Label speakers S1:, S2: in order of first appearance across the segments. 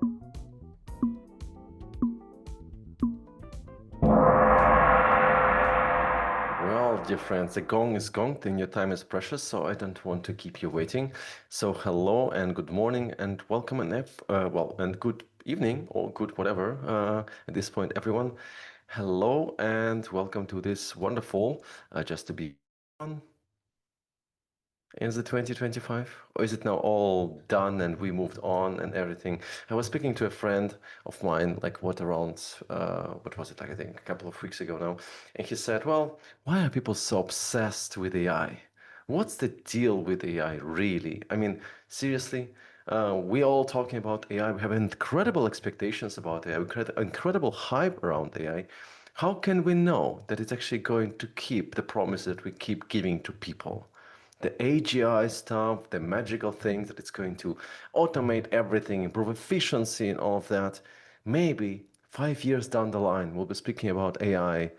S1: Well, dear friends, the gong is gonged and your time is precious, so I don't want to keep you waiting. So hello and good morning and welcome and good evening or good whatever at this point, everyone. Hello and welcome to this wonderful Just to Be on. Is it 2025? Or is it now all done and we moved on and everything? I was speaking to a friend of mine, like what was it, like I think a couple of weeks ago now. And he said, well, why are people so obsessed with AI? What's the deal with AI, really? I mean, seriously, we all talking about AI. We have incredible expectations about AI, incredible hype around AI. How can we know that it's actually going to keep the promise that we keep giving to people? The AGI stuff, the magical things that it's going to automate everything, improve efficiency and all of that. Maybe 5 years down the line, we'll be speaking about AI,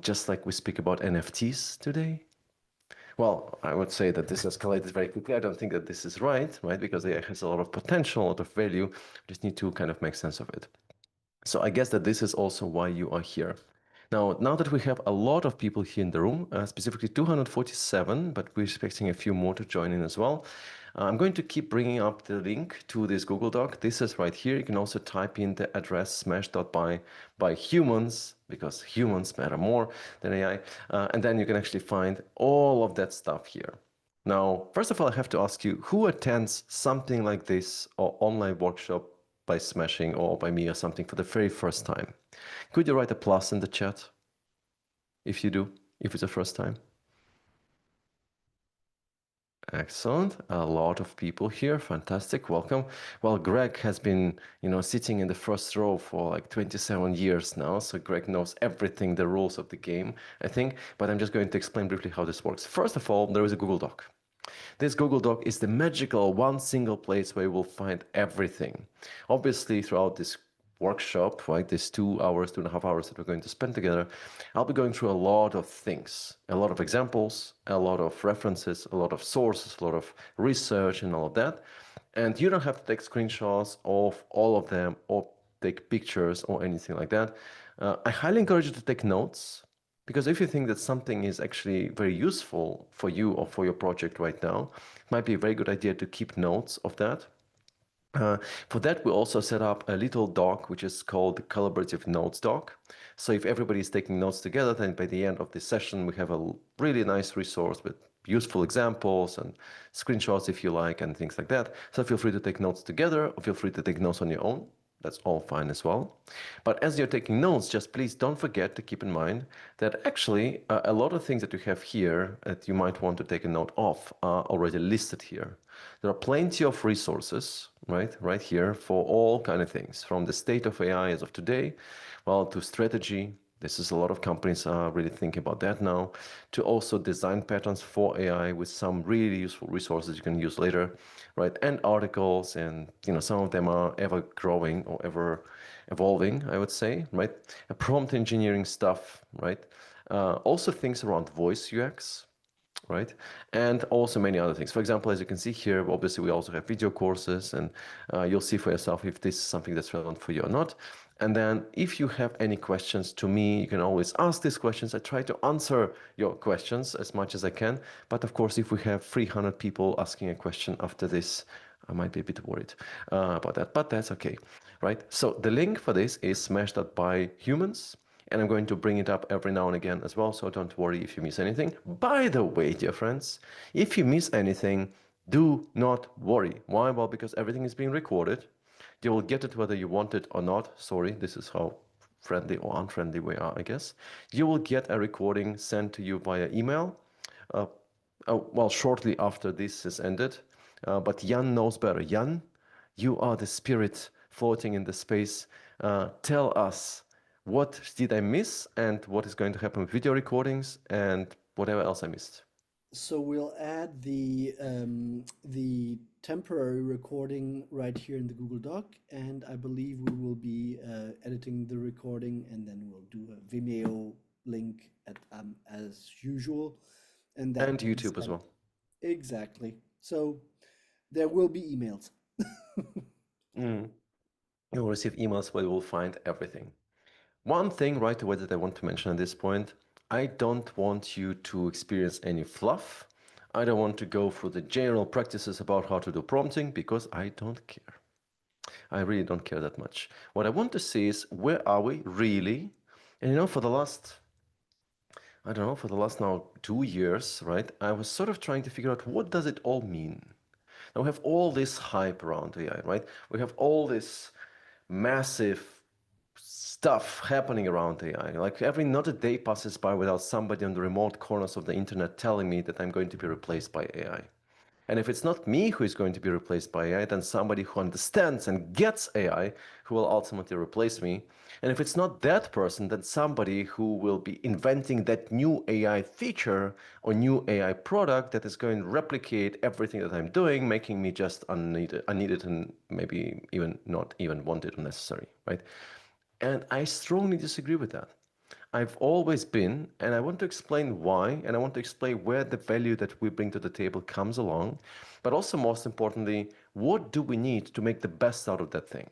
S1: just like we speak about NFTs today. Well, I would say that this escalated very quickly. I don't think that this is right? Because AI has a lot of potential, a lot of value. We just need to kind of make sense of it. So I guess that this is also why you are here. Now that we have a lot of people here in the room, specifically 247, but we're expecting a few more to join in as well. I'm going to keep bringing up the link to this Google Doc. This is right here. You can also type in the address smash.by humans, because humans matter more than AI. And then you can actually find all of that stuff here. Now, first of all, I have to ask you, who attends something like this or online workshop by Smashing or by me or something for the very first time? Could you write a plus in the chat if you do, if it's the first time? Excellent. A lot of people here. Fantastic. Welcome. Well, Greg has been, sitting in the first row for like 27 years now. So Greg knows everything, the rules of the game, I think. But I'm just going to explain briefly how this works. First of all, there is a Google Doc. This Google Doc is the magical one single place where you will find everything. Obviously, throughout this workshop, right, these 2 hours, 2.5 hours that we're going to spend together, I'll be going through a lot of things, a lot of examples, a lot of references, a lot of sources, a lot of research and all of that. And you don't have to take screenshots of all of them or take pictures or anything like that. I highly encourage you to take notes. Because if you think that something is actually very useful for you or for your project right now, it might be a very good idea to keep notes of that. For that, we also set up a little doc, which is called the Collaborative Notes doc. So if everybody is taking notes together, then by the end of this session, we have a really nice resource with useful examples and screenshots if you like and things like that. So feel free to take notes together or feel free to take notes on your own. That's all fine as well. But as you're taking notes, just please don't forget to keep in mind that actually a lot of things that you have here that you might want to take a note of are already listed here. There are plenty of resources, right here for all kind of things, from the state of AI as of today, well, to strategy. This is a lot of companies are really thinking about that now, to also design patterns for AI with some really useful resources you can use later, right? And articles, and some of them are ever growing or ever evolving, I would say, right? Prompt engineering stuff, right? Also things around voice UX, right? And also many other things. For example, as you can see here, obviously we also have video courses, and you'll see for yourself if this is something that's relevant for you or not. And then if you have any questions to me, you can always ask these questions. I try to answer your questions as much as I can. But of course, if we have 300 people asking a question after this, I might be a bit worried about that, but that's okay, right? So the link for this is smash.by humans. And I'm going to bring it up every now and again as well, so don't worry if you miss anything. By the way, dear friends, if you miss anything, do not worry. Why? Well, because everything is being recorded. You will get it whether you want it or not. Sorry, this is how friendly or unfriendly we are, I guess. You will get a recording sent to you via email, uh, well, shortly after this is ended. But Jan knows better. Jan, you are the spirit floating in the space. Tell us, what did I miss and what is going to happen with video recordings and whatever else I missed?
S2: So we'll add the temporary recording right here in the Google Doc, and I believe we will be editing the recording, and then we'll do a Vimeo link as usual, and that
S1: And
S2: will be
S1: YouTube as
S2: sent.
S1: well.
S2: Exactly. So there will be emails.
S1: Mm. You will receive emails where you will find everything. One thing right away that I want to mention at this point, I don't want you to experience any fluff. I don't want to go through the general practices about how to do prompting because I don't care. I really don't care that much. What I want to see is where are we really? And for the last, I don't know, for the last now 2 years, right? I was sort of trying to figure out what does it all mean. Now we have all this hype around AI, right? We have all this massive stuff happening around AI. Like every not a day passes by without somebody on the remote corners of the internet telling me that I'm going to be replaced by AI. And if it's not me who is going to be replaced by AI, then somebody who understands and gets AI who will ultimately replace me. And if it's not that person, then somebody who will be inventing that new AI feature or new AI product that is going to replicate everything that I'm doing, making me just unneeded and maybe even not even wanted or necessary, right? And I strongly disagree with that. I've always been, and I want to explain why, and I want to explain where the value that we bring to the table comes along, but also most importantly, what do we need to make the best out of that thing?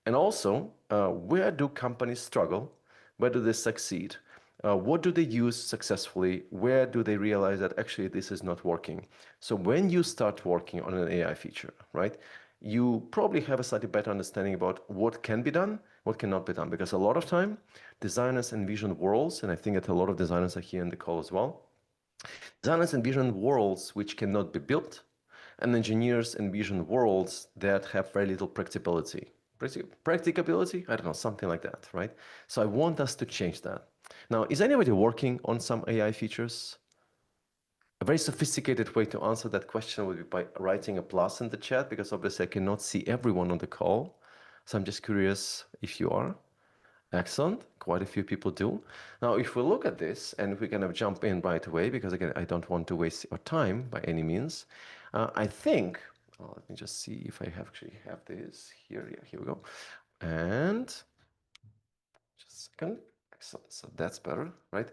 S1: And also, where do companies struggle? Where do they succeed? What do they use successfully? Where do they realize that actually this is not working? So when you start working on an AI feature, right, you probably have a slightly better understanding about what can be done, what cannot be done. Because a lot of time, designers envision worlds, and I think that a lot of designers are here in the call as well. Designers envision worlds which cannot be built, and engineers envision worlds that have very little practicability. Practicability? I don't know, something like that, right? So I want us to change that. Now, is anybody working on some AI features? A very sophisticated way to answer that question would be by writing a plus in the chat, because obviously I cannot see everyone on the call. So I'm just curious if you are. Excellent. Quite a few people do. Now, if we look at this, and if we kind of jump in right away, because again, I don't want to waste your time by any means. I think, let me just see if I actually have this here. Yeah, here we go. And just a second. Excellent. So that's better, right?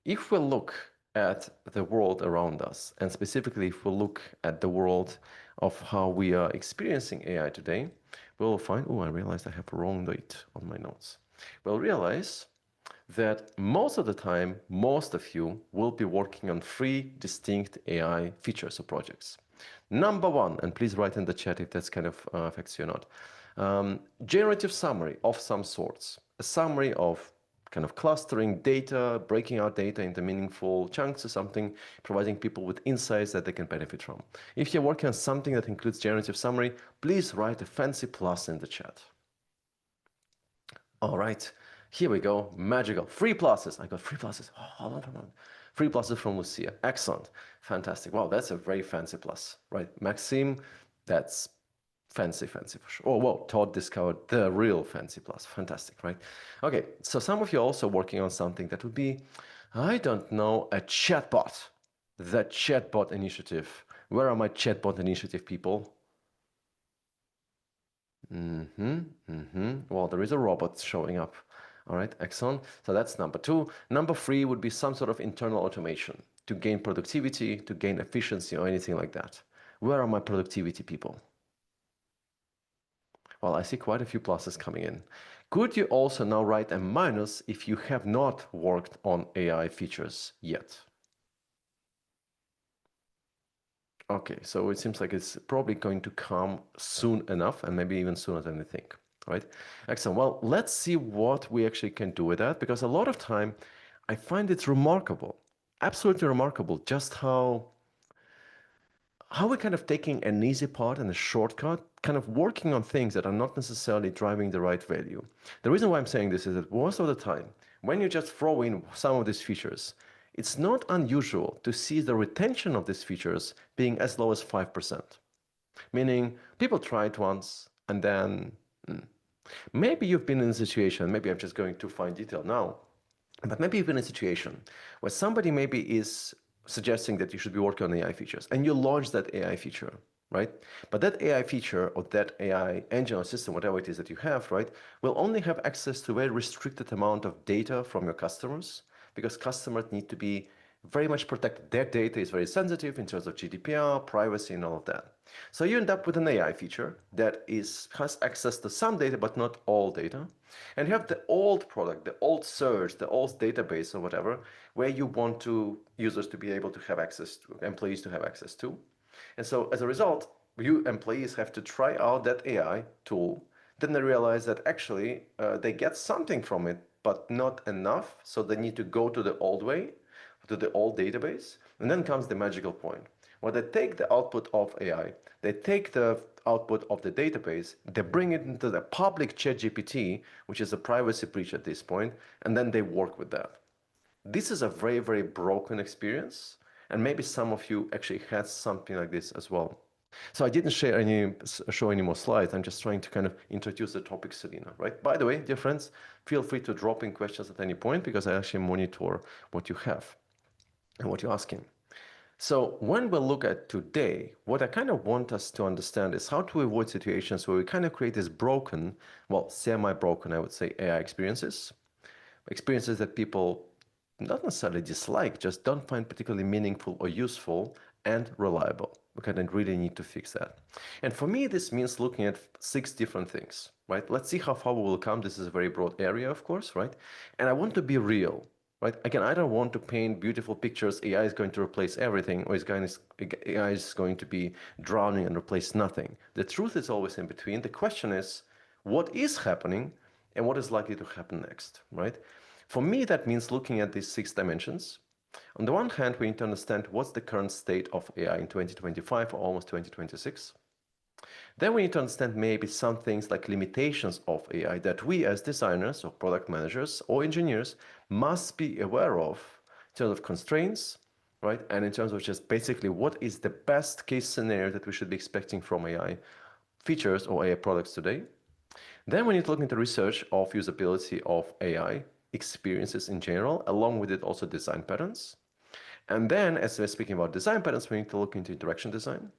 S1: If we look at the world around us, and specifically if we look at the world of how we are experiencing AI today, we'll find, oh, I realized I have a wrong date on my notes. We'll realize that most of the time, most of you will be working on three distinct AI features or projects. Number one, and please write in the chat if that's kind of affects you or not, generative summary of some sorts, a summary of kind of clustering data, breaking out data into meaningful chunks or something, providing people with insights that they can benefit from. If you're working on something that includes generative summary, please write a fancy plus in the chat. All right, here we go. Magical. Free pluses. I got free pluses. Oh, hold on, hold on. Free pluses from Lucia. Excellent. Fantastic. Wow, that's a very fancy plus, right? Maxime, that's fancy, fancy for sure. Oh, whoa, Todd discovered the real fancy plus. Fantastic, right? Okay, so some of you are also working on something that would be, I don't know, a chatbot. The chatbot initiative. Where are my chatbot initiative people? Well, there is a robot showing up. All right, excellent. So that's number two. Number three would be some sort of internal automation to gain productivity, to gain efficiency, or anything like that. Where are my productivity people? Well, I see quite a few pluses coming in. Could you also now write a minus if you have not worked on AI features yet? Okay, so it seems like it's probably going to come soon enough, and maybe even sooner than we think, right? Excellent. Well, let's see what we actually can do with that, because a lot of time I find it's remarkable, absolutely remarkable, just how we're kind of taking an easy part and a shortcut, kind of working on things that are not necessarily driving the right value. The reason why I'm saying this is that most of the time, when you just throw in some of these features, it's not unusual to see the retention of these features being as low as 5%. Meaning, people try it once and then maybe you've been in a situation, maybe I'm just going too fine detail now, but maybe you've been in a situation where somebody maybe is suggesting that you should be working on AI features and you launch that AI feature, right? But that AI feature or that AI engine or system, whatever it is that you have, right, will only have access to a very restricted amount of data from your customers because customers need to be very much protected. Their data is very sensitive in terms of GDPR, privacy, and all of that. So you end up with an AI feature that has access to some data, but not all data. And you have the old product, the old search, the old database or whatever, where you want users to be able to have access to, employees to have access to. And so as a result, you employees have to try out that AI tool. Then they realize that actually they get something from it, but not enough. So they need to go to the old way, to the old database. And then comes the magical point where they take the output of AI, they take the output of the database, they bring it into the public ChatGPT, which is a privacy breach at this point, and then they work with that. This is a very, very broken experience. And maybe some of you actually had something like this as well. So I didn't show any more slides. I'm just trying to kind of introduce the topic, Selena, right? By the way, dear friends, feel free to drop in questions at any point because I actually monitor what you have and what you're asking. So when we look at today, what I kind of want us to understand is how to avoid situations where we kind of create this broken, well, semi-broken, I would say, AI experiences that people not necessarily dislike, just don't find particularly meaningful or useful and reliable. We kind of really need to fix that. And for me, this means looking at 6 different things, right? Let's see how far we will come. This is a very broad area, of course, right? And I want to be real, right? Again, I don't want to paint beautiful pictures. AI is going to replace everything, or AI is going to be drowning and replace nothing. The truth is always in between. The question is, what is happening and what is likely to happen next, right? For me, that means looking at these 6 dimensions. On the one hand, we need to understand what's the current state of AI in 2025 or almost 2026. Then we need to understand maybe some things like limitations of AI that we as designers or product managers or engineers must be aware of in terms of constraints, right? And in terms of just basically what is the best case scenario that we should be expecting from AI features or AI products today. Then we need to look into research of usability of AI experiences in general, along with it also design patterns. And then, as we're speaking about design patterns, we need to look into interaction design.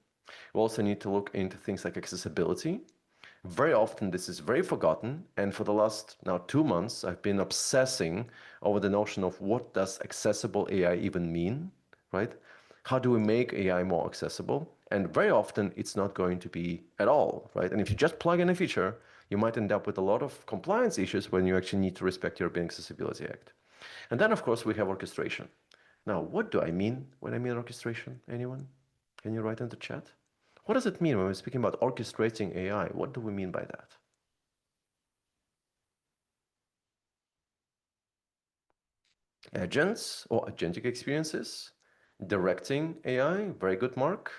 S1: We also need to look into things like accessibility. Very often, this is very forgotten. And for the last now 2 months, I've been obsessing over the notion of what does accessible AI even mean, right? How do we make AI more accessible? And very often, it's not going to be at all, right? And if you just plug in a feature, you might end up with a lot of compliance issues when you actually need to respect European Accessibility Act. And then, of course, we have orchestration. Now, what do I mean when I mean orchestration? Anyone? Can you write in the chat? What does it mean when we're speaking about orchestrating AI? What do we mean by that? Agents or agentic experiences, directing AI, very good, Mark.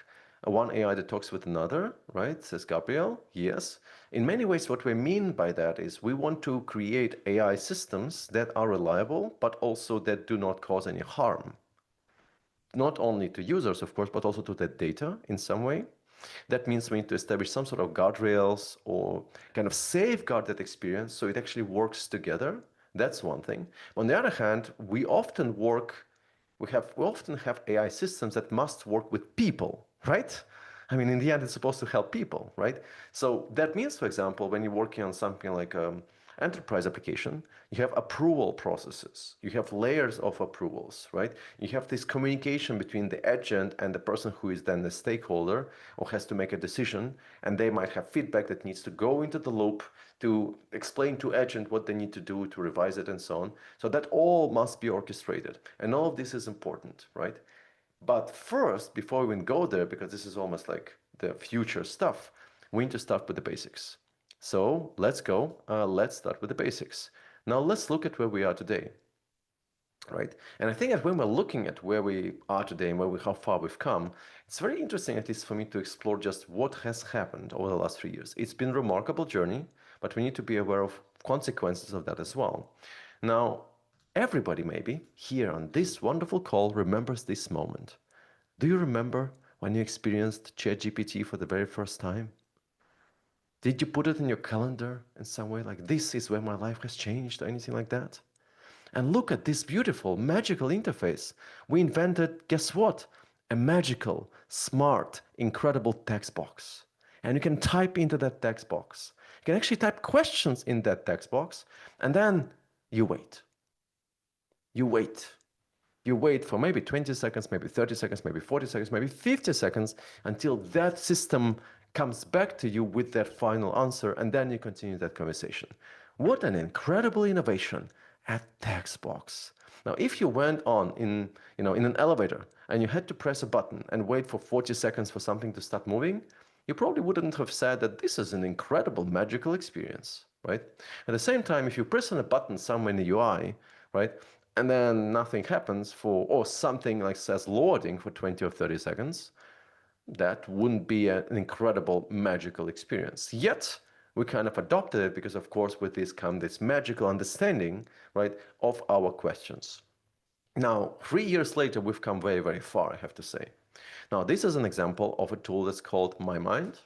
S1: One AI that talks with another, right? Says Gabriel. Yes. In many ways, what we mean by that is we want to create AI systems that are reliable, but also that do not cause any harm. Not only to users, of course, but also to the data in some way. That means we need to establish some sort of guardrails or kind of safeguard that experience so it actually works together. That's one thing. On the other hand, we often have AI systems that must work with people, right? I mean, in the end, it's supposed to help people, right? So that means, for example, when you're working on something like enterprise application, you have approval processes, you have layers of approvals, right? You have this communication between the agent and the person who is then the stakeholder or has to make a decision, and they might have feedback that needs to go into the loop to explain to agent what they need to do to revise it and so on. So that all must be orchestrated, and all of this is important, right? But first, before we even go there, because this is almost like the future stuff, we need to start with the basics. So let's go. Let's start with the basics. Now let's look at where we are today, right? And I think that when we're looking at where we are today and how far we've come, it's very interesting, at least for me, to explore just what has happened over the last 3 years. It's been a remarkable journey, but we need to be aware of consequences of that as well. Now, everybody maybe here on this wonderful call remembers this moment. Do you remember when you experienced ChatGPT for the very first time? Did you put it in your calendar in some way, like this is where my life has changed or anything like that? And look at this beautiful, magical interface. We invented, guess what? A magical, smart, incredible text box. And you can type into that text box. You can actually type questions in that text box, and then you wait. You wait. You wait for maybe 20 seconds, maybe 30 seconds, maybe 40 seconds, maybe 50 seconds until that system comes back to you with that final answer, and then you continue that conversation. What an incredible innovation at text box. Now, if you went on in an elevator and you had to press a button and wait for 40 seconds for something to start moving, you probably wouldn't have said that this is an incredible magical experience, right? At the same time, if you press on a button somewhere in the UI, right, and then nothing happens or something like says loading for 20 or 30 seconds, that wouldn't be an incredible magical experience. Yet, we kind of adopted it because, of course, with this come this magical understanding, right, of our questions. Now, 3 years later, we've come very, very far, I have to say. Now, this is an example of a tool that's called My Mind.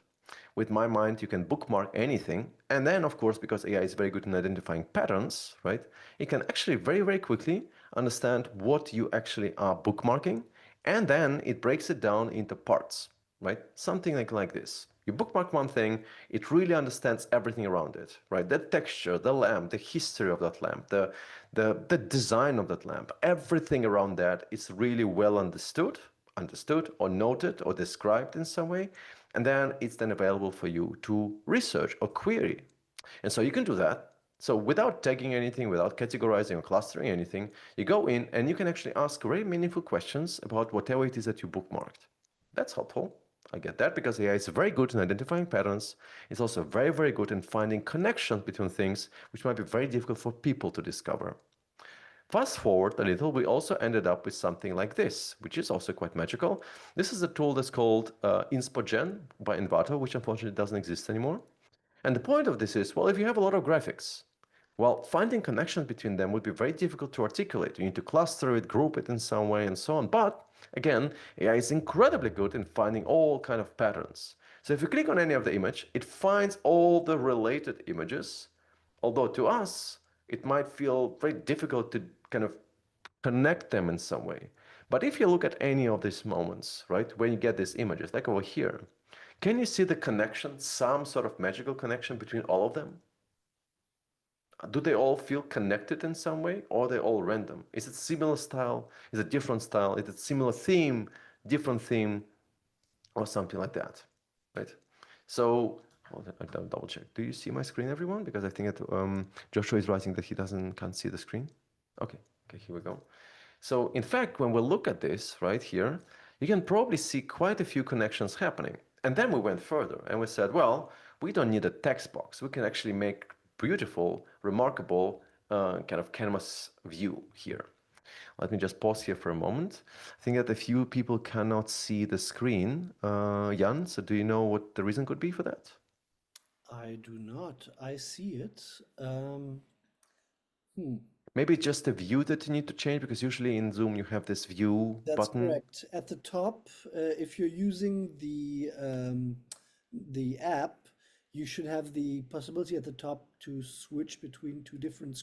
S1: With My Mind, you can bookmark anything. And then, of course, because AI is very good in identifying patterns, right, it can actually very, very quickly understand what you actually are bookmarking. And then it breaks it down into parts, right? Something like this. You bookmark one thing, it really understands everything around it, right? The texture, the lamp, the history of that lamp, the design of that lamp, everything around that is really well understood or noted or described in some way. And then it's then available for you to research or query. And so you can do that. So without tagging anything, without categorizing or clustering anything, you go in and you can actually ask very meaningful questions about whatever it is that you bookmarked. That's helpful. I get that because AI is very good in identifying patterns. It's also very, very good in finding connections between things, which might be very difficult for people to discover. Fast forward a little, we also ended up with something like this, which is also quite magical. This is a tool that's called InspoGen by Envato, which unfortunately doesn't exist anymore. And the point of this is, well, if you have a lot of graphics, well, finding connections between them would be very difficult to articulate. You need to cluster it, group it in some way, and so on. But again, AI is incredibly good in finding all kind of patterns. So if you click on any of the image, it finds all the related images, although to us, it might feel very difficult to kind of connect them in some way. But if you look at any of these moments, right, when you get these images, like over here, can you see the connection, some sort of magical connection between all of them? Do they all feel connected in some way, or are they all random? Is it similar style? Is it different style? Is it similar theme, different theme, or something like that, right? So, hold on, I'll double check. Do you see my screen, everyone? Because I think that Joshua is writing that he can't see the screen. Okay, okay, here we go. So in fact, when we look at this right here, you can probably see quite a few connections happening. And then we went further and we said, well, we don't need a text box. We can actually make beautiful, remarkable kind of canvas view here. Let me just pause here for a moment. I think that a few people cannot see the screen. Jan, so do you know what the reason could be for that?
S2: I do not. I see it. Hmm.
S1: Maybe it's just the view that you need to change because usually in Zoom you have this view
S2: That's
S1: button.
S2: correct. At the top, if you're using the app, you should have the possibility at the top to switch between two different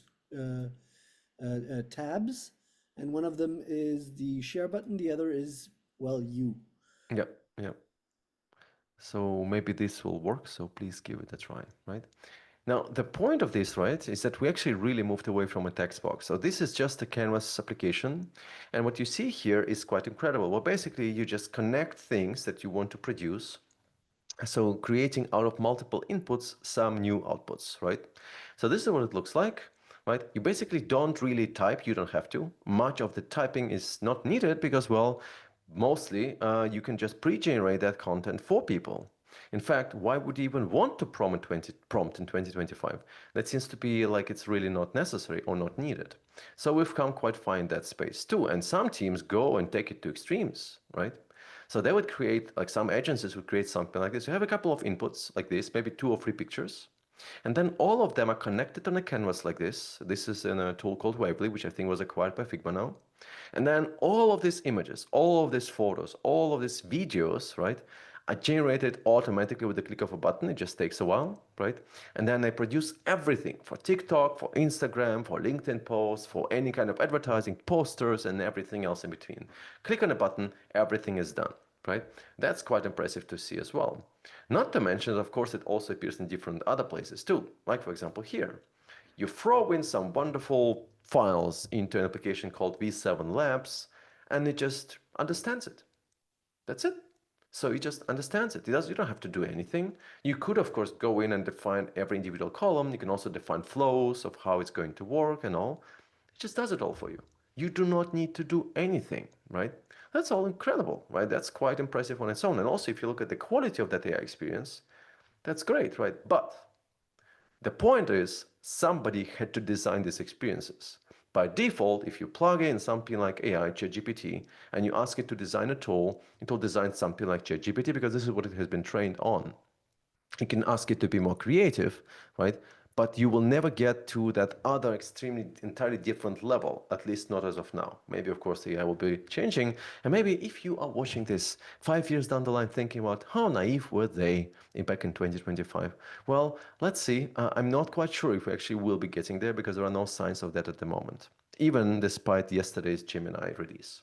S2: tabs, and one of them is the share button. The other is, well, you.
S1: Yeah, yeah. So maybe this will work. So please give it a try, right? Now, the point of this, right, is that we actually really moved away from a text box. So this is just a Canvas application. And what you see here is quite incredible. Well, basically, you just connect things that you want to produce. So creating out of multiple inputs, some new outputs, right? So this is what it looks like, right? You basically don't really type. You don't have to. Much of the typing is not needed because, well, mostly you can just pre-generate that content for people. In fact, why would you even want to prompt in 2025? That seems to be like it's really not necessary or not needed. So we've come quite far in that space too. And some teams go and take it to extremes, right? So they would create, like some agencies would create something like this. You have a couple of inputs like this, maybe 2 or 3 pictures. And then all of them are connected on a canvas like this. This is in a tool called Wavely, which I think was acquired by Figma now. And then all of these images, all of these photos, all of these videos, right, are generated automatically with the click of a button. It just takes a while, right? And then I produce everything for TikTok, for Instagram, for LinkedIn posts, for any kind of advertising, posters, and everything else in between. Click on a button, everything is done, right? That's quite impressive to see as well. Not to mention, of course, it also appears in different other places too. Like, for example, here. You throw in some wonderful files into an application called V7 Labs, and it just understands it. That's it. So it just understands it. You don't have to do anything. You could, of course, go in and define every individual column. You can also define flows of how it's going to work and all. It just does it all for you. You do not need to do anything, right? That's all incredible, right? That's quite impressive on its own. And also, if you look at the quality of that AI experience, that's great, right? But the point is, somebody had to design these experiences. By default, if you plug in something like AI, ChatGPT, and you ask it to design a tool, it will design something like ChatGPT because this is what it has been trained on. You can ask it to be more creative, right? But you will never get to that other extremely entirely different level, at least not as of now. Maybe, of course, the AI will be changing. And maybe if you are watching this 5 years down the line thinking about how naive were they back in 2025, well, let's see. I'm not quite sure if we actually will be getting there because there are no signs of that at the moment, even despite yesterday's Gemini release.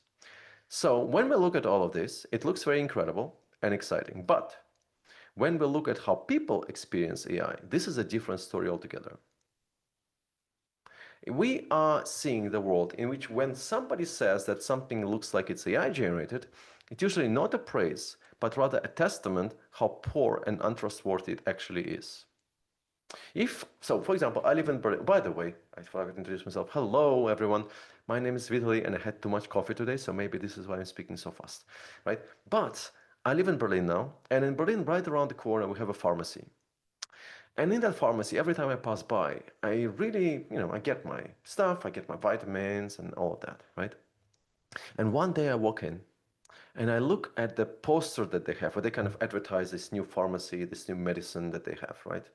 S1: So when we look at all of this, it looks very incredible and exciting. But when we look at how people experience AI, this is a different story altogether. We are seeing the world in which when somebody says that something looks like it's AI generated, it's usually not a praise, but rather a testament how poor and untrustworthy it actually is. So, for example, I live in Berlin. By the way, I forgot to introduce myself. Hello, everyone. My name is Vitaly, and I had too much coffee today, so maybe this is why I'm speaking so fast, right? But I live in Berlin now, and in Berlin, right around the corner, we have a pharmacy. And in that pharmacy, every time I pass by, I really, I get my stuff, I get my vitamins and all of that, right? And one day I walk in and I look at the poster that they have, where they kind of advertise this new pharmacy, this new medicine that they have, right?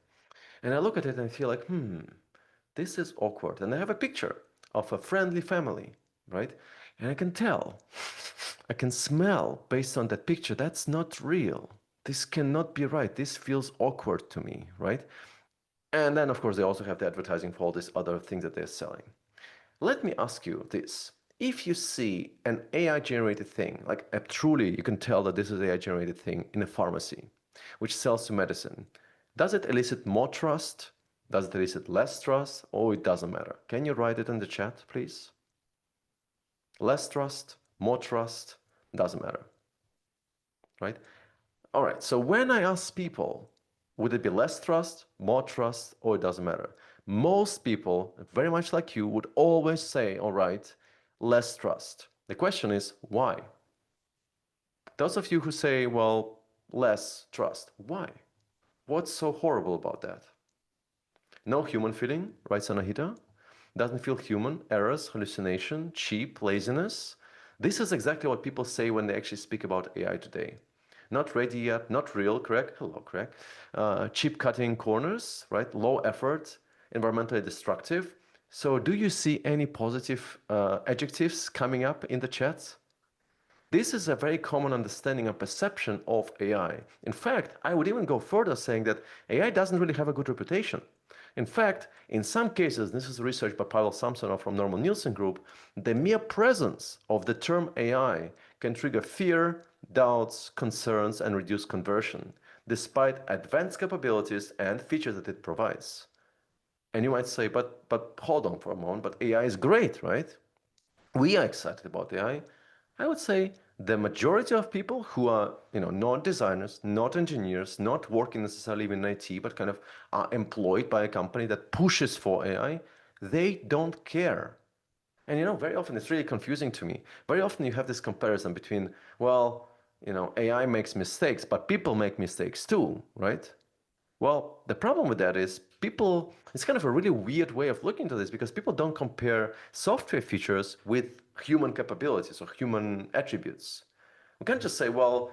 S1: And I look at it and I feel like, this is awkward. And I have a picture of a friendly family, right? And I can tell, I can smell based on that picture, that's not real. This cannot be right. This feels awkward to me, right? And then, of course, they also have the advertising for all these other things that they're selling. Let me ask you this. If you see an AI generated thing, like truly you can tell that this is an AI generated thing in a pharmacy, which sells to medicine, does it elicit more trust? Does it elicit less trust? Or it doesn't matter? Can you write it in the chat, please? Less trust, more trust, doesn't matter, right? All right, so when I ask people, would it be less trust, more trust, or it doesn't matter? Most people, very much like you, would always say, all right, less trust. The question is, why? Those of you who say, well, less trust, why? What's so horrible about that? No human feeling, right, Sanahita? Doesn't feel human, errors, hallucination, cheap, laziness. This is exactly what people say when they actually speak about AI today. Not ready yet, not real, correct? Hello, correct. Cheap cutting corners, right? Low effort, environmentally destructive. So do you see any positive adjectives coming up in the chat? This is a very common understanding and perception of AI. In fact, I would even go further saying that AI doesn't really have a good reputation. In fact, in some cases, this is research by Pavel Samsonov from Norman Nielsen Group, the mere presence of the term AI can trigger fear, doubts, concerns, and reduce conversion, despite advanced capabilities and features that it provides. And you might say, but hold on for a moment, but AI is great, right? We are excited about AI. I would say the majority of people who are, not designers, not engineers, not working necessarily in IT, but kind of are employed by a company that pushes for AI, they don't care. And very often it's really confusing to me. Very often you have this comparison between, well, AI makes mistakes, but people make mistakes too, right? Well, the problem with that is people, it's kind of a really weird way of looking at this because people don't compare software features with human capabilities or human attributes. We can't just say, well,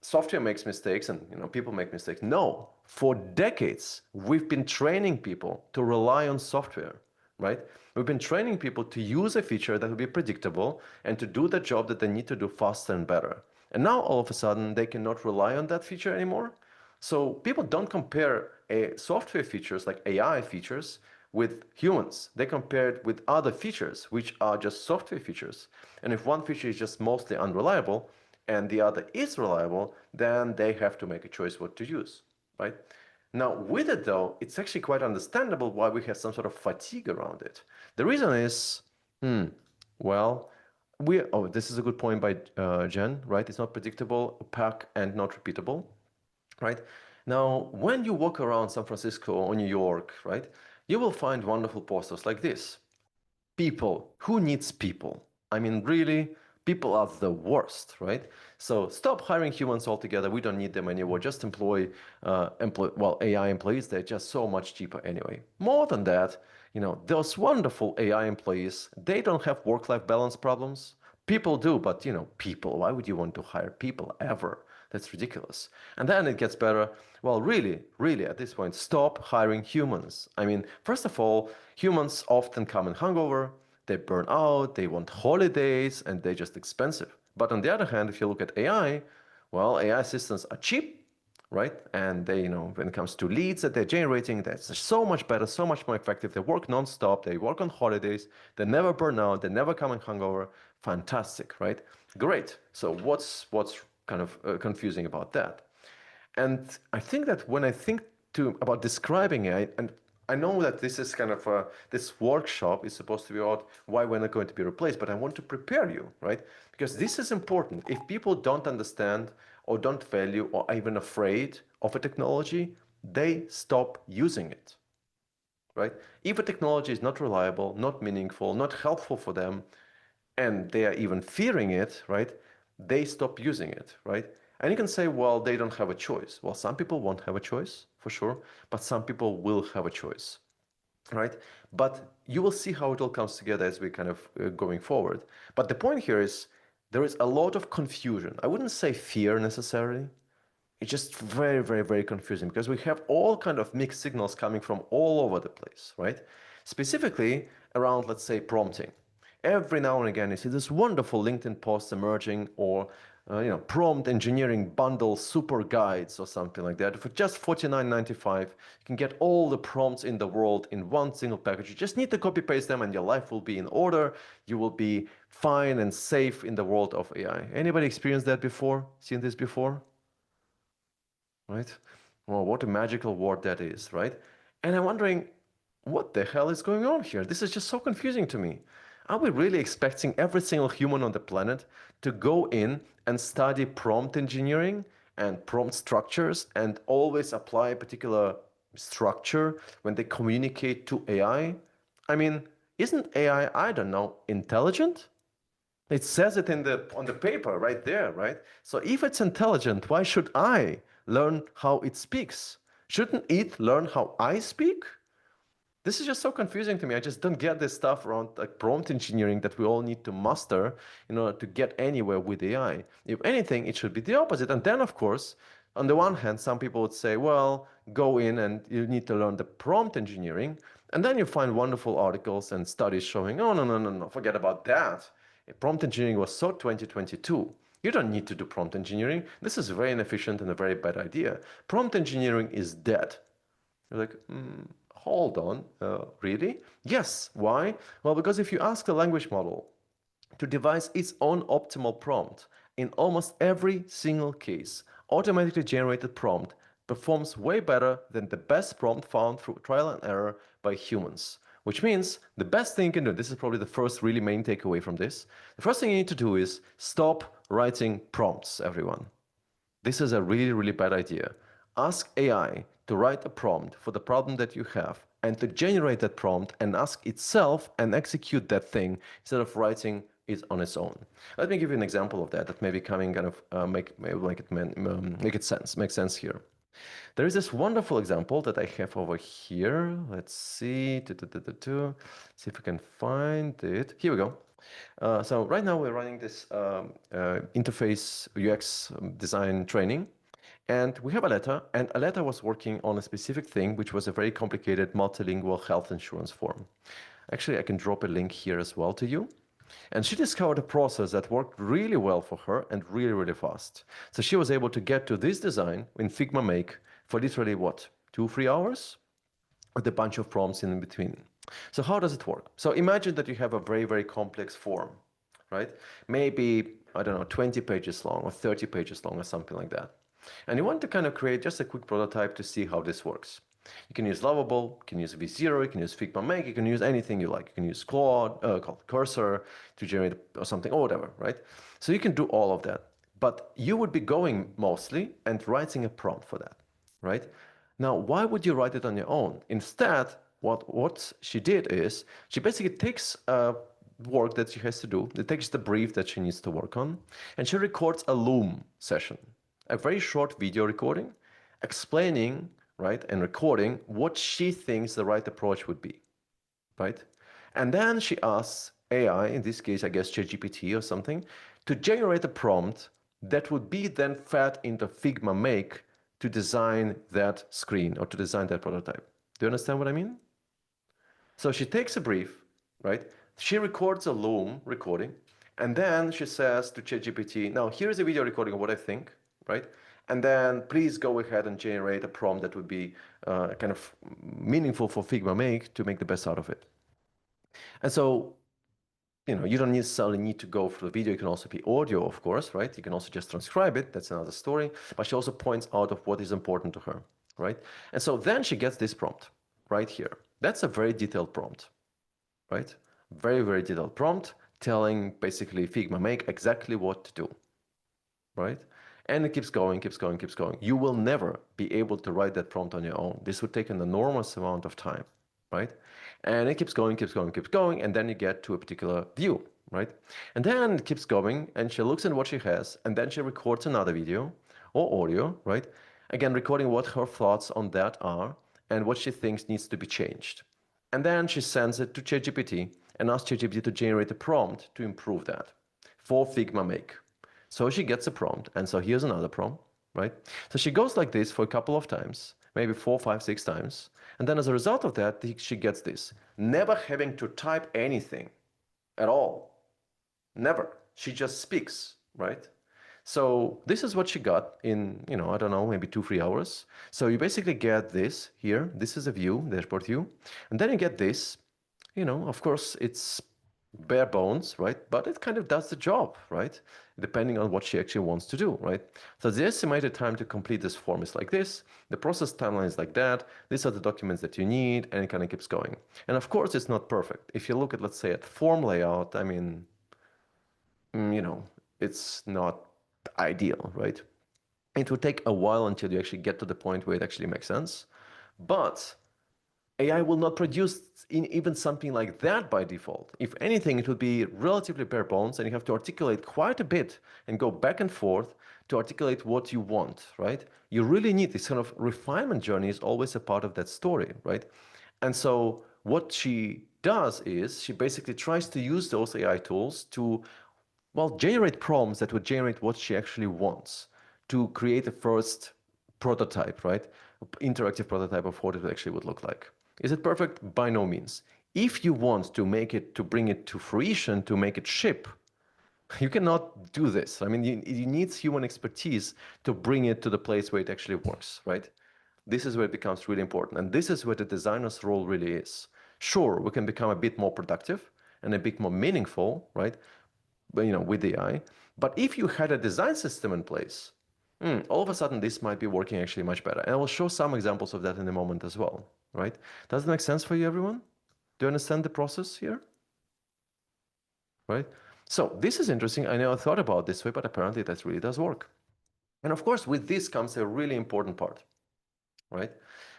S1: software makes mistakes and people make mistakes. No, for decades we've been training people to rely on software, right? We've been training people to use a feature that will be predictable and to do the job that they need to do faster and better. And now all of a sudden they cannot rely on that feature anymore. So people don't compare software features like AI features with humans. They compare it with other features, which are just software features. And if one feature is just mostly unreliable and the other is reliable, then they have to make a choice what to use, right? Now, with it though, it's actually quite understandable why we have some sort of fatigue around it. The reason is, hmm, well, this is a good point by Jen, right? It's not predictable, opaque, and not repeatable, right? Now, when you walk around San Francisco or New York, right, you will find wonderful posters like this. People. Who needs people? I mean, really, people are the worst, right? So stop hiring humans altogether. We don't need them anymore. Just employ AI employees. They're just so much cheaper anyway. More than that, those wonderful AI employees, they don't have work-life balance problems. People do, but people, why would you want to hire people ever? That's ridiculous. And then it gets better. Well, really, really, at this point, stop hiring humans. I mean, first of all, humans often come in hungover, they burn out, they want holidays, and they're just expensive. But on the other hand, if you look at AI, well, AI assistants are cheap, right? And they, when it comes to leads that they're generating, that's so much better, so much more effective. They work nonstop, they work on holidays, they never burn out, they never come in hungover. Fantastic, right? Great. So what's kind of confusing about that? And I think that when I think about describing it, and I know that this is kind of this workshop is supposed to be about why we're not going to be replaced, but I want to prepare you, right? Because this is important. If people don't understand or don't value or are even afraid of a technology, they stop using it, right? If a technology is not reliable, not meaningful, not helpful for them, and they are even fearing it, right? They stop using it, right? And you can say, well, they don't have a choice. Well, some people won't have a choice, for sure, but some people will have a choice, right? But you will see how it all comes together as we kind of going forward. But the point here is there is a lot of confusion. I wouldn't say fear necessarily. It's just very, very, very confusing because we have all kind of mixed signals coming from all over the place, right? Specifically around, let's say, prompting. Every now and again, you see this wonderful LinkedIn post emerging or, prompt engineering bundle super guides or something like that. For just $49.95, you can get all the prompts in the world in one single package. You just need to copy paste them and your life will be in order. You will be fine and safe in the world of AI. Anybody experienced that before? Seen this before? Right? Well, what a magical word that is, right? And I'm wondering, what the hell is going on here? This is just so confusing to me. Are we really expecting every single human on the planet to go in and study prompt engineering and prompt structures and always apply a particular structure when they communicate to AI? I mean, isn't AI, I don't know, intelligent? It says it in the on the paper right there, right? So if it's intelligent, why should I learn how it speaks? Shouldn't it learn how I speak? This is just so confusing to me. I just don't get this stuff around like prompt engineering that we all need to master in order to get anywhere with AI. If anything, it should be the opposite. And then, of course, on the one hand, some people would say, well, go in and you need to learn the prompt engineering. And then you find wonderful articles and studies showing, oh, no, no, no, no, forget about that. Prompt engineering was so 2022. You don't need to do prompt engineering. This is very inefficient and a very bad idea. Prompt engineering is dead. You're like, hold on, really? Yes. Why? Well, because if you ask the language model to devise its own optimal prompt, in almost every single case, automatically generated prompt performs way better than the best prompt found through trial and error by humans. Which means the best thing you can do, this is probably the first really main takeaway from this. The first thing you need to do is stop writing prompts, everyone. This is a really, really bad idea. Ask AI to write a prompt for the problem that you have and to generate that prompt and ask itself and execute that thing instead of writing it on its own. Let me give you an example of that that may be coming kind of make sense here. There is this wonderful example that I have over here. Let's see. See if I can find it. Here we go. So right now we're running this interface UX design training. And we have Aletta, and Aletta was working on a specific thing, which was a very complicated multilingual health insurance form. Actually, I can drop a link here as well to you. And she discovered a process that worked really well for her and really, really fast. So she was able to get to this design in Figma Make for literally what, 2-3 hours? With a bunch of prompts in between. So how does it work? So imagine that you have a very, very complex form, right? Maybe, I don't know, 20 pages long or 30 pages long or something like that. And you want to kind of create just a quick prototype to see how this works. You can use Lovable, you can use V0, you can use Figma Make, you can use anything you like. You can use Claude, called Cursor to generate or something or whatever, right? So you can do all of that. But you would be going mostly and writing a prompt for that, right? Now, why would you write it on your own? Instead, what she did is she basically takes work that she has to do, it takes the brief that she needs to work on, and she records a Loom session, a very short video recording explaining, right, and recording what she thinks the right approach would be, right? And then she asks AI, in this case, I guess ChatGPT or something, to generate a prompt that would be then fed into Figma Make to design that screen or to design that prototype. Do you understand what I mean? So she takes a brief, right? She records a Loom recording, and then she says to ChatGPT, now here's a video recording of what I think, right? And then please go ahead and generate a prompt that would be kind of meaningful for Figma Make to make the best out of it. And so, you don't necessarily need to go for the video. It can also be audio, of course, right? You can also just transcribe it. That's another story. But she also points out of what is important to her, right? And so then she gets this prompt right here. That's a very detailed prompt, right? Very, very detailed prompt telling basically Figma Make exactly what to do, right? And it keeps going, keeps going, keeps going. You will never be able to write that prompt on your own. This would take an enormous amount of time, right? And it keeps going, keeps going, keeps going, and then you get to a particular view, right? And then it keeps going, and she looks at what she has, and then she records another video or audio, right? Again, recording what her thoughts on that are and what she thinks needs to be changed. And then she sends it to ChatGPT and asks ChatGPT to generate a prompt to improve that for Figma Make. So she gets a prompt, and so here's another prompt, right? So she goes like this for a couple of times, maybe 4, 5, 6 times, and then as a result of that, she gets this, never having to type anything at all, never. She just speaks, right? So this is what she got in, I don't know, maybe 2, 3 hours. So you basically get this here. This is a view, dashboard view, and then you get this. Of course, it's bare bones, right? But it kind of does the job, right? Depending on what she actually wants to do, right? So the estimated time to complete this form is like this. The process timeline is like that. These are the documents that you need, and it kind of keeps going. And of course, it's not perfect. If you look at, let's say, at form layout, I mean, it's not ideal, right? It will take a while until you actually get to the point where it actually makes sense. But AI will not produce even something like that by default. If anything, it will be relatively bare bones, and you have to articulate quite a bit and go back and forth to articulate what you want, right? You really need this kind of refinement journey is always a part of that story, right? And so what she does is she basically tries to use those AI tools to, well, generate prompts that would generate what she actually wants to create a first prototype, right? Interactive prototype of what it actually would look like. Is it perfect? By no means. If you want to make it, to bring it to fruition, to make it ship, you cannot do this. I mean, you need human expertise to bring it to the place where it actually works, right? This is where it becomes really important. And this is where the designer's role really is. Sure, we can become a bit more productive and a bit more meaningful, right? With AI. But if you had a design system in place, all of a sudden this might be working actually much better. And I will show some examples of that in a moment as well, right? Does it make sense for you, everyone? Do you understand the process here? Right? So this is interesting. I never thought about it this way, but apparently that really does work. And of course, with this comes a really important part, right?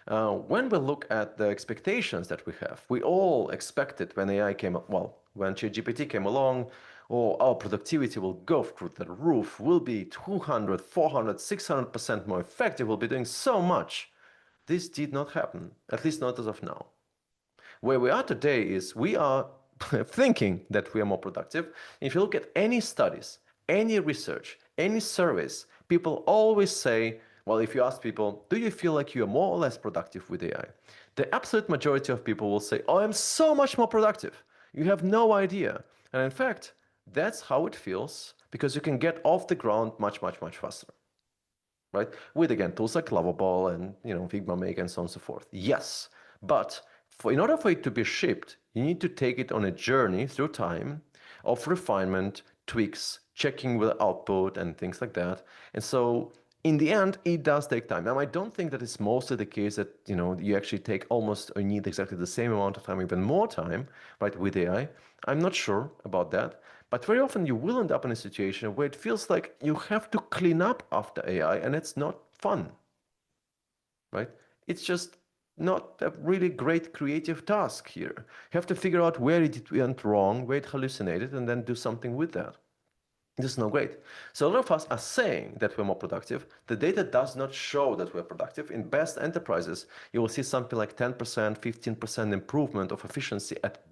S1: When we look at the expectations that we have, we all expected when AI came, well, when ChatGPT came along, oh, our productivity will go through the roof, will be 200, 400, 600% more effective, we'll be doing so much. This did not happen, at least not as of now. Where we are today is we are thinking that we are more productive. If you look at any studies, any research, any surveys, people always say, well, if you ask people, do you feel like you are more or less productive with AI? The absolute majority of people will say, oh, I'm so much more productive. You have no idea. And in fact, that's how it feels because you can get off the ground much, much, much faster, right? With again tools like Lovable and Figma Make and so on and so forth. Yes, but in order for it to be shipped, you need to take it on a journey through time of refinement, tweaks, checking with output and things like that. And so in the end, it does take time. Now, I don't think that it's mostly the case that, you actually take almost or need exactly the same amount of time, even more time, right, with AI. I'm not sure about that. But very often you will end up in a situation where it feels like you have to clean up after AI and it's not fun, right? It's just not a really great creative task here. You have to figure out where it went wrong, where it hallucinated, and then do something with that. This is not great. So a lot of us are saying that we're more productive. The data does not show that we're productive. In best enterprises, you will see something like 10%, 15% improvement of efficiency at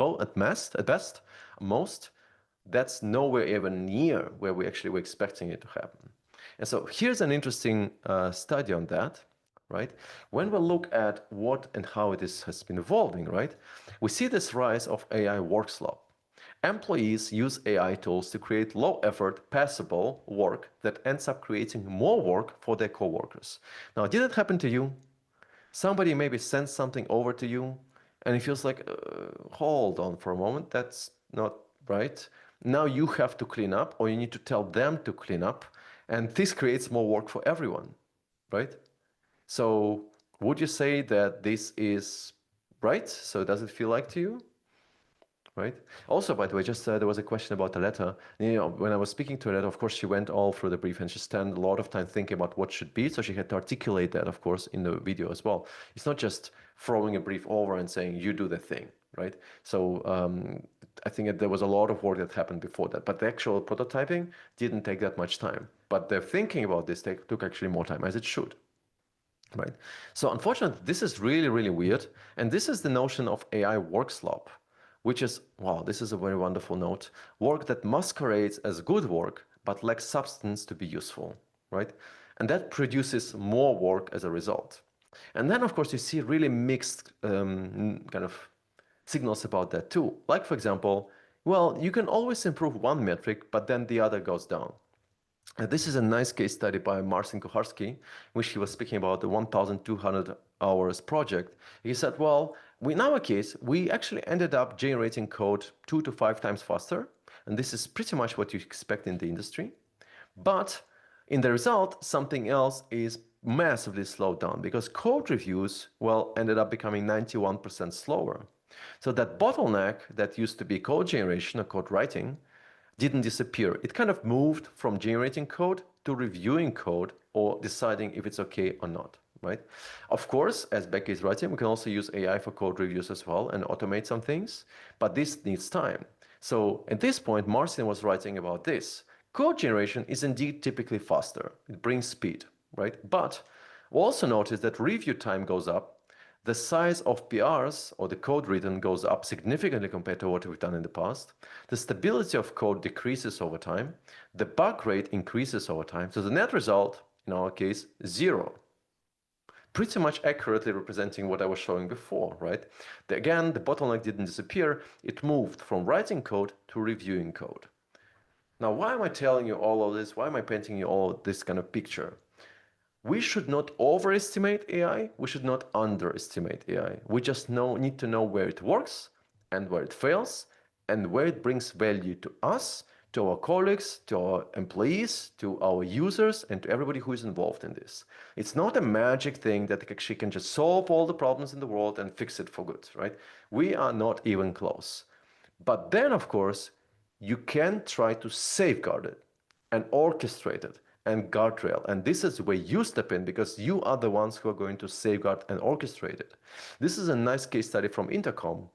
S1: best, most. That's nowhere even near where we actually were expecting it to happen. And so here's an interesting study on that, right? When we look at what and how has been evolving, right? We see this rise of AI work slop. Employees use AI tools to create low effort, passable work that ends up creating more work for their coworkers. Now, did it happen to you? Somebody maybe sends something over to you and it feels like, hold on for a moment, that's not right. Now you have to clean up or you need to tell them to clean up. And this creates more work for everyone, right? So would you say that this is right? So does it feel like to you? Right. Also, by the way, just there was a question about the letter. When I was speaking to Aletta, of course, she went all through the brief and she spent a lot of time thinking about what should be. So she had to articulate that, of course, in the video as well. It's not just throwing a brief over and saying, you do the thing, right? So I think that there was a lot of work that happened before that. But the actual prototyping didn't take that much time. But the thinking about this took actually more time, as it should. Right. So unfortunately, this is really, really weird. And this is the notion of AI work slop, which is, wow, this is a very wonderful note. Work that masquerades as good work, but lacks substance to be useful, right? And that produces more work as a result. And then, of course, you see really mixed kind of signals about that too. Like, for example, well, you can always improve one metric, but then the other goes down. This is a nice case study by Marcin Kucharski, in which he was speaking about the 1,200 hours project. He said, well, in our case, we actually ended up generating code 2 to 5 times faster. And this is pretty much what you expect in the industry. But in the result, something else is massively slowed down because code reviews, well, ended up becoming 91% slower. So that bottleneck that used to be code generation or code writing didn't disappear. It kind of moved from generating code to reviewing code or deciding if it's okay or not, right? Of course, as Becky is writing, we can also use AI for code reviews as well and automate some things, but this needs time. So at this point, Marcin was writing about this. Code generation is indeed typically faster. It brings speed, right? But we also notice that review time goes up, the size of PRs or the code written goes up significantly compared to what we've done in the past. The stability of code decreases over time. The bug rate increases over time. So the net result, in our case, 0. Pretty much accurately representing what I was showing before, right? Again, the bottleneck didn't disappear. It moved from writing code to reviewing code. Now, why am I telling you all of this? Why am I painting you all this kind of picture? We should not overestimate AI. We should not underestimate AI. We just need to know where it works and where it fails and where it brings value to us, to our colleagues, to our employees, to our users, and to everybody who is involved in this. It's not a magic thing that actually can just solve all the problems in the world and fix it for good, right? We are not even close. But then, of course, you can try to safeguard it and orchestrate it and guardrail. And this is where you step in because you are the ones who are going to safeguard and orchestrate it. This is a nice case study from Intercom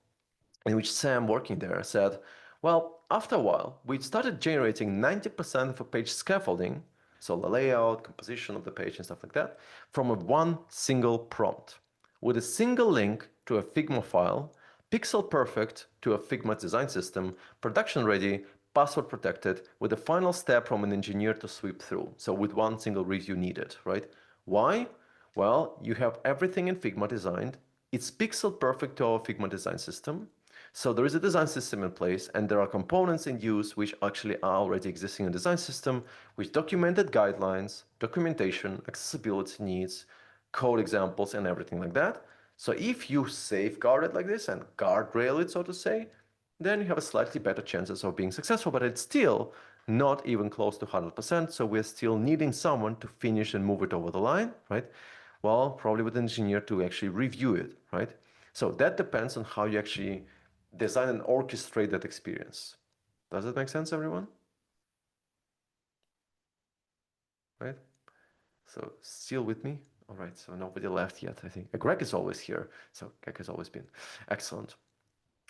S1: in which Sam working there said, well, after a while, we started generating 90% of a page scaffolding, so the layout, composition of the page and stuff like that, from a one single prompt with a single link to a Figma file, pixel perfect to a Figma design system, production ready, password protected, with the final step from an engineer to sweep through. So with one single review needed, right? Why? Well, you have everything in Figma designed. It's pixel perfect to our Figma design system. So there is a design system in place and there are components in use which actually are already existing in the design system with documented guidelines, documentation, accessibility needs, code examples and everything like that. So if you safeguard it like this and guardrail it, so to say, then you have a slightly better chances of being successful, but it's still not even close to 100%. So we're still needing someone to finish and move it over the line, right? Well, probably with an engineer to actually review it, right? So that depends on how you actually design and orchestrate that experience. Does that make sense, everyone? Right? So still with me? All right, so nobody left yet, I think. Greg is always here, so Greg has always been. Excellent.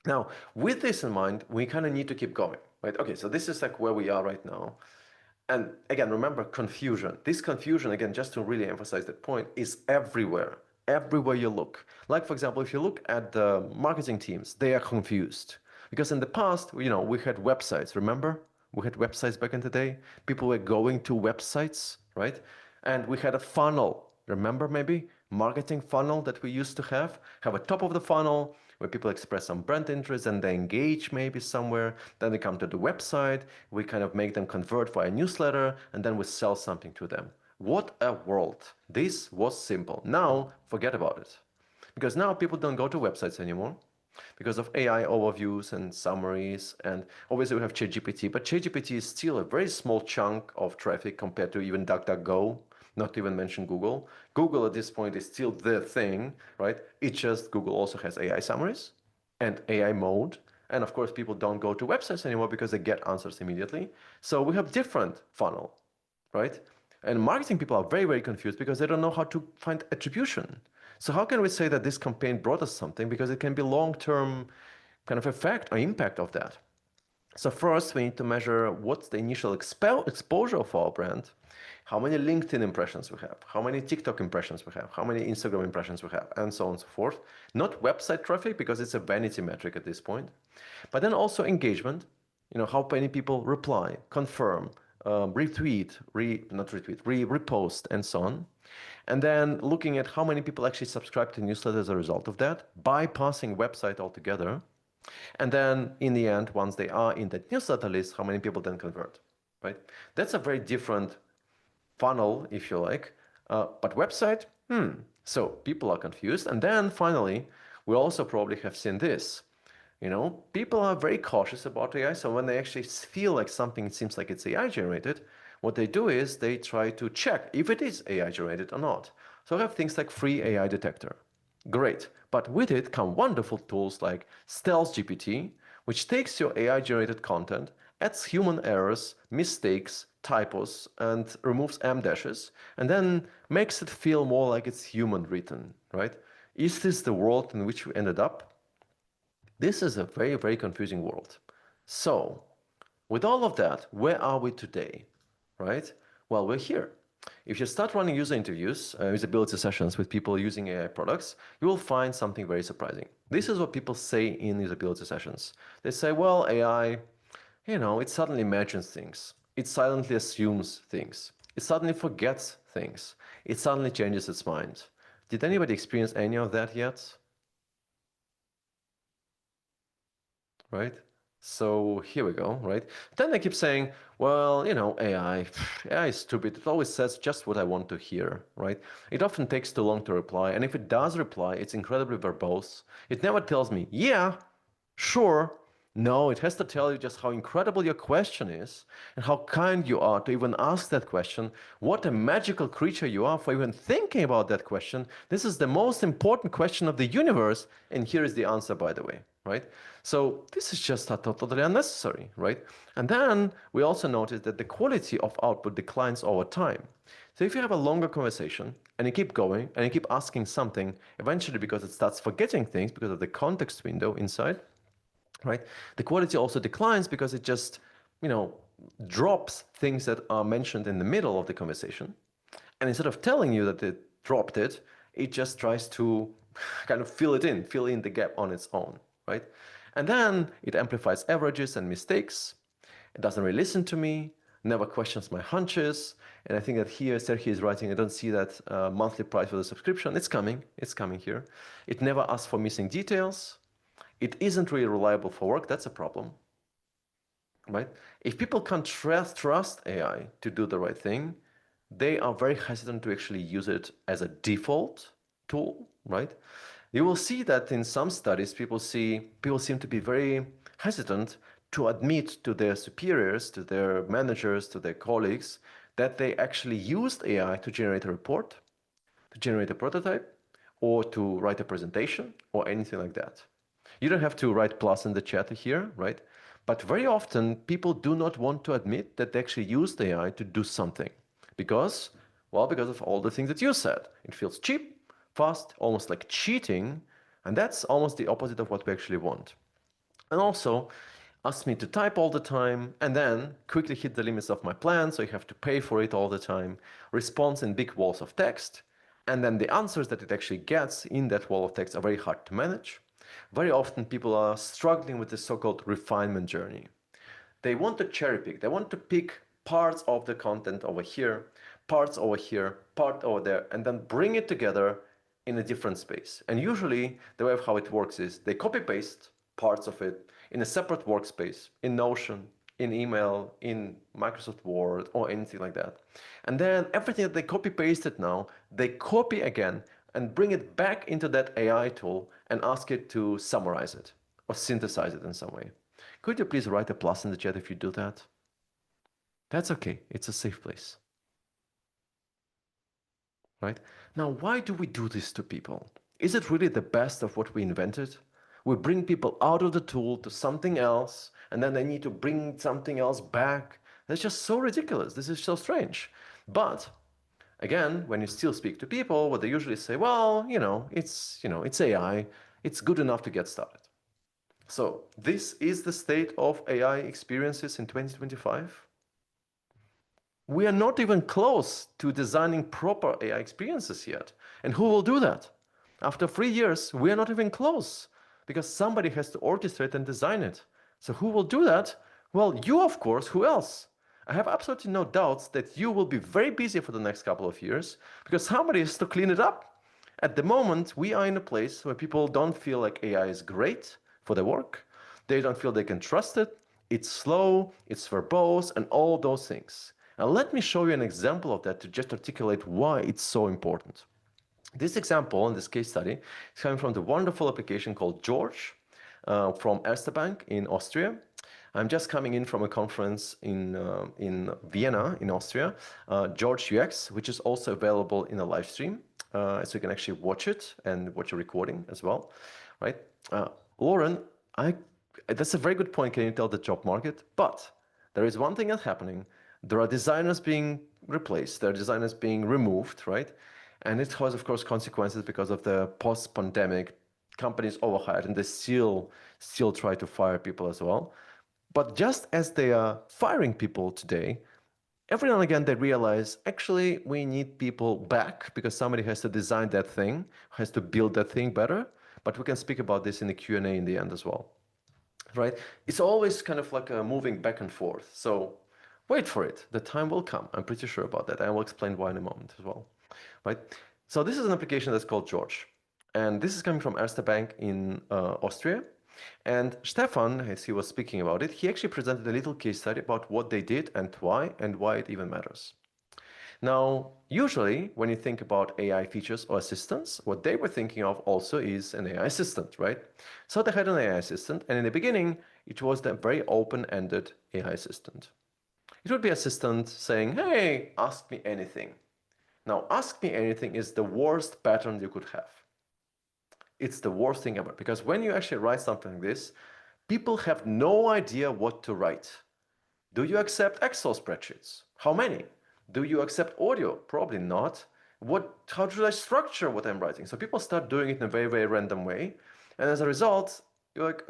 S1: Now, with this in mind, we kind of need to keep going, right? Okay, so this is like where we are right now. And again, remember confusion. This confusion, again, just to really emphasize that point, is everywhere, everywhere you look. Like, for example, if you look at the marketing teams, they are confused. Because in the past, we had websites, remember? We had websites back in the day. People were going to websites, right? And we had a funnel, remember maybe? Marketing funnel that we used to have a top of the funnel where people express some brand interest and they engage maybe somewhere. Then they come to the website, we kind of make them convert via newsletter, and then we sell something to them. What a world. This was simple. Now, forget about it. Because now people don't go to websites anymore because of AI overviews and summaries. And obviously we have ChatGPT, but ChatGPT is still a very small chunk of traffic compared to even DuckDuckGo, not to even mention Google. Google at this point is still the thing, right? It's just Google also has AI summaries and AI mode. And of course, people don't go to websites anymore because they get answers immediately. So we have different funnel, right? And marketing people are very, very confused because they don't know how to find attribution. So how can we say that this campaign brought us something? Because it can be long-term kind of effect or impact of that. So first, we need to measure what's the initial exposure of our brand, how many LinkedIn impressions we have, how many TikTok impressions we have, how many Instagram impressions we have, and so on and so forth. Not website traffic, because it's a vanity metric at this point, but then also engagement, how many people reply, confirm, retweet, not retweet, repost, and so on. And then looking at how many people actually subscribe to newsletters as a result of that, bypassing website altogether. And then in the end, once they are in that newsletter list, how many people then convert, right? That's a very different funnel, if you like. But website, so people are confused. And then finally, we also probably have seen this. People are very cautious about AI. So when they actually feel like something seems like it's AI generated, what they do is they try to check if it is AI generated or not. So we have things like free AI detector. Great. But with it come wonderful tools like Stealth GPT, which takes your AI generated content, adds human errors, mistakes, typos, and removes M dashes, and then makes it feel more like it's human written, right? Is this the world in which we ended up? This is a very, very confusing world. So, with all of that, where are we today, right? Well, we're here. If you start running user interviews, usability sessions with people using AI products, you will find something very surprising. This is what people say in usability sessions. They say, well, AI, it suddenly imagines things. It silently assumes things. It suddenly forgets things. It suddenly changes its mind. Did anybody experience any of that yet? Right? So here we go, right? Then they keep saying, well, AI is stupid. It always says just what I want to hear, right? It often takes too long to reply. And if it does reply, it's incredibly verbose. It never tells me, yeah, sure. No, it has to tell you just how incredible your question is and how kind you are to even ask that question. What a magical creature you are for even thinking about that question. This is the most important question of the universe. And here is the answer, by the way, right? So this is just totally unnecessary, right? And then we also notice that the quality of output declines over time. So if you have a longer conversation and you keep going and you keep asking something, eventually because it starts forgetting things because of the context window inside, right? The quality also declines because it just, you know, drops things that are mentioned in the middle of the conversation. And instead of telling you that it dropped it, it just tries to kind of fill in the gap on its own, right? And then it amplifies averages and mistakes. It doesn't really listen to me, never questions my hunches. And I think that here, Sergey is writing, I don't see that monthly price for the subscription. It's coming here. It never asks for missing details. It isn't really reliable for work. That's a problem, right? If people can't trust AI to do the right thing, they are very hesitant to actually use it as a default tool, right? You will see that in some studies, people seem to be very hesitant to admit to their superiors, to their managers, to their colleagues that they actually used AI to generate a report, to generate a prototype, or to write a presentation, or anything like that. You don't have to write plus in the chat here, right? But very often people do not want to admit that they actually used AI to do something. Because, well, because of all the things that you said. It feels cheap, fast, almost like cheating, and that's almost the opposite of what we actually want. And also, ask me to type all the time and then quickly hit the limits of my plan, so you have to pay for it all the time, response in big walls of text, and then the answers that it actually gets in that wall of text are very hard to manage. Very often people are struggling with the so-called refinement journey. They want to cherry pick. They want to pick parts of the content over here, part over there, and then bring it together in a different space. And usually the way of how it works is they copy paste parts of it in a separate workspace, in Notion, in email, in Microsoft Word, or anything like that. And then everything that they copy pasted now, they copy again and bring it back into that AI tool and ask it to summarize it or synthesize it in some way. Could you please write a plus in the chat if you do that? That's okay. It's a safe place, right? Now, why do we do this to people? Is it really the best of what we invented? We bring people out of the tool to something else, and then they need to bring something else back. That's just so ridiculous. This is so strange. But again, when you still speak to people, what they usually say, well, it's AI. It's good enough to get started. So this is the state of AI experiences in 2025. We are not even close to designing proper AI experiences yet. And who will do that? After 3 years, we are not even close because somebody has to orchestrate and design it. So who will do that? Well, you, of course. Who else? I have absolutely no doubts that you will be very busy for the next couple of years because somebody has to clean it up. At the moment, we are in a place where people don't feel like AI is great for their work. They don't feel they can trust it. It's slow, it's verbose, and all those things. And let me show you an example of that to just articulate why it's so important. This example in this case study is coming from the wonderful application called George from Erste Bank in Austria. I'm just coming in from a conference in Vienna, in Austria, George UX, which is also available in a live stream. So you can actually watch it and watch a recording as well, right? Lauren, that's a very good point. Can you tell the job market? But there is one thing that's happening. There are designers being replaced. There are designers being removed, right? And it has, of course, consequences because of the post-pandemic companies overhired, and they still try to fire people as well. But just as they are firing people today, every now and again they realize actually we need people back because somebody has to design that thing, has to build that thing better. But we can speak about this in the Q&A in the end as well, right? It's always kind of like a moving back and forth. So wait for it. The time will come. I'm pretty sure about that. I will explain why in a moment as well, right? So this is an application that's called George. And this is coming from Erste Bank in Austria. And Stefan, as he was speaking about it, he actually presented a little case study about what they did and why it even matters. Now, usually when you think about AI features or assistants, what they were thinking of also is an AI assistant, right? So they had an AI assistant, and in the beginning, it was the very open-ended AI assistant. It would be assistant saying, hey, ask me anything. Now, ask me anything is the worst pattern you could have. It's the worst thing ever, because when you actually write something like this, people have no idea what to write. Do you accept Excel spreadsheets? How many? Do you accept audio? Probably not. How should I structure what I'm writing? So people start doing it in a very, very random way. And as a result, you're like,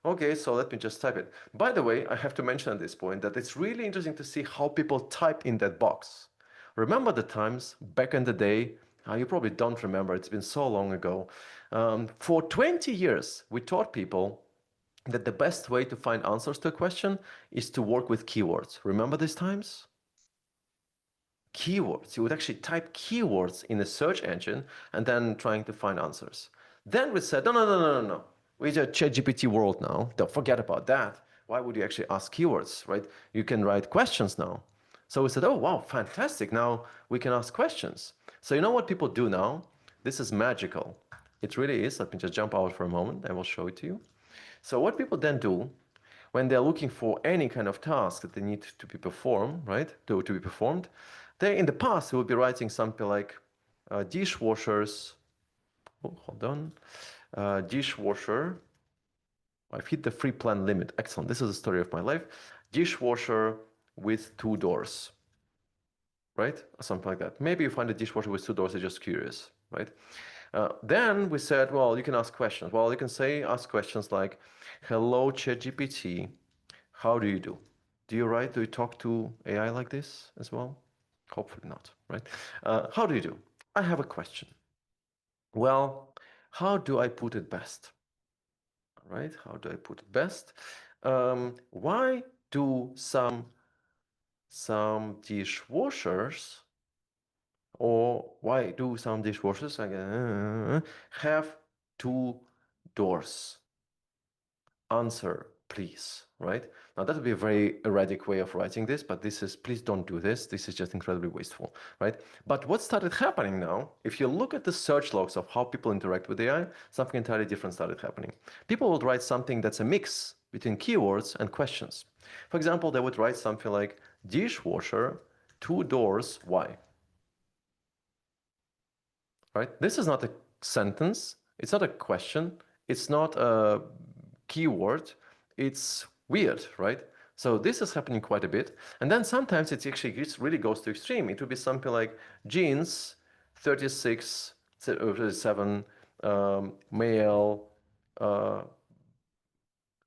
S1: okay, so let me just type it. By the way, I have to mention at this point that it's really interesting to see how people type in that box. Remember the times back in the day? You probably don't remember, it's been so long ago. For 20 years, we taught people that the best way to find answers to a question is to work with keywords. Remember these times? Keywords. You would actually type keywords in a search engine and then trying to find answers. Then we said, no. We're a ChatGPT world now. Don't forget about that. Why would you actually ask keywords, right? You can write questions now. So we said, oh, wow, fantastic. Now we can ask questions. So you know what people do now? This is magical. It really is. Let me just jump out for a moment. I will show it to you. So what people then do, when they're looking for any kind of task that they need to be performed, right, to be performed, they in the past will be writing something like dishwashers. Oh, hold on. Dishwasher. I've hit the free plan limit. Excellent. This is the story of my life. Dishwasher with two doors, right? Something like that. Maybe you find a dishwasher with two doors, you're just curious, right? Then we said, well, you can ask questions. Well, you can say, ask questions like, hello, ChatGPT, how do you do? Do you talk to AI like this as well? Hopefully not, right? How do you do? I have a question. Well, how do I put it best? Right? How do I put it best? Why do some dishwashers or why do some dishwashers have two doors? Answer, please, right? Now that would be a very erratic way of writing this, but this is, please don't do this. This is just incredibly wasteful, right? But what started happening now, if you look at the search logs of how people interact with AI, something entirely different started happening. People would write something that's a mix between keywords and questions. For example, they would write something like dishwasher, two doors, why? Right? This is not a sentence. It's not a question. It's not a keyword. It's weird, right? So this is happening quite a bit. And then sometimes it actually really goes to extreme. It would be something like jeans, 36, 37, male, uh,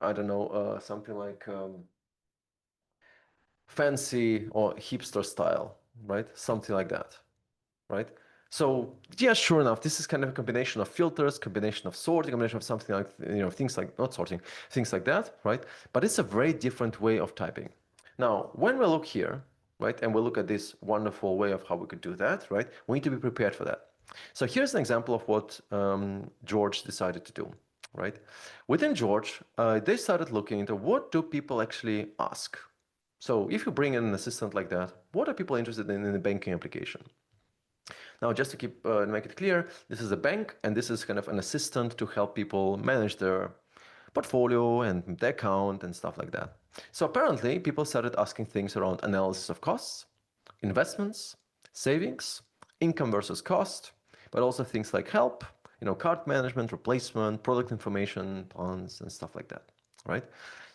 S1: I don't know, something like fancy or hipster style, right? Something like that, right? So yeah, sure enough, this is kind of a combination of filters, combination of sorting, combination of something like, things like, not sorting, things like that, right? But it's a very different way of typing. Now, when we look here, right, and we look at this wonderful way of how we could do that, right, we need to be prepared for that. So here's an example of what George decided to do, right? Within George, they started looking into what do people actually ask. So if you bring in an assistant like that, what are people interested in a banking application? Now, just to keep make it clear, this is a bank, and this is kind of an assistant to help people manage their portfolio and their account and stuff like that. So apparently, people started asking things around analysis of costs, investments, savings, income versus cost, but also things like help, card management, replacement, product information, plans, and stuff like that, right?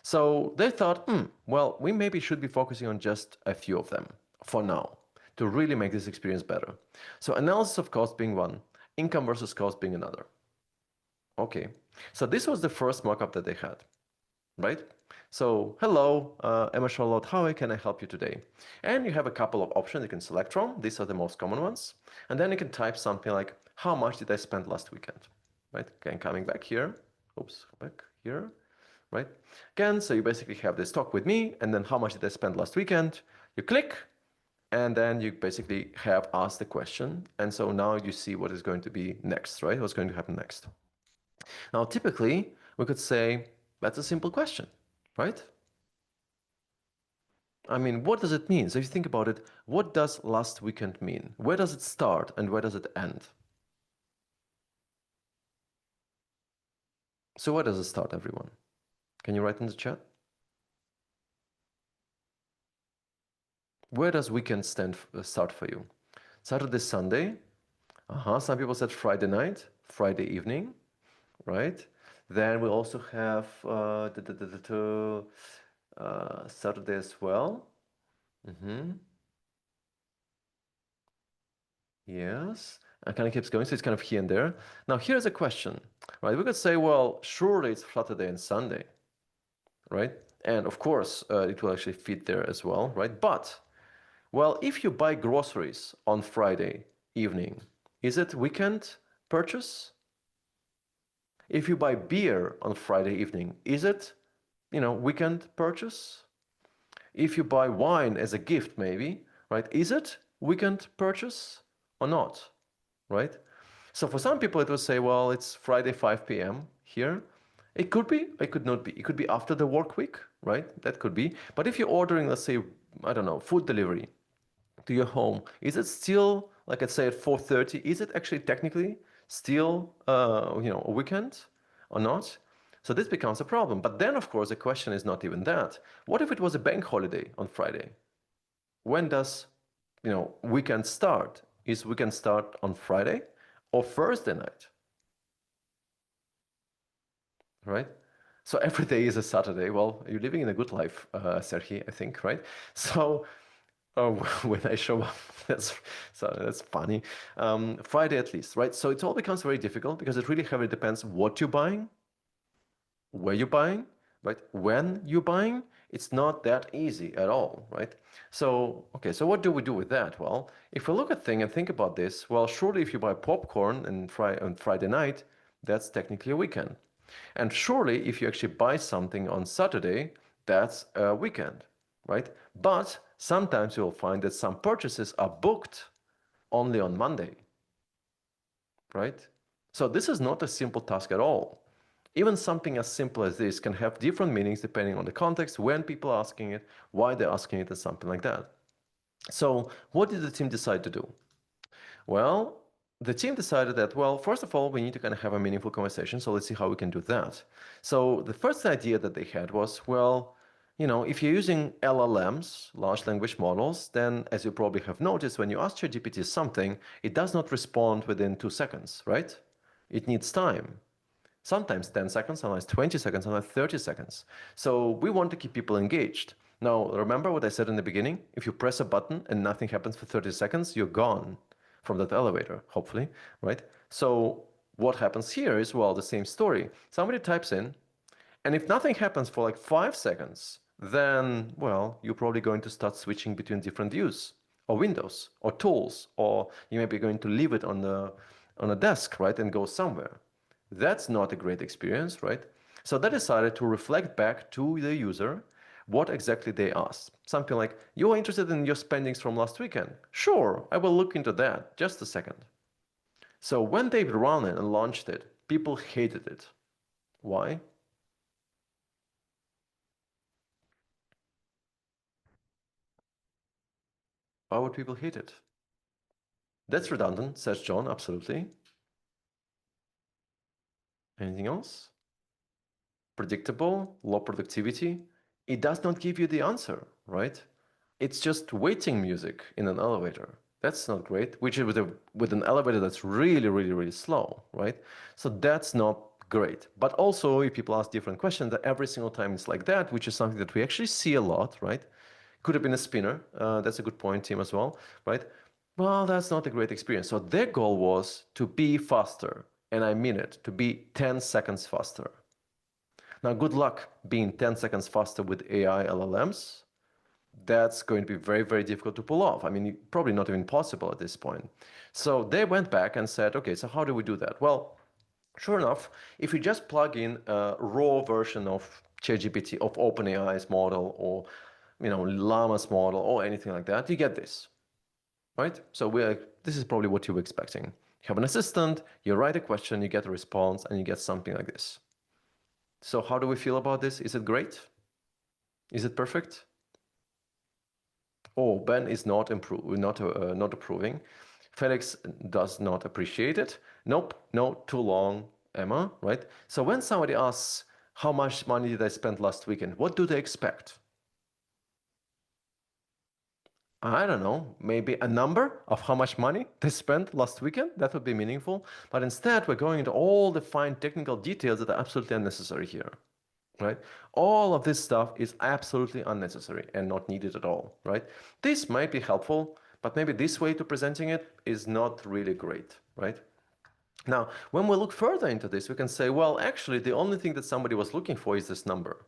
S1: So they thought, well, we maybe should be focusing on just a few of them for now to really make this experience better. So analysis of cost being one, income versus cost being another. Okay, so this was the first mockup that they had, right? So, hello, Emma Charlotte, how can I help you today? And you have a couple of options you can select from. These are the most common ones. And then you can type something like, how much did I spend last weekend? Right? Again, coming back here. Oops, back here. Right? Again, so you basically have this talk with me, and then how much did I spend last weekend? You click, and then you basically have asked the question. And so now you see what is going to be next, right? What's going to happen next. Now, typically, we could say, that's a simple question, right? I mean, what does it mean? So if you think about it, what does last weekend mean? Where does it start and where does it end? So where does it start, everyone? Can you write in the chat? Where does weekend start for you? Saturday, Sunday? Some people said Friday night, Friday evening, right? Then we also have Saturday as well. Yes, and kind of keeps going, so it's kind of here and there. Now, here's a question, right? We could say, well, surely it's Saturday and Sunday, right? And of course, it will actually fit there as well, right? But, well, if you buy groceries on Friday evening, is it weekend purchase? If you buy beer on Friday evening, is it, weekend purchase? If you buy wine as a gift, maybe, right? Is it weekend purchase or not, right? So for some people, it will say, well, it's Friday, 5 p.m. here. It could be, it could not be. It could be after the work week, right? That could be. But if you're ordering, let's say, I don't know, food delivery to your home, is it still, like I'd say at 4:30, is it actually technically still, a weekend or not? So this becomes a problem. But then, of course, the question is not even that. What if it was a bank holiday on Friday? When does, weekend start? Is weekend start on Friday or Thursday night, right? So every day is a Saturday. Well, you're living in a good life, Serhi, I think, right? So when I show up, that's funny. Friday at least, right? So it all becomes very difficult because it really heavily depends what you're buying, where you're buying, right? When you're buying, it's not that easy at all, right? So, okay, so what do we do with that? Well, if we look at things and think about this, well, surely if you buy popcorn on Friday night, that's technically a weekend. And surely if you actually buy something on Saturday, that's a weekend, right? But sometimes you'll find that some purchases are booked only on Monday, right? So this is not a simple task at all. Even something as simple as this can have different meanings depending on the context, when people are asking it, why they're asking it, and something like that. So what did the team decide to do? Well, the team decided that, well, first of all, we need to kind of have a meaningful conversation. So let's see how we can do that. So the first idea that they had was, well, if you're using LLMs, large language models, then as you probably have noticed, when you ask ChatGPT something, it does not respond within 2 seconds, right? It needs time. Sometimes 10 seconds, sometimes 20 seconds, sometimes 30 seconds. So we want to keep people engaged. Now, remember what I said in the beginning? If you press a button and nothing happens for 30 seconds, you're gone from that elevator, hopefully, right? So what happens here is, well, the same story. Somebody types in, and if nothing happens for like 5 seconds, then, well, you're probably going to start switching between different views or windows or tools, or you may be going to leave it on a desk, right, and go somewhere. That's not a great experience, right? So they decided to reflect back to the user what exactly they asked. Something like, you are interested in your spendings from last weekend? Sure, I will look into that. Just a second. So when they ran it and launched it, people hated it. Why? Why would people hate it? That's redundant, says John, absolutely. Anything else? Predictable, low productivity. It does not give you the answer, right? It's just waiting music in an elevator. That's not great, which is with an elevator that's really, really, really slow, right? So that's not great. But also, if people ask different questions, that every single time it's like that, which is something that we actually see a lot, right? Could have been a spinner. That's a good point, Tim, as well, right? Well, that's not a great experience. So their goal was to be faster, and I mean it, to be 10 seconds faster. Now, good luck being 10 seconds faster with AI LLMs. That's going to be very, very difficult to pull off. I mean, probably not even possible at this point. So they went back and said, okay, so how do we do that? Well, sure enough, if you just plug in a raw version of ChatGPT, of OpenAI's model, or Llama's model, or anything like that, you get this, right? So this is probably what you were expecting. You have an assistant, you write a question, you get a response, and you get something like this. So how do we feel about this? Is it great? Is it perfect? Oh, Ben is not approving. Felix does not appreciate it. Nope, no, too long, Emma, right? So when somebody asks, how much money did I spend last weekend? What do they expect? I don't know, maybe a number of how much money they spent last weekend? That would be meaningful. But instead, we're going into all the fine technical details that are absolutely unnecessary here, right? All of this stuff is absolutely unnecessary and not needed at all, right? This might be helpful, but maybe this way to presenting it is not really great, right? Now, when we look further into this, we can say, well, actually, the only thing that somebody was looking for is this number.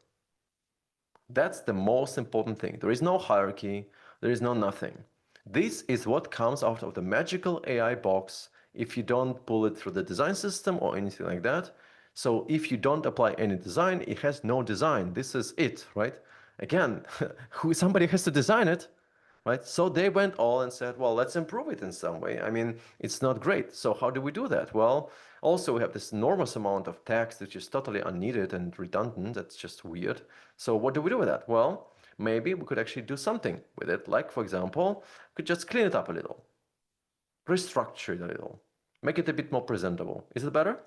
S1: That's the most important thing. There is no hierarchy, there is no nothing. This is what comes out of the magical AI box if you don't pull it through the design system or anything like that. So if you don't apply any design, it has no design. This is it, right? Again, somebody has to design it, right? So they went all and said, well, let's improve it in some way. I mean, it's not great. So how do we do that? Well, also we have this enormous amount of text which is totally unneeded and redundant. That's just weird. So what do we do with that? Well, maybe we could actually do something with it. Like, for example, we could just clean it up a little, restructure it a little, make it a bit more presentable. Is it better?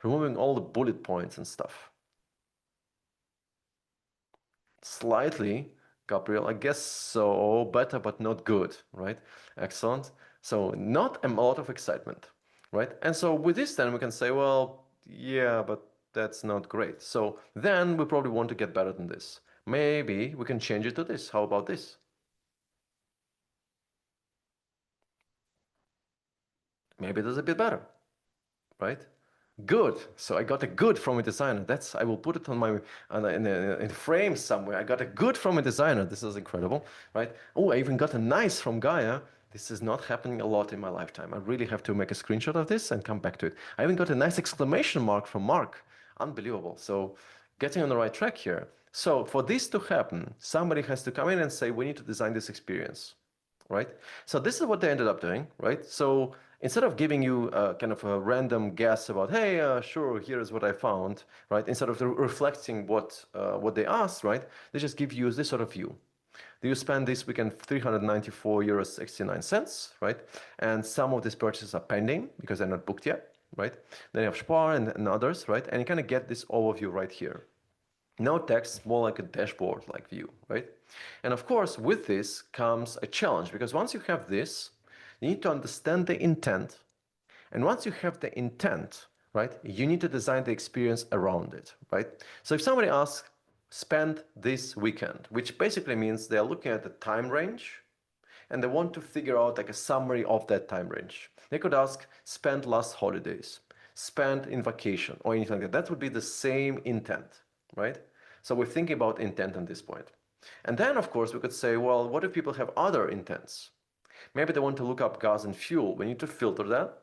S1: removing all the bullet points and stuff. Slightly, Gabriel, I guess so, better but not good, right? Excellent. So not a lot of excitement, right? And so with this, then we can say, well, yeah, but that's not great. So then we probably want to get better than this. Maybe we can change it to this. How about this? Maybe that's a bit better, right? Good. So I got a good from a designer. I will put it on my in frame somewhere. I got a good from a designer. This is incredible, right? Oh, I even got a nice from Gaia. This is not happening a lot in my lifetime. I really have to make a screenshot of this and come back to it. I even got a nice exclamation mark from Mark. Unbelievable. So getting on the right track here. So for this to happen, somebody has to come in and say, we need to design this experience, right? So this is what they ended up doing, right? So instead of giving you kind of a random guess about, hey, sure, here's what I found, right? Instead of reflecting what they asked, right? They just give you this sort of view. Do you spend this weekend 394 euros 69 cents, right? And some of these purchases are pending because they're not booked yet, right? Then you have Spar and others, right? And you kind of get this overview right here. No text, more like a dashboard-like view, right? And of course, with this comes a challenge because once you have this, you need to understand the intent. And once you have the intent, right, you need to design the experience around it, right? So if somebody asks, spend this weekend, which basically means they're looking at the time range and they want to figure out like a summary of that time range. They could ask, spend last holidays, spend in vacation, or anything like that. That would be the same intent, right? So we're thinking about intent at this point. And then, of course, we could say, well, what if people have other intents? Maybe they want to look up gas and fuel. We need to filter that,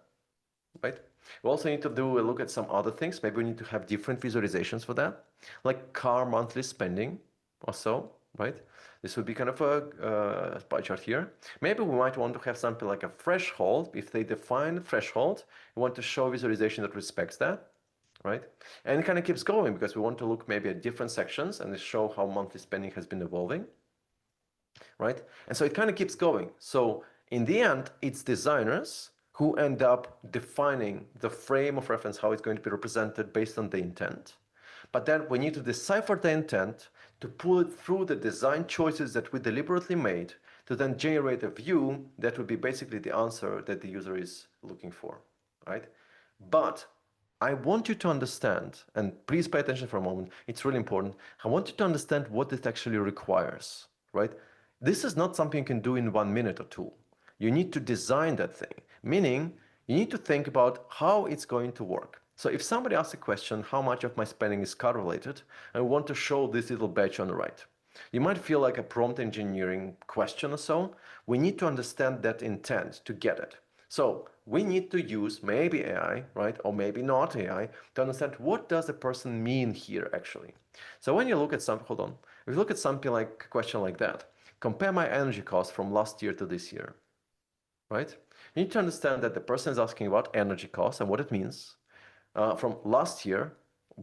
S1: right? We also need to do a look at some other things. Maybe we need to have different visualizations for that, like car monthly spending or so, right? This would be kind of a pie chart here. Maybe we might want to have something like a threshold. If they define a threshold, we want to show visualization that respects that, right? And it kind of keeps going because we want to look maybe at different sections and show how monthly spending has been evolving, right? And so it kind of keeps going. So in the end, it's designers who end up defining the frame of reference, how it's going to be represented based on the intent. But then we need to decipher the intent to pull it through the design choices that we deliberately made to then generate a view that would be basically the answer that the user is looking for, right? But I want you to understand, and please pay attention for a moment, it's really important. I want you to understand what it actually requires, right? This is not something you can do in 1 minute or two. You need to design that thing, meaning you need to think about how it's going to work. So if somebody asks a question, how much of my spending is car related, I want to show this little badge on the right. You might feel like a prompt engineering question or so. We need to understand that intent to get it. So we need to use maybe AI, right, or maybe not AI, to understand what does a person mean here actually. So when you look at something, hold on, if you look at something like a question like that, compare my energy cost from last year to this year, right? You need to understand that the person is asking about energy costs and what it means, from last year,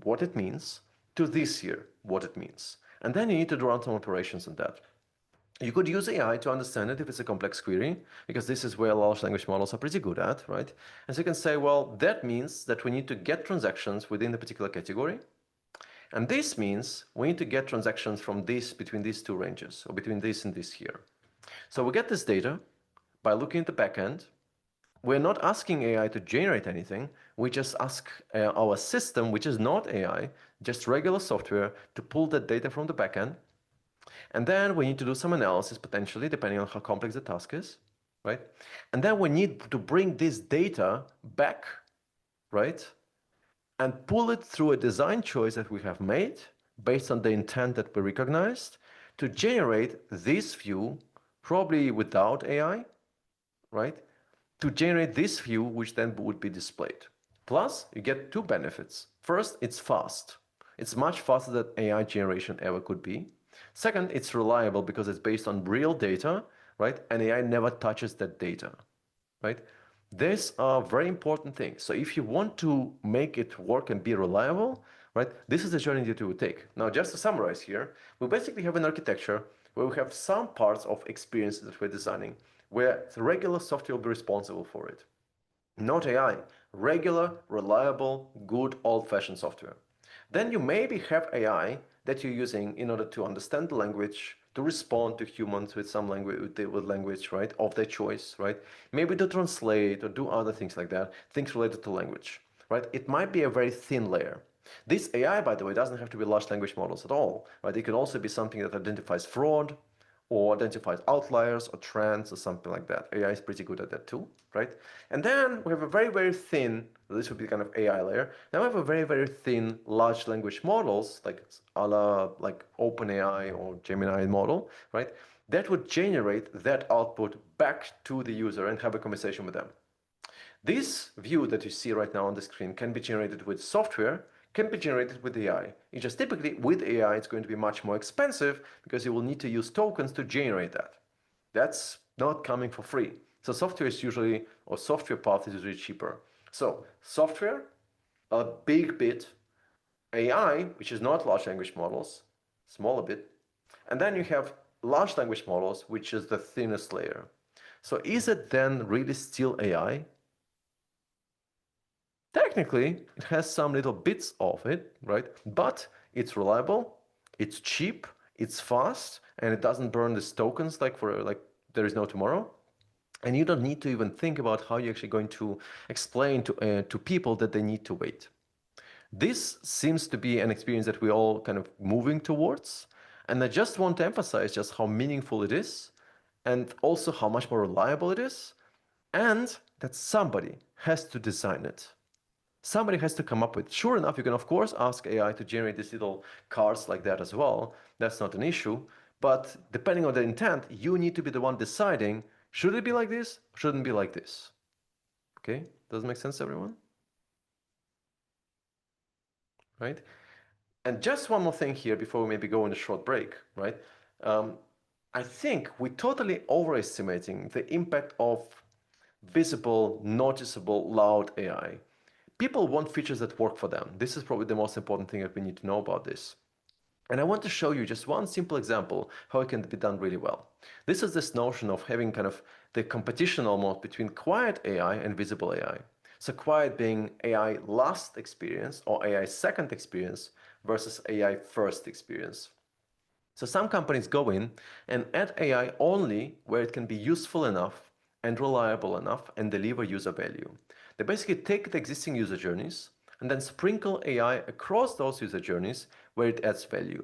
S1: what it means, to this year, what it means. And then you need to run some operations on that. You could use AI to understand it if it's a complex query, because this is where large language models are pretty good at, right? And so you can say, well, that means that we need to get transactions within the particular category. And this means we need to get transactions from this, between these two ranges, or between this and this here. So we get this data by looking at the backend. We're not asking AI to generate anything. We just ask our system, which is not AI, just regular software, to pull that data from the backend. And then we need to do some analysis, potentially, depending on how complex the task is, right? And then we need to bring this data back, right? And pull it through a design choice that we have made based on the intent that we recognized to generate this view, probably without AI, right? To generate this view, which then would be displayed. Plus, you get two benefits. First, it's fast. It's much faster than AI generation ever could be. Second, it's reliable because it's based on real data, right? And AI never touches that data, right? These are very important things. So if you want to make it work and be reliable, right, this is the journey that you would take. Now, just to summarize here, we basically have an architecture where we have some parts of experiences that we're designing, where the regular software will be responsible for it. Not AI, regular, reliable, good old-fashioned software. Then you maybe have AI that you're using in order to understand the language, to respond to humans with some language, with language, right, of their choice, right? Maybe to translate or do other things like that, things related to language, right? It might be a very thin layer. This AI, by the way, doesn't have to be large language models at all, right? It could also be something that identifies fraud, or identifies outliers or trends or something like that. AI is pretty good at that too, right? And then we have a very, very thin, this would be kind of AI layer. Then we have a very, very thin large language models, like a la like OpenAI or Gemini model, right? That would generate that output back to the user and have a conversation with them. This view that you see right now on the screen can be generated with software, can be generated with AI. It's just typically with AI, it's going to be much more expensive because you will need to use tokens to generate that. That's not coming for free. So software is usually, or software path is usually cheaper. So software, a big bit, AI, which is not large language models, smaller bit, and then you have large language models, which is the thinnest layer. So is it then really still AI? Technically, it has some little bits of it, right? But it's reliable, it's cheap, it's fast, and it doesn't burn these tokens like there is no tomorrow. And you don't need to even think about how you're actually going to explain to people that they need to wait. This seems to be an experience that we're all kind of moving towards. And I just want to emphasize just how meaningful it is, and also how much more reliable it is, and that somebody has to design it. Somebody has to come up with. Sure enough, you can of course ask AI to generate these little cards like that as well. That's not an issue. But depending on the intent, you need to be the one deciding, should it be like this? Shouldn't be like this. Okay? Does it make sense, everyone? Right? And just one more thing here before we maybe go on a short break, right? Um, I think we're totally overestimating the impact of visible, noticeable, loud AI. People want features that work for them. This is probably the most important thing that we need to know about this. And I want to show you just one simple example how it can be done really well. This is this notion of having kind of the competition almost between quiet AI and visible AI. So quiet being AI last experience or AI second experience versus AI first experience. So some companies go in and add AI only where it can be useful enough and reliable enough and deliver user value. They basically take the existing user journeys and then sprinkle AI across those user journeys where it adds value.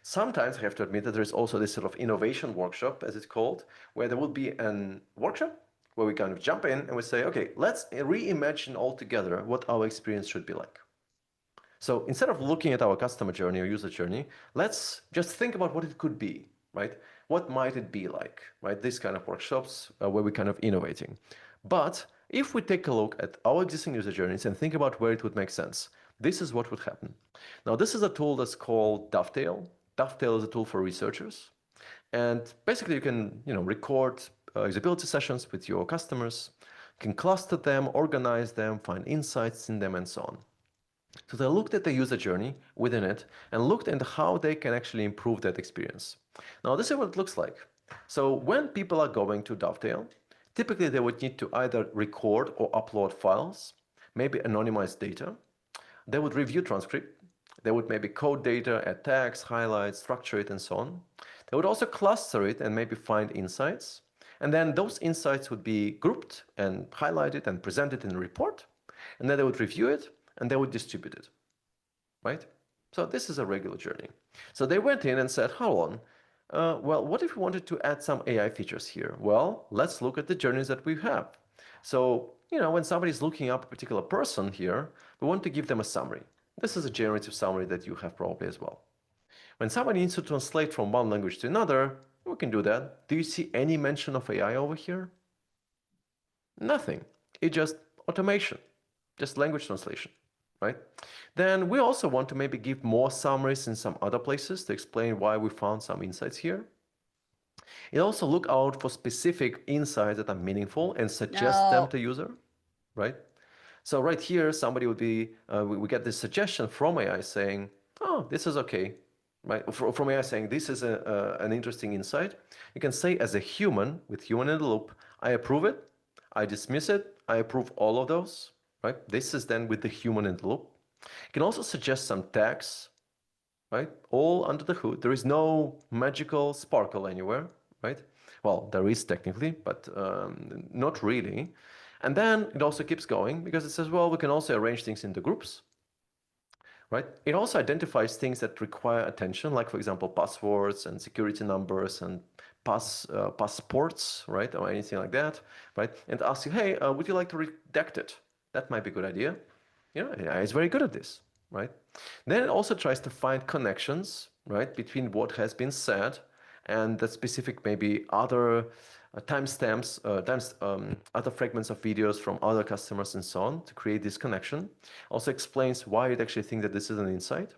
S1: Sometimes I have to admit that there is also this sort of innovation workshop, as it's called, where there will be a workshop where we kind of jump in and we say, okay, let's reimagine altogether what our experience should be like. So instead of looking at our customer journey or user journey, let's just think about what it could be, right? What might it be like, right? These kind of workshops where we're kind of innovating. But if we take a look at our existing user journeys and think about where it would make sense, this is what would happen. Now, this is a tool that's called Dovetail. Dovetail is a tool for researchers. And basically you can, record usability sessions with your customers, can cluster them, organize them, find insights in them, and so on. So they looked at the user journey within it and looked at how they can actually improve that experience. Now, this is what it looks like. So when people are going to Dovetail, typically they would need to either record or upload files, maybe anonymize data. They would review transcript. They would maybe code data, add tags, highlights, structure it, and so on. They would also cluster it and maybe find insights. And then those insights would be grouped and highlighted and presented in a report. And then they would review it and they would distribute it, right? So this is a regular journey. So they went in and said, hold on, well, what if we wanted to add some AI features here? Well, let's look at the journeys that we have. So, when somebody's looking up a particular person here, we want to give them a summary. This is a generative summary that you have probably as well. When somebody needs to translate from one language to another, we can do that. Do you see any mention of AI over here? Nothing. It's just automation, just language translation, right? Then we also want to maybe give more summaries in some other places to explain why we found some insights here. It also look out for specific insights that are meaningful and suggest them
S3: No.
S1: to user, right? So right here, somebody would be, we get this suggestion from AI saying, oh, this is okay, right? From AI saying, this is an interesting insight. You can say as a human, with human in the loop, I approve it, I dismiss it, I approve all of those, right? This is then with the human in the loop. You can also suggest some tags, right? All under the hood. There is no magical sparkle anywhere, right? Well, there is technically, but not really. And then it also keeps going because it says, well, we can also arrange things into groups, right? It also identifies things that require attention, like for example, passwords and security numbers and passports, right, or anything like that, right? And asks you, hey, would you like to redact it? That might be a good idea. AI is very good at this, right? Then it also tries to find connections, right, between what has been said and the specific maybe other timestamps, other fragments of videos from other customers and so on to create this connection. Also explains why it actually thinks that this is an insight.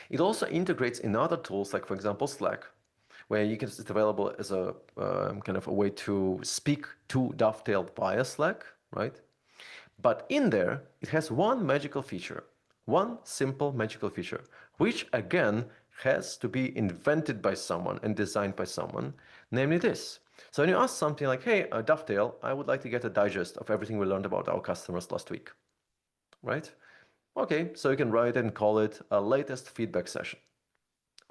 S1: It also integrates in other tools, like for example Slack, where you can it's available as a kind of a way to speak to Dovetail via Slack, right? But in there, it has one magical feature, one simple magical feature, which again has to be invented by someone and designed by someone, namely this. So when you ask something like, hey, Dovetail, I would like to get a digest of everything we learned about our customers last week, right? Okay, so you can write and call it a latest feedback session.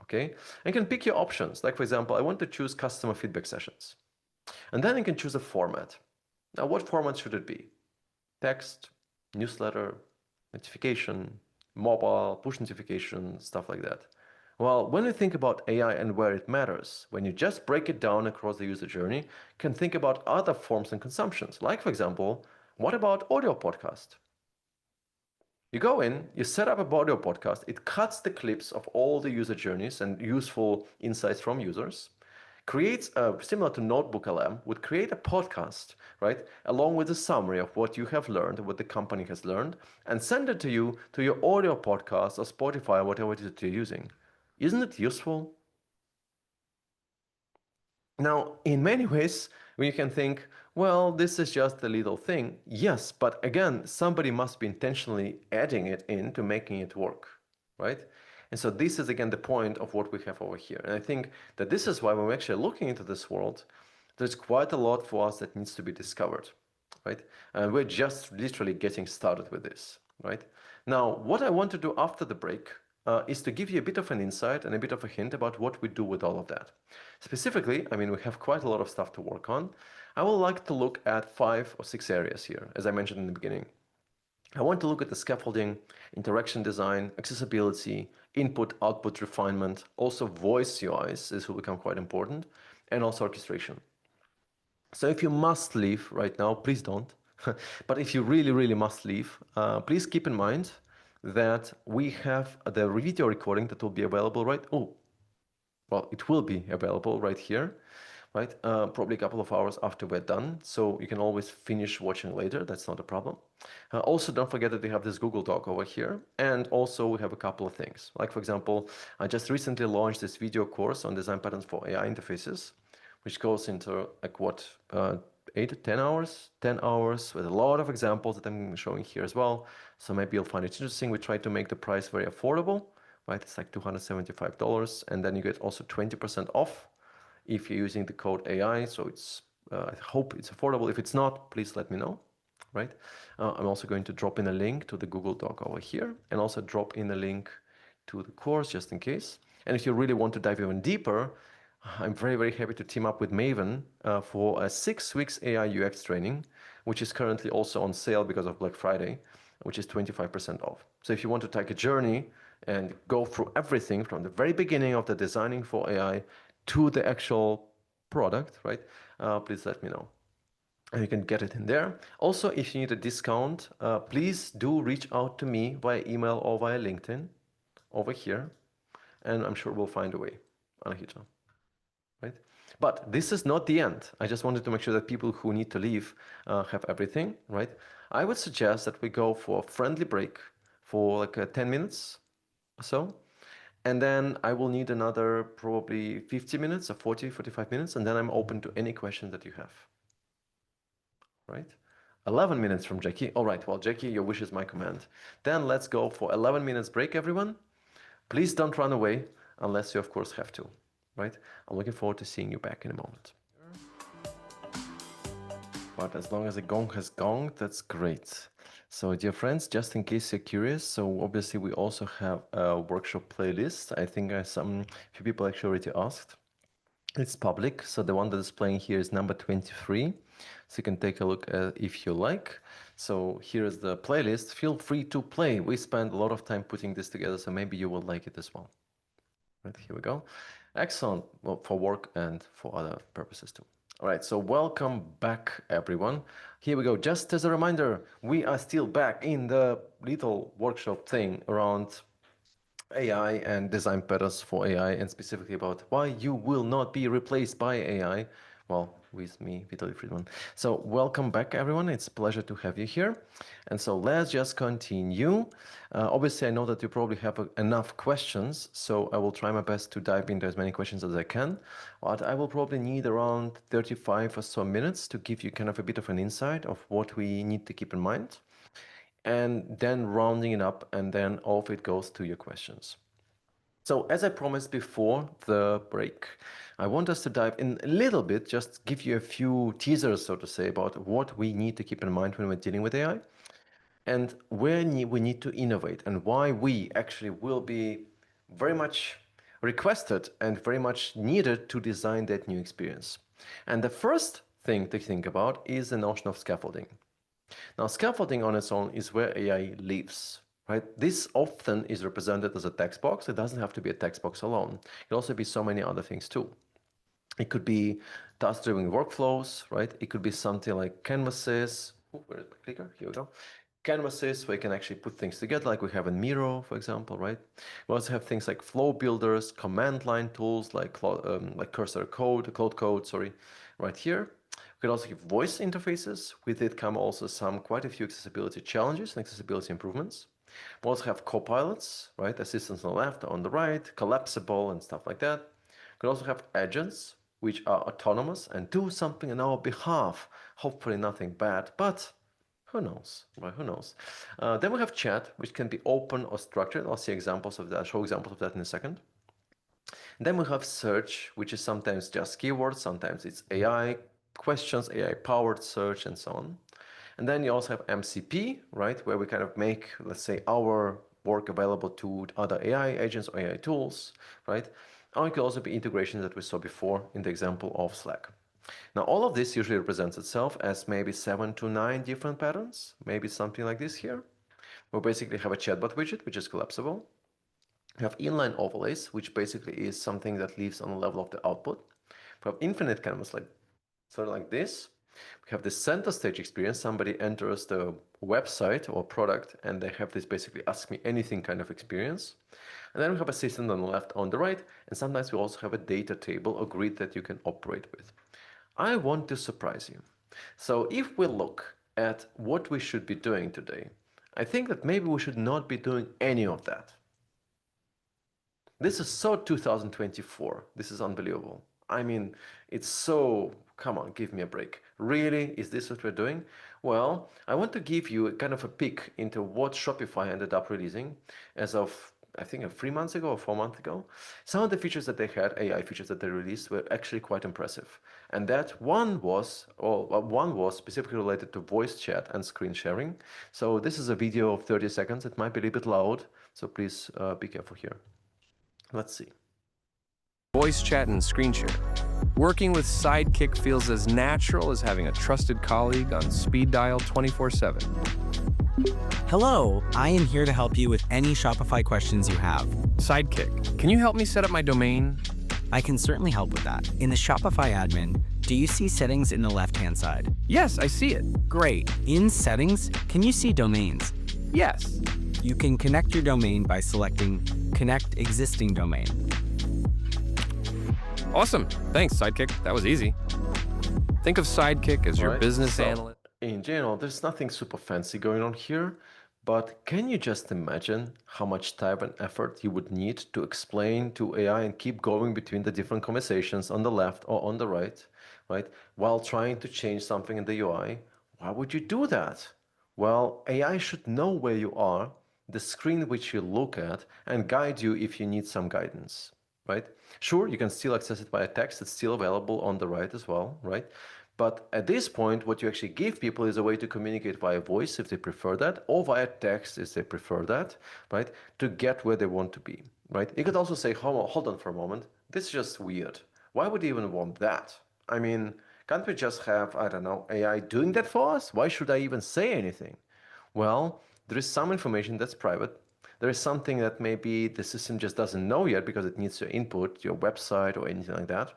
S1: Okay, and you can pick your options. Like for example, I want to choose customer feedback sessions. And then you can choose a format. Now, what format should it be? Text, newsletter, notification, mobile, push notification, stuff like that. Well, when you think about AI and where it matters, when you just break it down across the user journey, you can think about other forms and consumptions. Like, for example, what about audio podcast? You go in, you set up a audio podcast, it cuts the clips of all the user journeys and useful insights from users, creates a, similar to Notebook LM, would create a podcast, right, along with a summary of what you have learned, what the company has learned, and send it to you to your audio podcast or Spotify, whatever it is that you're using. Isn't it useful? Now, in many ways, we can think, well, this is just a little thing. Yes, but again, somebody must be intentionally adding it in to making it work, right? And so this is again the point of what we have over here. And I think that this is why when we're actually looking into this world, there's quite a lot for us that needs to be discovered, right? And we're just literally getting started with this, right? Now, what I want to do after the break is to give you a bit of an insight and a bit of a hint about what we do with all of that. Specifically, I mean, we have quite a lot of stuff to work on. I would like to look at 5 or 6 areas here, as I mentioned in the beginning. I want to look at the scaffolding, interaction design, accessibility, input, output refinement, also voice UIs, this will become quite important, and also orchestration. So if you must leave right now, please don't. But if you really, really must leave, please keep in mind that we have the video recording that will be available right. Oh, well, it will be available right here, right? Probably a couple of hours after we're done. So you can always finish watching later. That's not a problem. Also, don't forget that we have this Google Doc over here. And also we have a couple of things. Like, for example, I just recently launched this video course on design patterns for AI interfaces, which goes into like what, 8 to 10 hours, 10 hours with a lot of examples that I'm showing here as well. So maybe you'll find it interesting. We try to make the price very affordable, right? It's like $275. And then you get also 20% off if you're using the code AI. So it's, I hope it's affordable. If it's not, please let me know, right? I'm also going to drop in a link to the Google Doc over here and also drop in a link to the course just in case. And if you really want to dive even deeper, I'm very, very happy to team up with Maven for a 6 weeks AI UX training, which is currently also on sale because of Black Friday, which is 25% off. So if you want to take a journey and go through everything from the very beginning of the designing for AI to the actual product, right? Please let me know. And you can get it in there. Also, if you need a discount, please do reach out to me via email or via LinkedIn over here, and I'm sure we'll find a way, Anahita, right? But this is not the end. I just wanted to make sure that people who need to leave have everything, right? I would suggest that we go for a friendly break for like 10 minutes or so. And then I will need another probably 50 minutes or 40, 45 minutes. And then I'm open to any question that you have, right? 11 minutes from Jackie. All right, well, Jackie, your wish is my command. Then let's go for 11 minutes break, everyone. Please don't run away unless you, of course, have to, right? I'm looking forward to seeing you back in a moment. But as long as the gong has gonged, that's great. So, dear friends, just in case you're curious, so obviously we also have a workshop playlist. I think some few people actually already asked. It's public, so the one that is playing here is number 23. So you can take a look if you like. So here is the playlist. Feel free to play. We spent a lot of time putting this together, so maybe you will like it as well. Right, here we go. Excellent. Well, for work and for other purposes too. All right, so welcome back, everyone. Here we go. Just as a reminder, we are still back in the little workshop thing around AI and design patterns for AI, and specifically about why you will not be replaced by AI. Well, with me, Vitaly Friedman. So, welcome back, everyone. It's a pleasure to have you here. And so, let's just continue. Obviously, I know that you probably have enough questions, so I will try my best to dive into as many questions as I can. But I will probably need around 35 or so minutes to give you kind of a bit of an insight of what we need to keep in mind, and then rounding it up, and then off it goes to your questions. So as I promised before the break, I want us to dive in a little bit, just give you a few teasers, so to say, about what we need to keep in mind when we're dealing with AI, and where we need to innovate, and why we actually will be very much requested and very much needed to design that new experience. And the first thing to think about is the notion of scaffolding. Now, scaffolding on its own is where AI lives, right? This often is represented as a text box. It doesn't have to be a text box alone. It can also be so many other things too. It could be task-driven workflows, right? It could be something like canvases. Oh, where is my clicker? Here we go. Canvases where you can actually put things together, like we have in Miro, for example, right? We also have things like flow builders, command line tools like cursor code, Cloud Code, sorry, right here. We could also give voice interfaces. With it come also quite a few accessibility challenges and accessibility improvements. We also have copilots, right? Assistants on the left, on the right, collapsible and stuff like that. We could also have agents, which are autonomous and do something on our behalf. Hopefully nothing bad, but who knows, right? Who knows? Then we have chat, which can be open or structured. I'll see examples of that, show examples of that in a second. Then we have search, which is sometimes just keywords, sometimes it's AI questions, AI powered search, and so on. And then you also have MCP, right, where we kind of make, let's say, our work available to other AI agents or AI tools, right? Or it could also be integrations that we saw before in the example of Slack. Now, all of this usually represents itself as maybe 7 to 9 different patterns, maybe something like this here. We basically have a chatbot widget, which is collapsible. We have inline overlays, which basically is something that lives on the level of the output. We have infinite canvas, like sort of like this. We have the center stage experience. Somebody enters the website or product, and they have this basically ask me anything kind of experience. And then we have assistant on the left, on the right, and sometimes we also have a data table or grid that you can operate with. I want to surprise you. So if we look at what we should be doing today, I think that maybe we should not be doing any of that. This is so 2024. This is unbelievable. I mean, it's so, come on, give me a break. Really? Is this what we're doing? Well, I want to give you a kind of a peek into what Shopify ended up releasing as of, I think, 3 months ago or 4 months ago. Some of the features that they had, AI features that they released, were actually quite impressive. And that one was specifically related to voice chat and screen sharing. So this is a video of 30 seconds. It might be a little bit loud, so please be careful here. Let's see.
S3: Voice chat and screen share. Working with Sidekick feels as natural as having a trusted colleague on speed dial 24/7.
S4: Hello, I am here to help you with any Shopify questions you have.
S3: Sidekick, can you help me set up my domain?
S4: I can certainly help with that. In the Shopify admin, do you see settings in the left-hand side?
S3: Yes, I see it.
S4: Great. In settings, can you see domains?
S3: Yes.
S4: You can connect your domain by selecting Connect Existing Domain.
S3: Awesome. Thanks, Sidekick. That was easy. Think of Sidekick as your
S1: Alright,
S3: business
S1: so
S3: analyst.
S1: in general, there's nothing super fancy going on here, but can you just imagine how much time and effort you would need to explain to AI and keep going between the different conversations on the left or on the right, while trying to change something in the UI? Why would you do that? Well, AI should know where you are, the screen which you look at, and guide you if you need some guidance, right? Sure, you can still access it via text. It's still available on the right as well, right? But at this point, what you actually give people is a way to communicate via voice if they prefer that, or via text if they prefer that, right? To get where they want to be, right? You could also say, hold on for a moment. This is just weird. Why would you even want that? I mean, can't we just have, I don't know, AI doing that for us? Why should I even say anything? Well, there is some information that's private. There is something that maybe the system just doesn't know yet because it needs your input, your website or anything like that.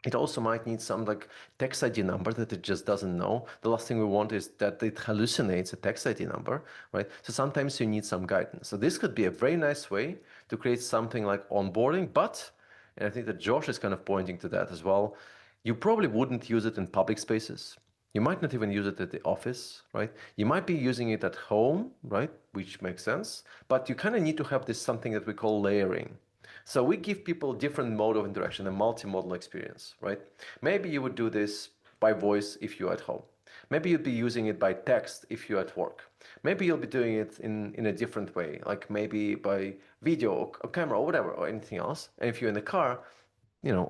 S1: It also might need some like text ID number that it just doesn't know. The last thing we want is that it hallucinates a text ID number, right? So sometimes you need some guidance. So this could be a very nice way to create something like onboarding, but, and I think that Josh is kind of pointing to that as well, you probably wouldn't use it in public spaces. You might not even use it at the office, right? You might be using it at home, right? Which makes sense. But you kind of need to have this something that we call layering. So we give people different mode of interaction, a multimodal experience, right? Maybe you would do this by voice if you're at home. Maybe you'd be using it by text if you're at work. Maybe you'll be doing it in a different way, like maybe by video or camera or whatever, or anything else. And if you're in the car,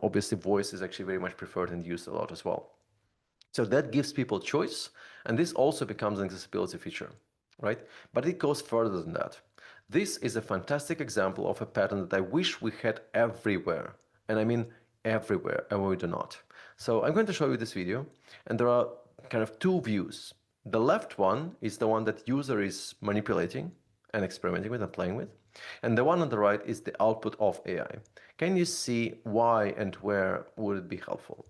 S1: obviously voice is actually very much preferred and used a lot as well. So that gives people choice, and this also becomes an accessibility feature, right? But it goes further than that. This is a fantastic example of a pattern that I wish we had everywhere. And I mean everywhere, and we do not. So I'm going to show you this video, and there are kind of two views. The left one is the one that user is manipulating and experimenting with and playing with. And the one on the right is the output of AI. Can you see why and where would it be helpful?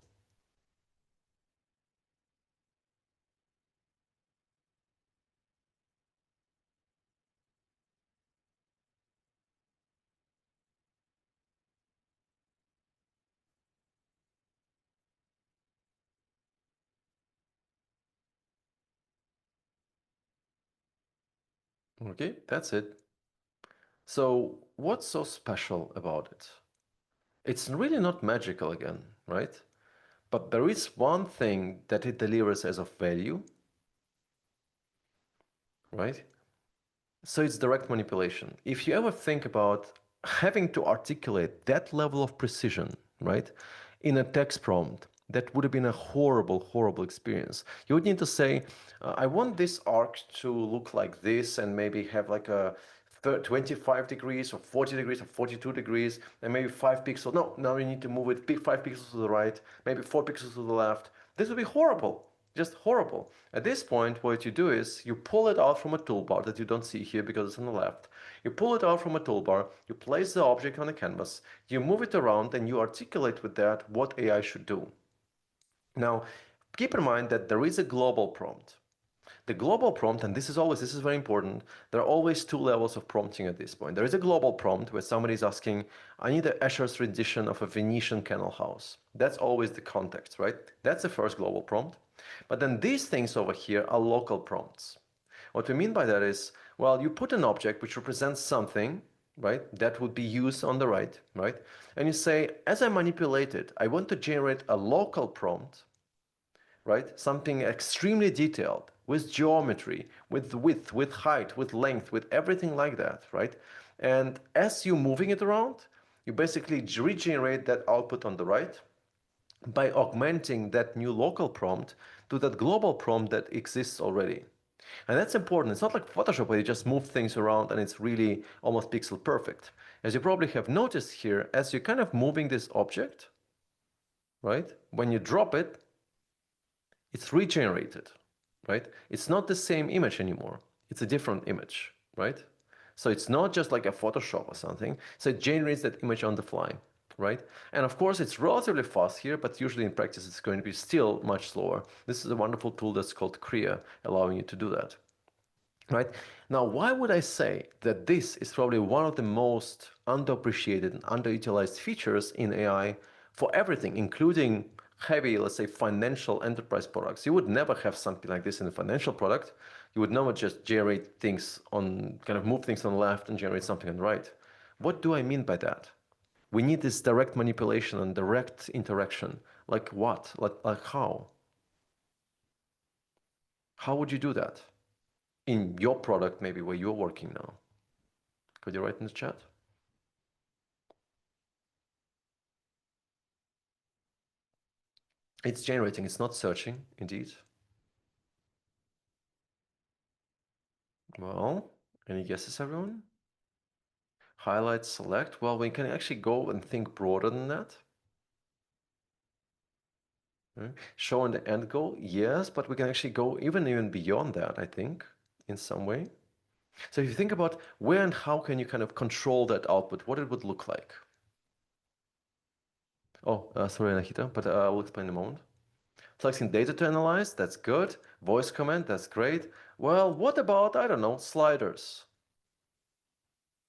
S1: Okay, that's it. So what's so special about it? It's really not magical again, right? But there is one thing that it delivers as of value, right? So it's direct manipulation. If you ever think about having to articulate that level of precision, right, in a text prompt, that would have been a horrible, horrible experience. You would need to say, I want this arc to look like this and maybe have like a 25 degrees or 40 degrees or 42 degrees and maybe 5 pixels. No, now you need to move it 5 pixels to the right, maybe 4 pixels to the left. This would be horrible. Just horrible. At this point, what you do is you pull it out from a toolbar that you don't see here because it's on the left. You pull it out from a toolbar, you place the object on the canvas, you move it around, and you articulate with that what AI should do. Now, keep in mind that there is a global prompt. The global prompt, and this is very important, there are always two levels of prompting at this point. There is a global prompt where somebody is asking, I need an Escher's rendition of a Venetian canal house. That's always the context, right? That's the first global prompt. But then these things over here are local prompts. What we mean by that is, well, you put an object which represents something, right, that would be used on the right, right? And you say, as I manipulate it, I want to generate a local prompt, right? Something extremely detailed with geometry, with width, with height, with length, with everything like that, right? And as you're moving it around, you basically regenerate that output on the right by augmenting that new local prompt to that global prompt that exists already. And that's important. It's not like Photoshop where you just move things around and it's really almost pixel perfect. As you probably have noticed here, as you're kind of moving this object, right? When you drop it, it's regenerated, right? It's not the same image anymore. It's a different image, right? So it's not just like a Photoshop or something. So it generates that image on the fly, right? And of course, it's relatively fast here, but usually in practice, it's going to be still much slower. This is a wonderful tool that's called Krea, allowing you to do that. Right? Now, why would I say that this is probably one of the most underappreciated and underutilized features in AI for everything, including heavy, let's say, financial enterprise products? You would never have something like this in a financial product. You would never just generate things on, kind of move things on the left and generate something on the right. What do I mean by that? We need this direct manipulation and direct interaction. Like what? Like how? How would you do that? In your product, maybe where you're working now. Could you write in the chat? It's generating, it's not searching, indeed. Well, any guesses, everyone? Highlight, select. Well, we can actually go and think broader than that. Show the end goal, yes, but we can actually go even beyond that, I think, in some way. So if you think about where and how can you kind of control that output, what it would look like. Oh, sorry, Anahita, but I will explain in a moment. Selecting data to analyze, that's good. Voice command, that's great. Well, what about, I don't know, sliders,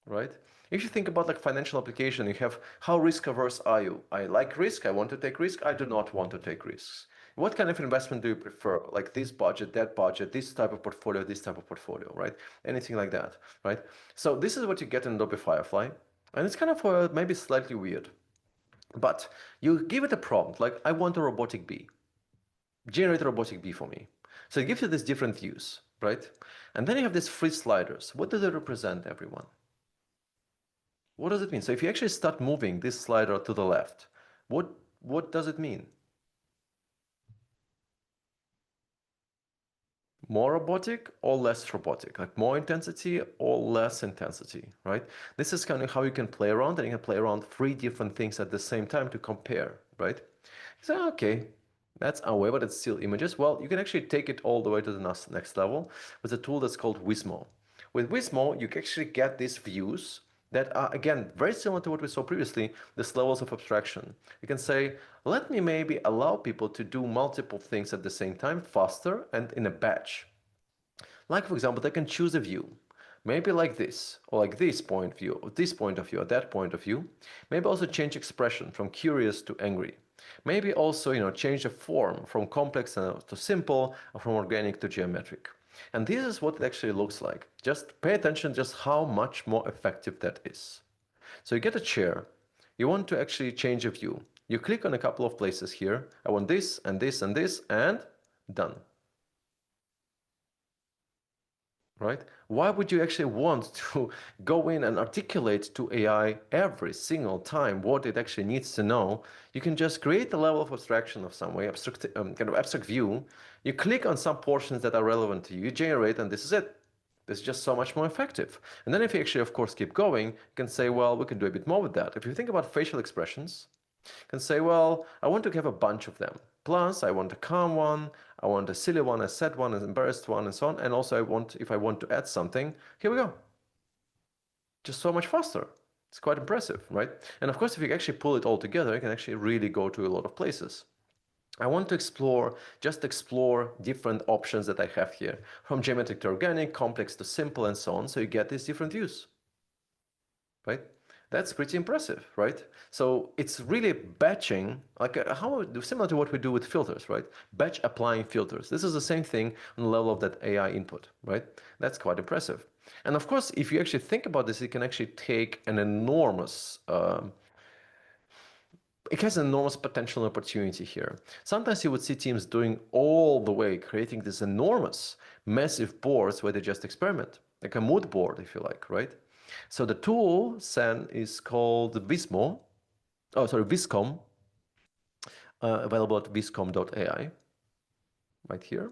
S1: right? If you think about like financial application, you have how risk averse are you? I like risk, I want to take risk, I do not want to take risks. What kind of investment do you prefer? Like this budget, that budget, this type of portfolio, this type of portfolio, right? Anything like that, right? So this is what you get in Adobe Firefly. And it's kind of maybe slightly weird. But you give it a prompt, like I want a robotic bee. Generate a robotic bee for me. So it gives you these different views, right? And then you have these free sliders. What do they represent, everyone? What does it mean? So if you actually start moving this slider to the left, what does it mean? More robotic or less robotic? Like more intensity or less intensity, right? This is kind of how you can play around, and you can play around three different things at the same time to compare, right? So, okay, that's our way, but it's still images. Well, you can actually take it all the way to the next level with a tool that's called Wismo. With Wismo, you can actually get these views that are, again, very similar to what we saw previously, these levels of abstraction. You can say, let me maybe allow people to do multiple things at the same time, faster and in a batch. Like, for example, they can choose a view, maybe like this, or like this point of view, or this point of view, or that point of view. Maybe also change expression from curious to angry. Maybe also, change the form from complex to simple, or from organic to geometric. And this is what it actually looks like. Just pay attention just how much more effective that is. So you get a chair. You want to actually change a view. You click on a couple of places here. I want this and this and this, and done. Right? Why would you actually want to go in and articulate to AI every single time what it actually needs to know? You can just create a level of abstraction of some way, kind of abstract view. You click on some portions that are relevant to you, you generate, and this is it. This is just so much more effective. And then if you actually, of course, keep going, you can say, well, we can do a bit more with that. If you think about facial expressions, can say, well, I want to have a bunch of them. Plus, I want a calm one, I want a silly one, a sad one, an embarrassed one, and so on. And also, if I want to add something, here we go. Just so much faster. It's quite impressive, right? And of course, if you actually pull it all together, you can actually really go to a lot of places. I want to just explore different options that I have here, from geometric to organic, complex to simple, and so on. So you get these different views, right? That's pretty impressive, right? So it's really batching, like similar to what we do with filters, right? Batch applying filters. This is the same thing on the level of that AI input, right? That's quite impressive. And of course, if you actually think about this, it can actually take an enormous it has an enormous potential and opportunity here. Sometimes you would see teams doing all the way, creating these enormous, massive boards where they just experiment, like a mood board, if you like, right? So the tool, Sen, is called Vismo, oh, sorry, Viscom, available at viscom.ai, right here.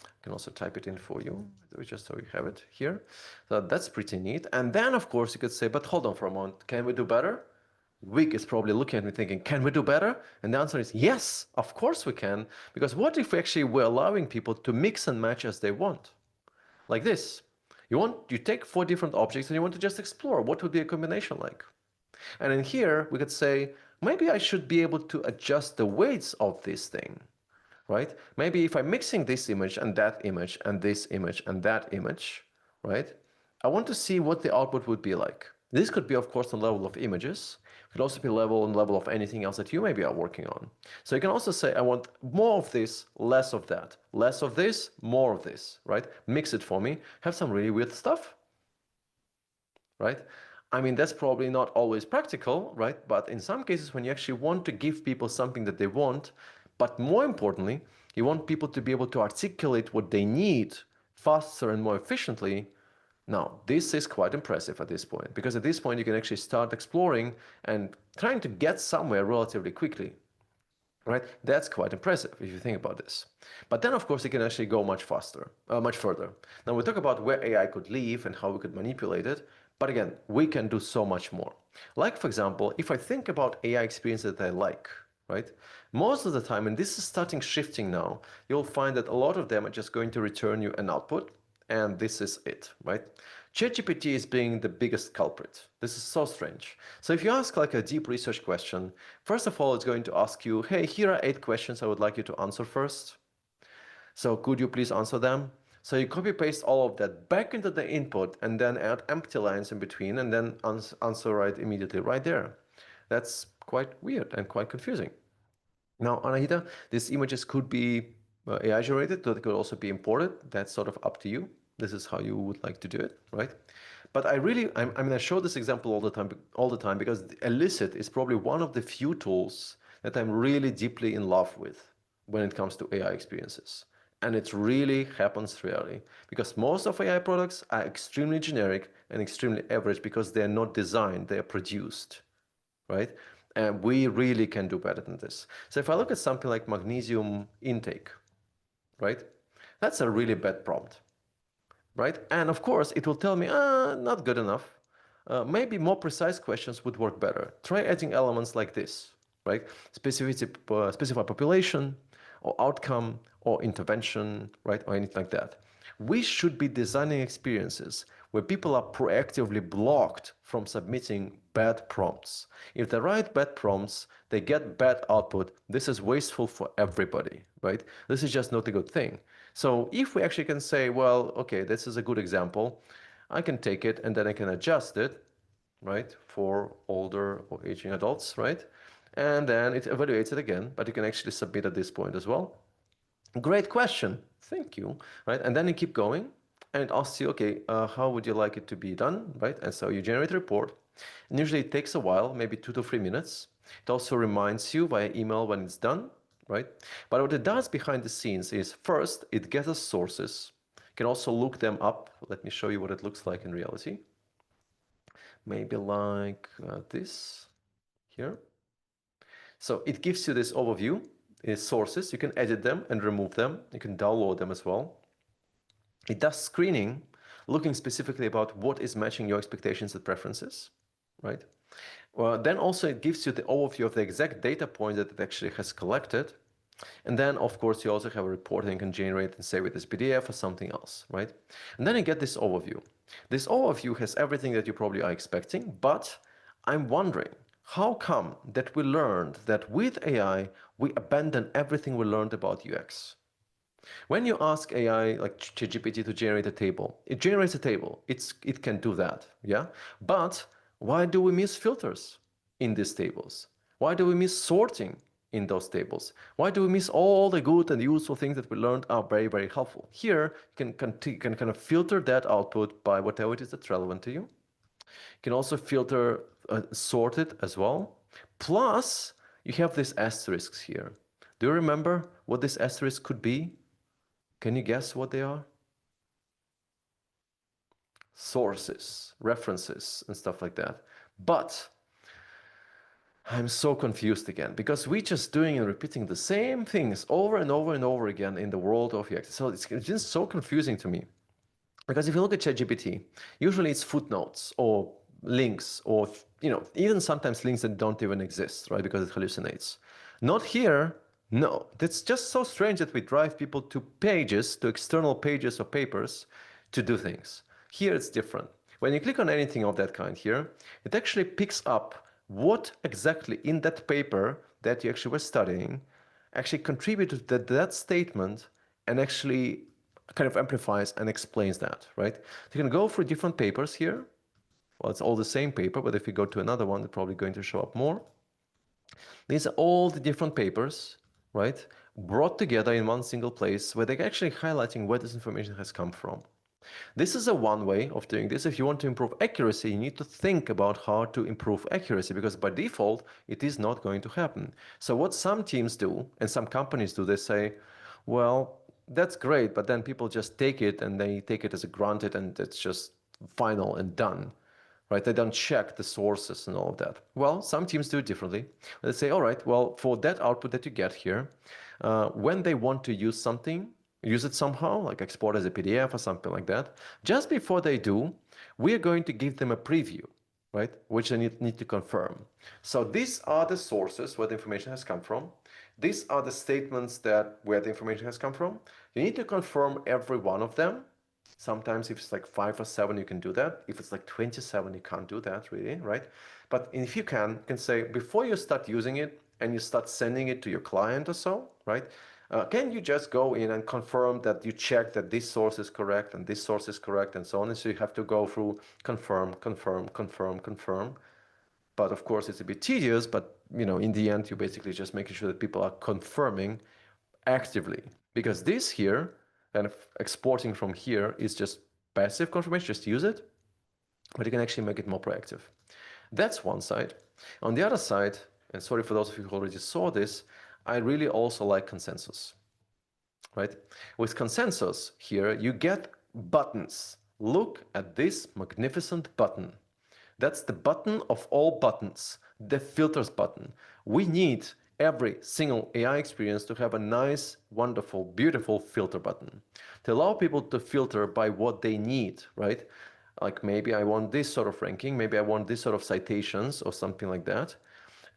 S1: I can also type it in for you, just so you have it here. So that's pretty neat. And then, of course, you could say, but hold on for a moment, can we do better? Wick is probably looking at me thinking, can we do better? And the answer is yes, of course we can. Because what if we actually were allowing people to mix and match as they want? Like this. You take four different objects and you want to just explore what would be a combination like. And in here, we could say, maybe I should be able to adjust the weights of this thing, right? Maybe if I'm mixing this image and that image and this image and that image, right? I want to see what the output would be like. This could be, of course, on the level of images. It could also be on level of anything else that you maybe are working on. So you can also say, I want more of this, less of that. Less of this, more of this, right? Mix it for me. Have some really weird stuff, right? I mean, that's probably not always practical, right? But in some cases, when you actually want to give people something that they want, but more importantly, you want people to be able to articulate what they need faster and more efficiently. Now, this is quite impressive at this point, because at this point, you can actually start exploring and trying to get somewhere relatively quickly. right? That's quite impressive if you think about this. But then, of course, it can actually go much faster, much further. Now, we talk about where AI could live and how we could manipulate it. But again, we can do so much more. Like, for example, if I think about AI experiences that I like, right? Most of the time, and this is starting shifting now, you'll find that a lot of them are just going to return you an output, and this is it, right? ChatGPT is being the biggest culprit. This is so strange. So if you ask like a deep research question, first of all, it's going to ask you, hey, here are 8 questions I would like you to answer first. So could you please answer them? So you copy paste all of that back into the input and then add empty lines in between and then answer right immediately right there. That's quite weird and quite confusing. Now, Anahita, these images could be AI generated, but it could also be imported. That's sort of up to you. This is how you would like to do it, right? But I mean, I show this example all the time because Elicit is probably one of the few tools that I'm really deeply in love with when it comes to AI experiences. And it really happens rarely because most of AI products are extremely generic and extremely average because they're not designed, they're produced, right? And we really can do better than this. So if I look at something like magnesium intake, right? That's a really bad prompt, right? And of course, it will tell me, not good enough. Maybe more precise questions would work better. Try adding elements like this, right? Specify population or outcome or intervention, right? Or anything like that. We should be designing experiences where people are proactively blocked from submitting bad prompts. If they write bad prompts, they get bad output. This is wasteful for everybody, right? This is just not a good thing. So if we actually can say, well, okay, this is a good example, I can take it and then I can adjust it, right, for older or aging adults, right? And then it evaluates it again, but you can actually submit at this point as well. Great question. Thank you. Right. And then you keep going and it asks you, okay, how would you like it to be done? Right. And so you generate a report. And usually it takes a while, maybe 2 to 3 minutes. It also reminds you via email when it's done. Right. But what it does behind the scenes is first, it gathers sources. You can also look them up. Let me show you what it looks like in reality. Maybe like this here. So it gives you this overview, sources. You can edit them and remove them. You can download them as well. It does screening, looking specifically about what is matching your expectations and preferences, right? Well, then also it gives you the overview of the exact data point that it actually has collected. And then, of course, you also have a report that you can generate and save it as PDF or something else, right? And then you get this overview. This overview has everything that you probably are expecting, but I'm wondering, how come that we learned that with AI, we abandon everything we learned about UX? When you ask AI, like ChatGPT, to generate a table, it generates a table. It can do that, yeah? But why do we miss filters in these tables? Why do we miss sorting in those tables? Why do we miss all the good and useful things that we learned are very, very helpful? Here, you can kind of filter that output by whatever it is that's relevant to you. You can also filter, sort it as well. Plus, you have these asterisks here. Do you remember what this asterisk could be? Can you guess what they are? Sources, references, and stuff like that. But I'm so confused again because we're just doing and repeating the same things over and over and over again in the world of UX. So it's just so confusing to me. Because if you look at ChatGPT, usually it's footnotes or links or even sometimes links that don't even exist, right? Because it hallucinates. Not here. No, that's just so strange that we drive people to pages, to external pages or papers to do things. Here it's different. When you click on anything of that kind here, it actually picks up what exactly in that paper that you actually were studying actually contributed to that statement and actually kind of amplifies and explains that, right? You can go through different papers here. Well, it's all the same paper, but if you go to another one, it's probably going to show up more. These are all the different papers, right? Brought together in one single place where they're actually highlighting where this information has come from. This is a one way of doing this. If you want to improve accuracy, you need to think about how to improve accuracy because by default, it is not going to happen. So what some teams do and some companies do, they say, well, that's great, but then people just take it and they take it as a granted and it's just final and done. right? They don't check the sources and all of that. Well, some teams do it differently. They say, all right, well, for that output that you get here, when they want to use something, use it somehow, like export as a PDF or something like that, just before they do, we're going to give them a preview, right? Which they need to confirm. So these are the sources where the information has come from. These are the statements that where the information has come from. You need to confirm every one of them. Sometimes if it's like 5 or 7, you can do that. If it's like 27, you can't do that really, right? But if you can say, before you start using it and you start sending it to your client or so, right? Can you just go in and confirm that you check that this source is correct and this source is correct and so on? And so you have to go through confirm, confirm, confirm, confirm. But of course, it's a bit tedious, but in the end, you're basically just making sure that people are confirming actively. Because this here, kind of exporting from here, is just passive confirmation, just use it, but you can actually make it more proactive. That's one side. On the other side, and sorry for those of you who already saw this, I really also like consensus, right? With consensus here, you get buttons. Look at this magnificent button. That's the button of all buttons, the filters button. We need every single AI experience to have a nice, wonderful, beautiful filter button to allow people to filter by what they need, right? Like maybe I want this sort of ranking, maybe I want this sort of citations or something like that.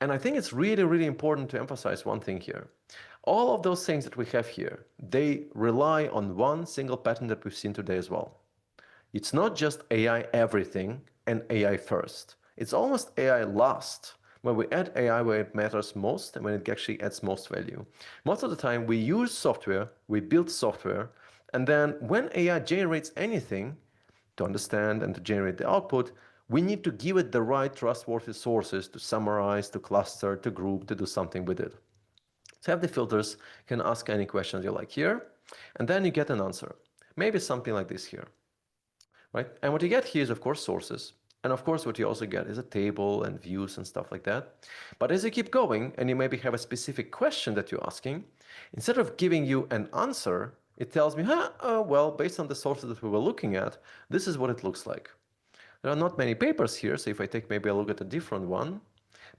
S1: And I think it's really, really important to emphasize one thing here. All of those things that we have here, they rely on one single pattern that we've seen today as well. It's not just AI everything and AI first. It's almost AI last, where we add AI where it matters most and when it actually adds most value. Most of the time, we use software, we build software, and then when AI generates anything to understand and to generate the output, we need to give it the right trustworthy sources to summarize, to cluster, to group, to do something with it. So have the filters, you can ask any questions you like here, and then you get an answer. Maybe something like this here. Right? And what you get here is, of course, sources. And of course, what you also get is a table and views and stuff like that. But as you keep going and you maybe have a specific question that you're asking, instead of giving you an answer, it tells me, well, based on the sources that we were looking at, this is what it looks like. There are not many papers here, so if I take maybe a look at a different one,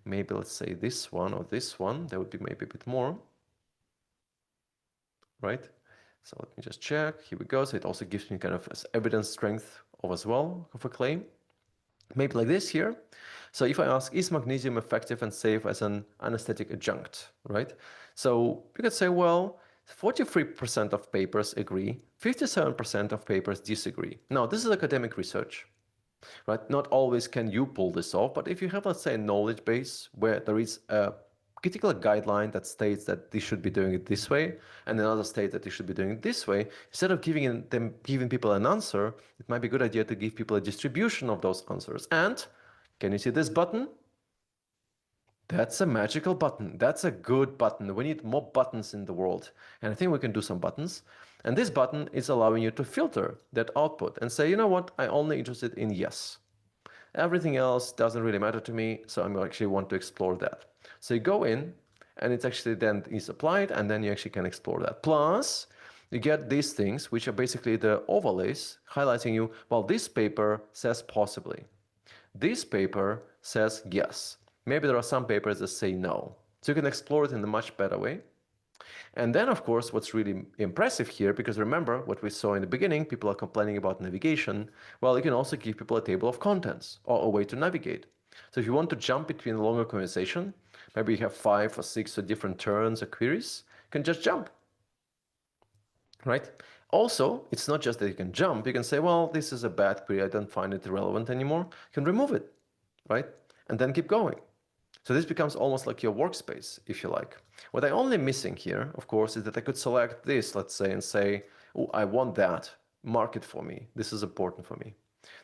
S1: maybe let's say this one or this one, there would be maybe a bit more, right? So let me just check. Here we go. So it also gives me kind of evidence strength of as well of a claim. Maybe like this here. So if I ask, is magnesium effective and safe as an anesthetic adjunct, right? So you could say, well, 43% of papers agree, 57% of papers disagree. Now, this is academic research, right? Not always can you pull this off, but if you have, let's say, a knowledge base where there is a critical guideline that states that they should be doing it this way, and another states that they should be doing it this way, instead of giving people an answer, it might be a good idea to give people a distribution of those answers. And can you see this button? That's a magical button. That's a good button. We need more buttons in the world. And I think we can do some buttons. And this button is allowing you to filter that output and say, you know what, I'm only interested in yes. Everything else doesn't really matter to me, so I actually want to explore that. So you go in, and it's actually then is applied, and then you actually can explore that. Plus, you get these things, which are basically the overlays highlighting you, well, this paper says possibly. This paper says yes. Maybe there are some papers that say no. So you can explore it in a much better way. And then, of course, what's really impressive here, because remember what we saw in the beginning, people are complaining about navigation. Well, you can also give people a table of contents or a way to navigate. So if you want to jump between a longer conversation, maybe you have 5 or 6 or different turns or queries, you can just jump, right? Also, it's not just that you can jump. You can say, well, this is a bad query. I don't find it relevant anymore. You can remove it, right? And then keep going. So this becomes almost like your workspace, if you like. What I'm only missing here, of course, is that I could select this, let's say, and say, oh, I want that. Mark it for me. This is important for me.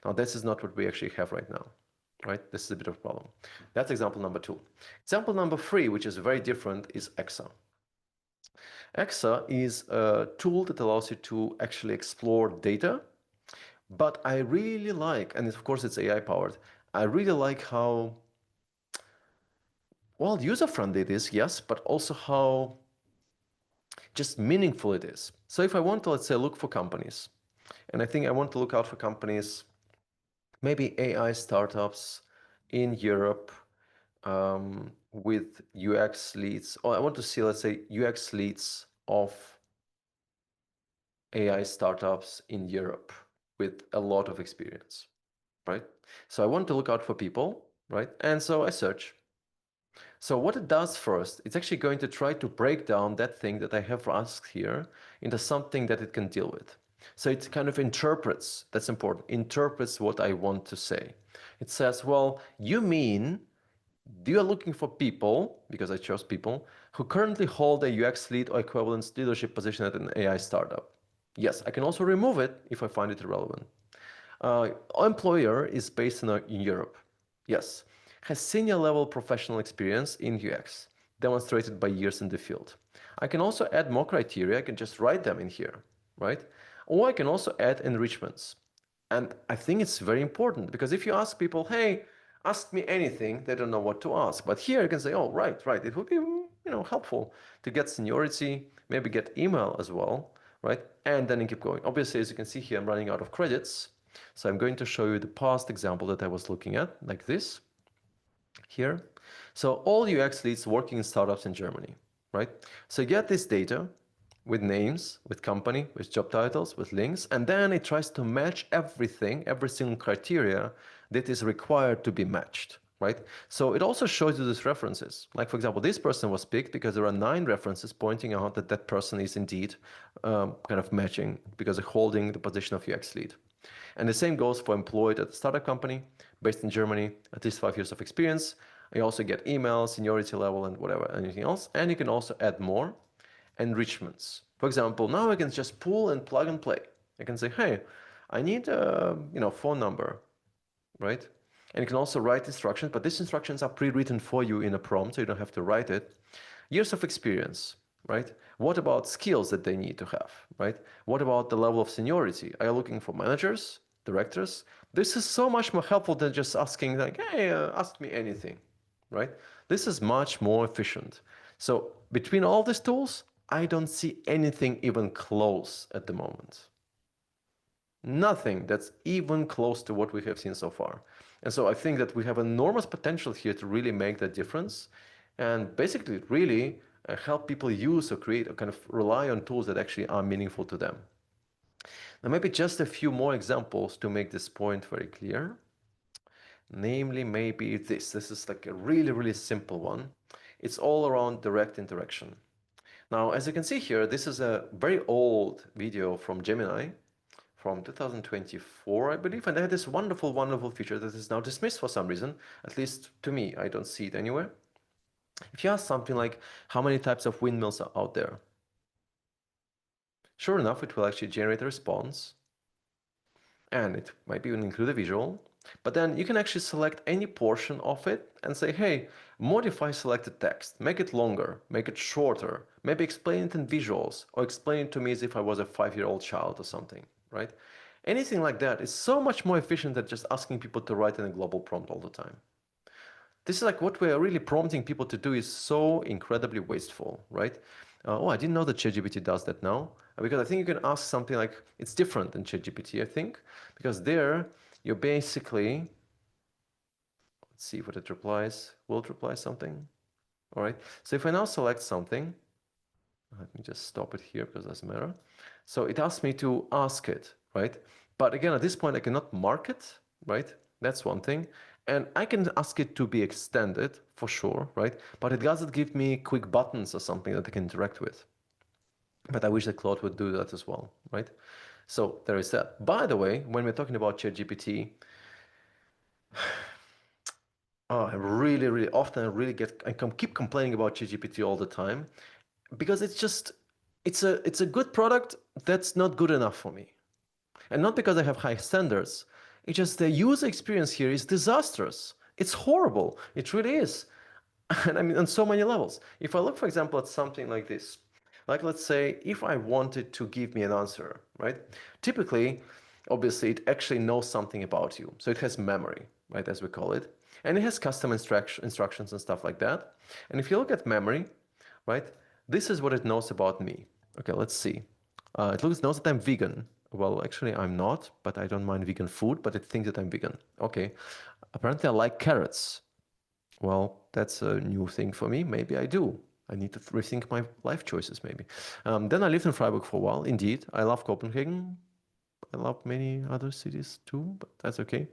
S1: Now, this is not what we actually have right now, right? This is a bit of a problem. That's example number 2. Example number 3, which is very different, is EXA. EXA is a tool that allows you to actually explore data, but I really like, and of course it's AI powered, I really like how well, user-friendly it is, yes, but also how just meaningful it is. So if I want to, let's say, look for companies, and I think I want to look out for companies, maybe AI startups in Europe with UX leads, or I want to see, let's say, UX leads of AI startups in Europe with a lot of experience, right? So I want to look out for people, right? And so I search. So what it does first, it's actually going to try to break down that thing that I have asked here into something that it can deal with. So it kind of interprets, that's important, interprets what I want to say. It says, well, you mean you are looking for people, because I chose people, who currently hold a UX lead or equivalent leadership position at an AI startup. Yes, I can also remove it if I find it irrelevant. Employer is based in Europe. Yes. Has senior level professional experience in UX, demonstrated by years in the field. I can also add more criteria. I can just write them in here, right? Or I can also add enrichments. And I think it's very important because if you ask people, hey, ask me anything, they don't know what to ask. But here you can say, oh, right. It would be, helpful to get seniority, maybe get email as well, right? And then you keep going. Obviously, as you can see here, I'm running out of credits. So I'm going to show you the past example that I was looking at, like this here. So all UX leads working in startups in Germany, right? So you get this data with names, with company, with job titles, with links, and then it tries to match everything, every single criteria that is required to be matched, right? So it also shows you these references. Like, for example, this person was picked because there are 9 references pointing out that that person is indeed kind of matching because they're holding the position of UX lead. And the same goes for employed at a startup company based in Germany, at least 5 years of experience. You also get email, seniority level, and whatever, anything else. And you can also add more enrichments. For example, now I can just pull and plug and play. I can say, hey, I need a phone number, right? And you can also write instructions, but these instructions are pre-written for you in a prompt, so you don't have to write it. Years of experience, right? What about skills that they need to have, right? What about the level of seniority? Are you looking for managers, directors? This is so much more helpful than just asking like, hey, ask me anything, right? This is much more efficient. So between all these tools, I don't see anything even close at the moment. Nothing that's even close to what we have seen so far. And so I think that we have enormous potential here to really make that difference and basically really help people use or create or kind of rely on tools that actually are meaningful to them. Now, maybe just a few more examples to make this point very clear. Namely, maybe this. This is like a really, really simple one. It's all around direct interaction. Now, as you can see here, this is a very old video from Gemini from 2024, I believe, and they had this wonderful, wonderful feature that is now dismissed for some reason, at least to me. I don't see it anywhere. If you ask something like, how many types of windmills are out there? Sure enough, it will actually generate a response, and it might even include a visual. But then you can actually select any portion of it and say, hey, modify selected text, make it longer, make it shorter, maybe explain it in visuals, or explain it to me as if I was a 5-year-old child or something, right? Anything like that is so much more efficient than just asking people to write in a global prompt all the time. This is like what we're really prompting people to do is so incredibly wasteful, right? Oh, I didn't know that ChatGPT does that now. Because I think you can ask something like, it's different than ChatGPT, I think, because there you're basically, let's see what it replies. Will it reply something? All right. So if I now select something, let me just stop it here because it doesn't matter. So it asks me to ask it, right? But again, at this point, I cannot mark it, right? That's one thing. And I can ask it to be extended for sure, right? But it doesn't give me quick buttons or something that I can interact with. But I wish that Claude would do that as well, right? So there is that. By the way, when we're talking about ChatGPT, I really, really often keep complaining about ChatGPT all the time because it's a good product that's not good enough for me. And not because I have high standards. It's just the user experience here is disastrous. It's horrible. It really is. And I mean, on so many levels. If I look, for example, at something like this, like let's say, if I wanted to give me an answer, right? Typically, obviously, it actually knows something about you. So it has memory, right, as we call it. And it has custom instructions and stuff like that. And if you look at memory, right, this is what it knows about me. Okay, let's see. It knows that I'm vegan. Well, actually, I'm not, but I don't mind vegan food, but it thinks that I'm vegan. Okay. Apparently, I like carrots. Well, that's a new thing for me. Maybe I do. I need to rethink my life choices, maybe. Then I lived in Freiburg for a while. Indeed, I love Copenhagen. I love many other cities too, but that's okay.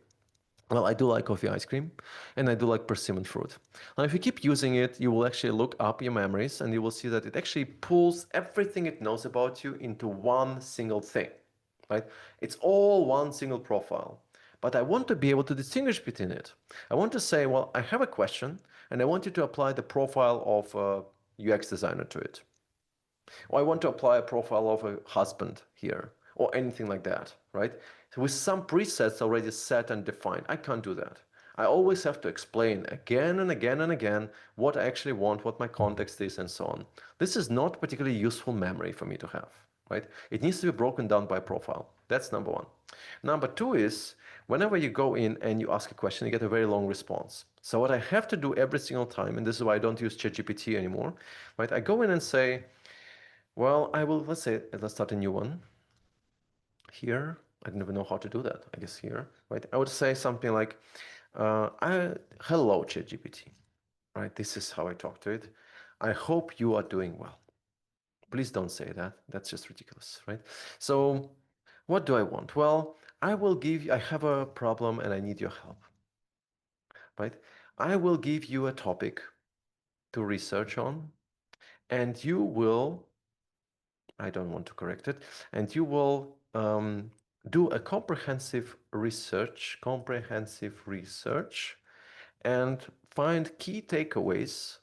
S1: Well, I do like coffee ice cream, and I do like persimmon fruit. Now, if you keep using it, you will actually look up your memories, and you will see that it actually pulls everything it knows about you into one single thing, right? It's all one single profile. But I want to be able to distinguish between it. I want to say, well, I have a question, and I want you to apply the profile of a UX designer to it. Or I want to apply a profile of a husband here, or anything like that, right? So with some presets already set and defined, I can't do that. I always have to explain again and again and again what I actually want, what my context is, and so on. This is not particularly useful memory for me to have, right? It needs to be broken down by profile. That's number one. Number two is whenever you go in and you ask a question, you get a very long response. So what I have to do every single time, and this is why I don't use ChatGPT anymore, right? I go in and say, well, I will, let's start a new one here. I don't even know how to do that. I guess here, right? I would say something like, hello, ChatGPT, right? This is how I talk to it. I hope you are doing well. Please don't say that. That's just ridiculous, right? So what do I want? Well, I have a problem and I need your help, right? I will give you a topic to research on, and you will I don't want to correct it, and you will do a comprehensive research, and find key takeaways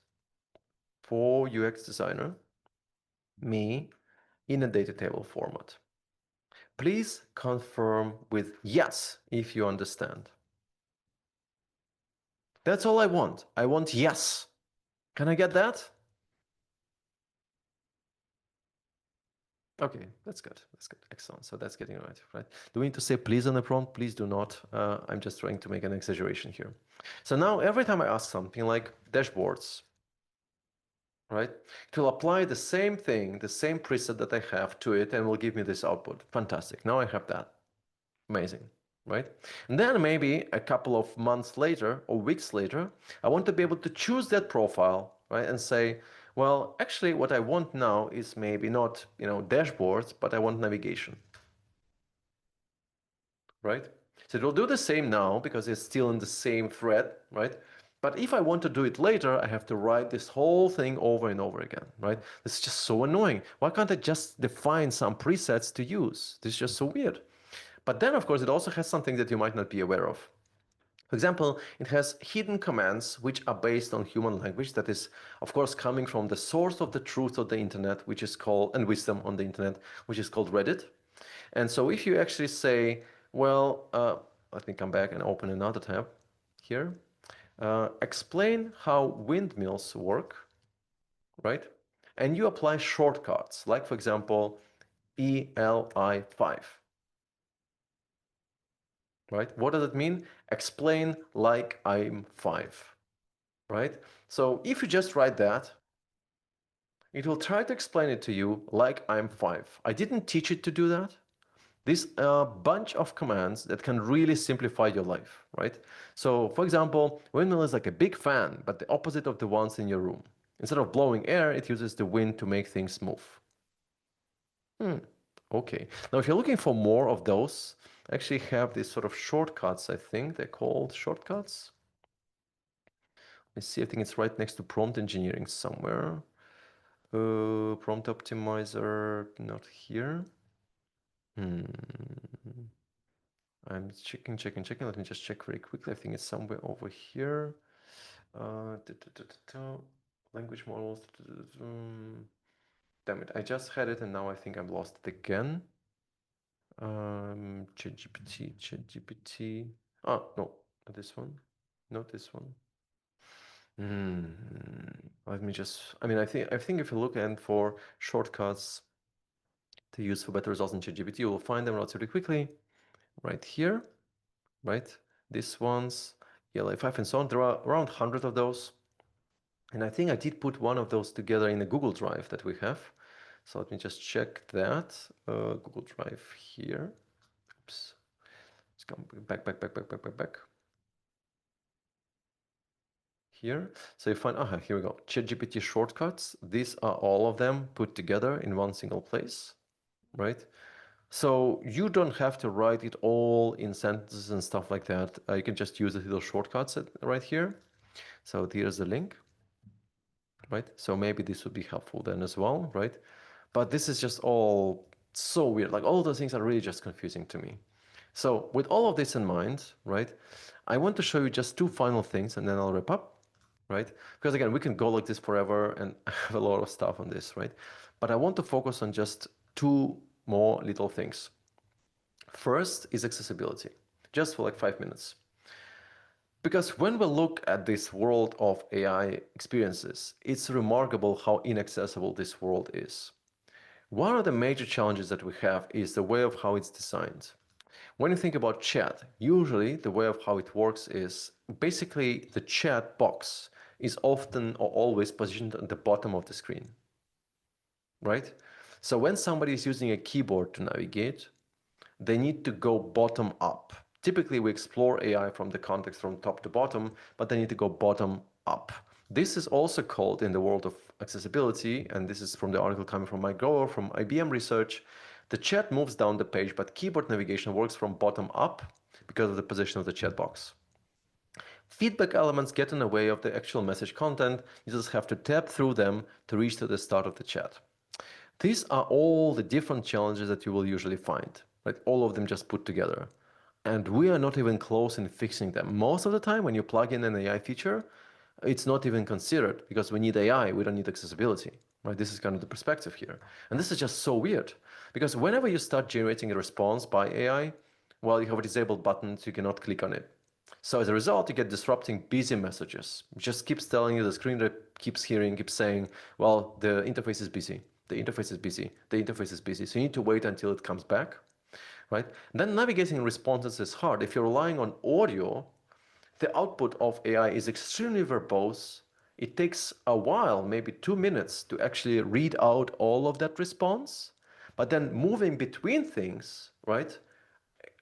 S1: for UX designer, me, in a data table format. Please confirm with yes if you understand. That's all I want. I want yes. Can I get that? Okay, that's good. That's good. Excellent. So that's getting right. Do we need to say please on the prompt? Please do not. I'm just trying to make an exaggeration here. So now every time I ask something like dashboards, right, it will apply the same thing, the same preset that I have to it, and will give me this output. Fantastic. Now I have that. Amazing, right? And then maybe a couple of months later or weeks later, I want to be able to choose that profile, right, and say, well, actually, what I want now is maybe not, dashboards, but I want navigation, right? So it will do the same now because it's still in the same thread, right? But if I want to do it later, I have to write this whole thing over and over again, right? This is just so annoying. Why can't I just define some presets to use? This is just so weird. But then, of course, it also has something that you might not be aware of. For example, it has hidden commands which are based on human language that is, of course, coming from the source of the truth of the internet, which is called, and wisdom on the internet, which is called Reddit. And so if you actually say, well, let me come back and open another tab here, explain how windmills work, right? And you apply shortcuts, like, for example, ELI5. Right? What does it mean? Explain like I'm 5, right? So if you just write that, it will try to explain it to you like I'm 5. I didn't teach it to do that. This a bunch of commands that can really simplify your life, right? So for example, windmill is like a big fan, but the opposite of the ones in your room. Instead of blowing air, it uses the wind to make things smooth. Okay. Now, if you're looking for more of those, I actually have these sort of shortcuts, I think they're called shortcuts. Let's see, I think it's right next to prompt engineering somewhere. Prompt optimizer, not here. I'm checking. Let me just check very quickly. I think it's somewhere over here. Language models. Damn it, I just had it and now I think I'm lost it again. ChatGPT. Oh, no, not this one. Not this one. Let me just, I think if you look and for shortcuts to use for better results in ChatGPT, you will find them relatively quickly. Right here, right? These ones, ELA5 and so on. There are around 100 of those. And I think I did put one of those together in a Google Drive that we have. So let me just check that. Google Drive here. Oops. Let's come back. Here. So you find, here we go. ChatGPT shortcuts. These are all of them put together in one single place, right? So you don't have to write it all in sentences and stuff like that. You can just use the little shortcuts right here. So here's the link, right? So maybe this would be helpful then as well, right? But this is just all so weird. Like all those things are really just confusing to me. So with all of this in mind, right, I want to show you just two final things and then I'll wrap up, right? Because again, we can go like this forever and I have a lot of stuff on this, right? But I want to focus on just two more little things. First is accessibility, just for like 5 minutes. Because when we look at this world of AI experiences, it's remarkable how inaccessible this world is. One of the major challenges that we have is the way of how it's designed. When you think about chat, usually the way of how it works is basically the chat box is often or always positioned at the bottom of the screen, right? So when somebody is using a keyboard to navigate, they need to go bottom up. Typically, we explore AI from the context from top to bottom, but they need to go bottom up. This is also called in the world of accessibility, and this is from the article coming from Mike Grover from IBM Research. The chat moves down the page, but keyboard navigation works from bottom up because of the position of the chat box. Feedback elements get in the way of the actual message content. Users have to tap through them to reach to the start of the chat. These are all the different challenges that you will usually find, right? All of them just put together. And we are not even close in fixing them. Most of the time, when you plug in an AI feature, it's not even considered because we need AI, we don't need accessibility, right? This is kind of the perspective here. And this is just so weird because whenever you start generating a response by AI, well, you have a disabled button, so you cannot click on it. So as a result, you get disrupting busy messages. It just keeps telling you, the screen keeps saying, well, the interface is busy. The interface is busy. The interface is busy. So you need to wait until it comes back, right? And then navigating responses is hard. If you're relying on audio, the output of AI is extremely verbose. It takes a while, maybe 2 minutes, to actually read out all of that response. But then moving between things, right?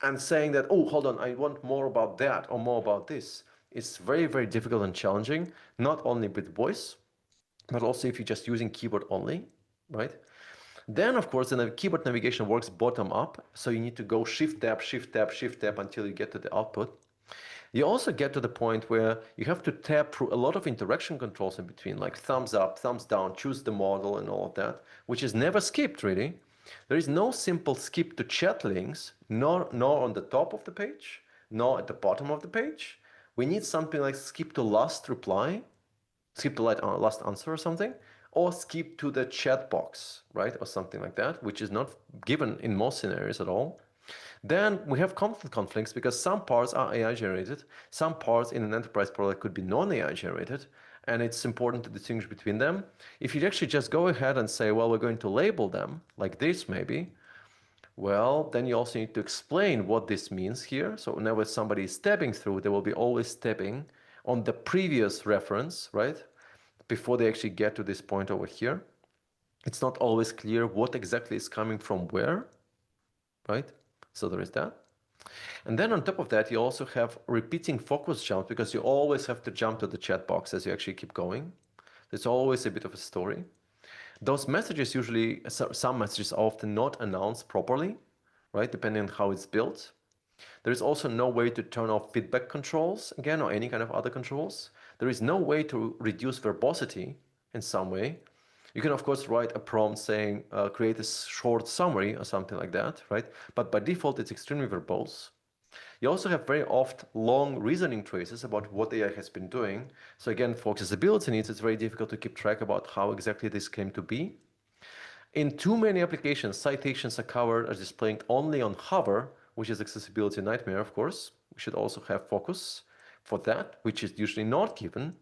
S1: And saying that, oh, hold on, I want more about that or more about this, is very, very difficult and challenging, not only with voice, but also if you're just using keyboard only, right? Then, of course, the keyboard navigation works bottom up, so you need to go shift tab, shift tab, shift tab until you get to the output. You also get to the point where you have to tap through a lot of interaction controls in between, like thumbs up, thumbs down, choose the model, and all of that, which is never skipped, really. There is no simple skip to chat links, nor on the top of the page, nor at the bottom of the page. We need something like skip to last reply, skip to last answer or something, or skip to the chat box, right, or something like that, which is not given in most scenarios at all. Then we have conflicts because some parts are AI generated, some parts in an enterprise product could be non-AI generated, and it's important to distinguish between them. If you actually just go ahead and say, well, we're going to label them like this maybe, well, then you also need to explain what this means here. So whenever somebody is tabbing through, they will be always tabbing on the previous reference, right? Before they actually get to this point over here. It's not always clear what exactly is coming from where, right? So there is that. And then on top of that, you also have repeating focus jumps because you always have to jump to the chat box as you actually keep going. It's always a bit of a story. Those messages usually, some messages are often not announced properly, right? Depending on how it's built. There is also no way to turn off feedback controls, again, or any kind of other controls. There is no way to reduce verbosity in some way. You can, of course, write a prompt saying, create a short summary or something like that, right? But by default, it's extremely verbose. You also have very oft long reasoning traces about what AI has been doing. So again, for accessibility needs, it's very difficult to keep track about how exactly this came to be. In too many applications, citations are covered as displaying only on hover, which is accessibility nightmare, of course. We should also have focus for that, which is usually not given.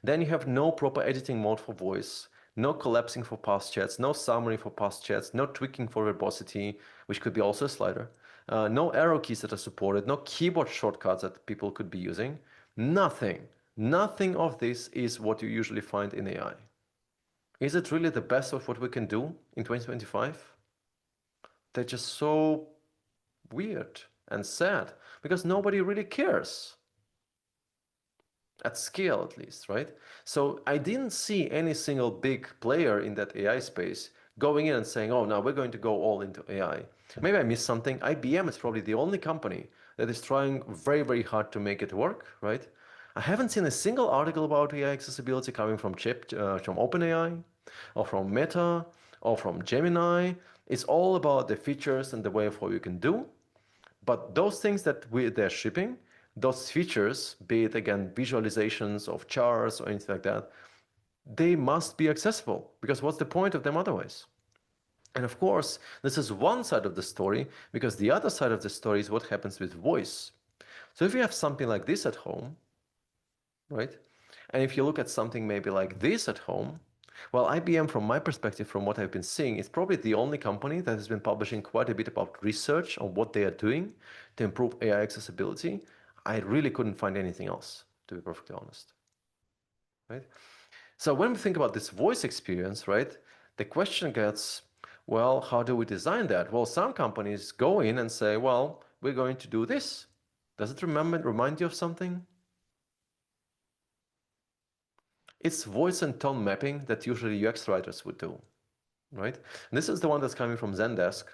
S1: Then you have no proper editing mode for voice, no collapsing for past chats, no summary for past chats, no tweaking for verbosity, which could be also a slider, no arrow keys that are supported, no keyboard shortcuts that people could be using. Nothing of this is what you usually find in AI. Is it really the best of what we can do in 2025? They're just so weird and sad because nobody really cares. At scale, at least, right? So I didn't see any single big player in that AI space going in and saying, oh, now we're going to go all into AI. Maybe I missed something. IBM is probably the only company that is trying very, very hard to make it work, right? I haven't seen a single article about AI accessibility coming from from OpenAI or from Meta or from Gemini. It's all about the features and the way of how you can do. But those things that they're shipping, those features, be it again visualizations of charts or anything like that, they must be accessible because what's the point of them otherwise? And of course, this is one side of the story because the other side of the story is what happens with voice. So if you have something like this at home, right? And if you look at something maybe like this at home, well, IBM, from my perspective, from what I've been seeing, is probably the only company that has been publishing quite a bit about research on what they are doing to improve AI accessibility. I really couldn't find anything else, to be perfectly honest, right? So when we think about this voice experience, right, the question gets, well, how do we design that? Well, some companies go in and say, well, we're going to do this. Does it remind you of something? It's voice and tone mapping that usually UX writers would do, right? And this is the one that's coming from Zendesk,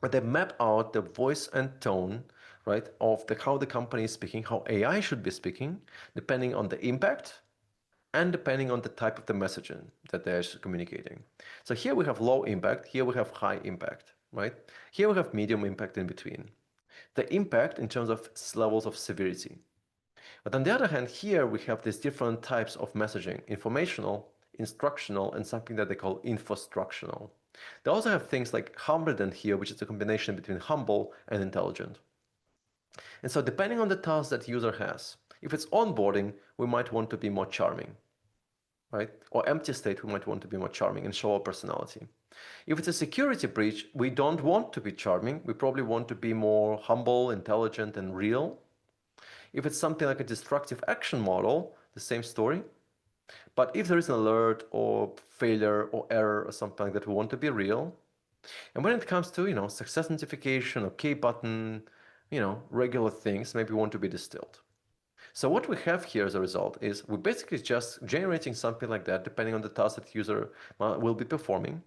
S1: where they map out the voice and tone, right, of how the company is speaking, how AI should be speaking, depending on the impact and depending on the type of the messaging that they're communicating. So here we have low impact, here we have high impact, right? Here we have medium impact in between. The impact in terms of levels of severity. But on the other hand, here we have these different types of messaging: informational, instructional, and something that they call infostructional. They also have things like humbledent here, which is a combination between humble and intelligent. And so depending on the task that user has, if it's onboarding, we might want to be more charming, right? Or empty state, we might want to be more charming and show our personality. If it's a security breach, we don't want to be charming. We probably want to be more humble, intelligent, and real. If it's something like a destructive action model, the same story. But if there is an alert or failure or error or something like that, we want to be real. And when it comes to, success notification, OK button, regular things, maybe we want to be distilled. So what we have here as a result is we're basically just generating something like that, depending on the task that the user will be performing.